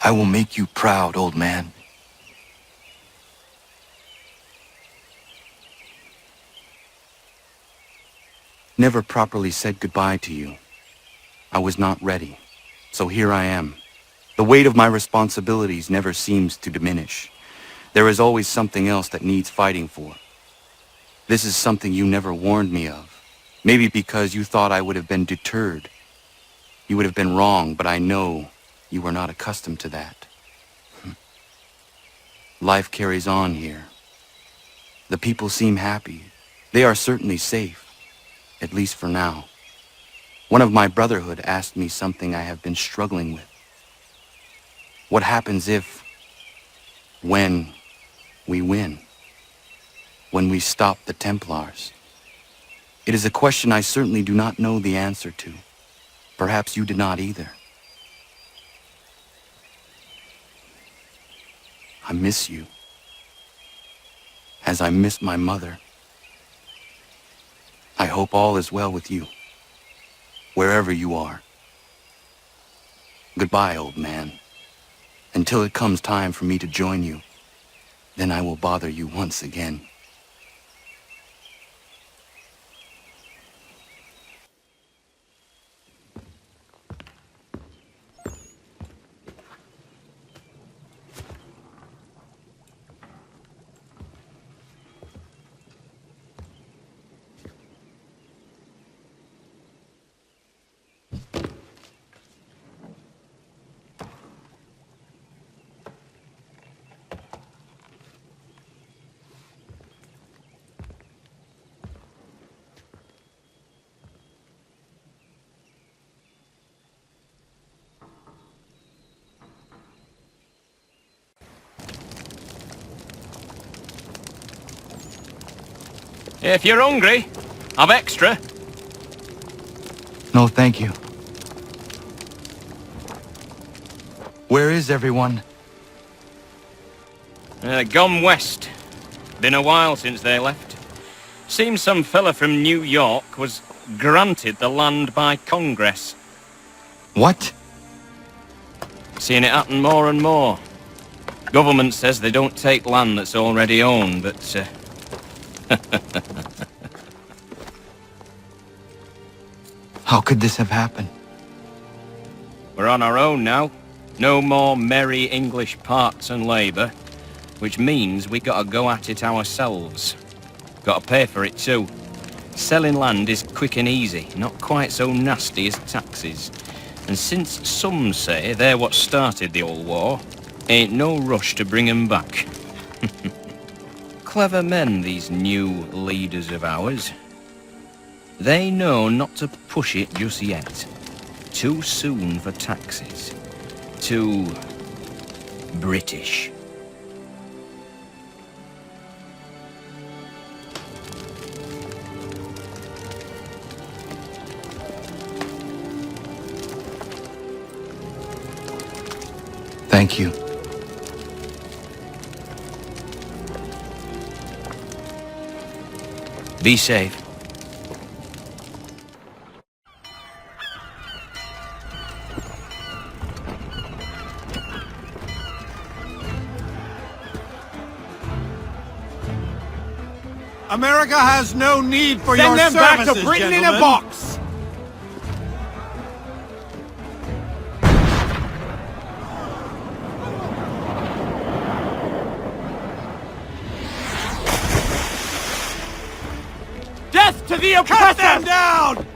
I will make you proud, old man. Never properly said goodbye to you. I was not ready, so here I am. The weight of my responsibilities never seems to diminish. There is always something else that needs fighting for. This is something you never warned me of. Maybe because you thought I would have been deterred. You would have been wrong, but I know you were not accustomed to that. Life carries on here. The people seem happy. They are certainly safe, at least for now. One of my brotherhood asked me something I have been struggling with. What happens if, when we win? When we stop the Templars? It is a question I certainly do not know the answer to. Perhaps you did not either. I miss you, as I miss my mother. I hope all is well with you, wherever you are. Goodbye, old man. Until it comes time for me to join you, then I will bother you once again. If you're hungry, I've extra. No, thank you. Where is everyone? Gone west. Been a while since they left. Seems some fella from New York was granted the land by Congress. What? Seeing it happen more and more. Government says they don't take land that's already owned, but How could this have happened? we're on our own now. No more merry English parts and labour, which means we gotta go at it ourselves. Gotta pay for it too. Selling land is quick and easy, not quite so nasty as taxes. And since some say they're what started the old war, ain't no rush to bring 'em back. Clever men, these new leaders of ours. They know not to push it just yet. Too soon for taxes. Too British. Thank you. Be safe. America has no need for Send your them back to services, Britain in a gentlemen. box! Death to the oppressor! Cut them down!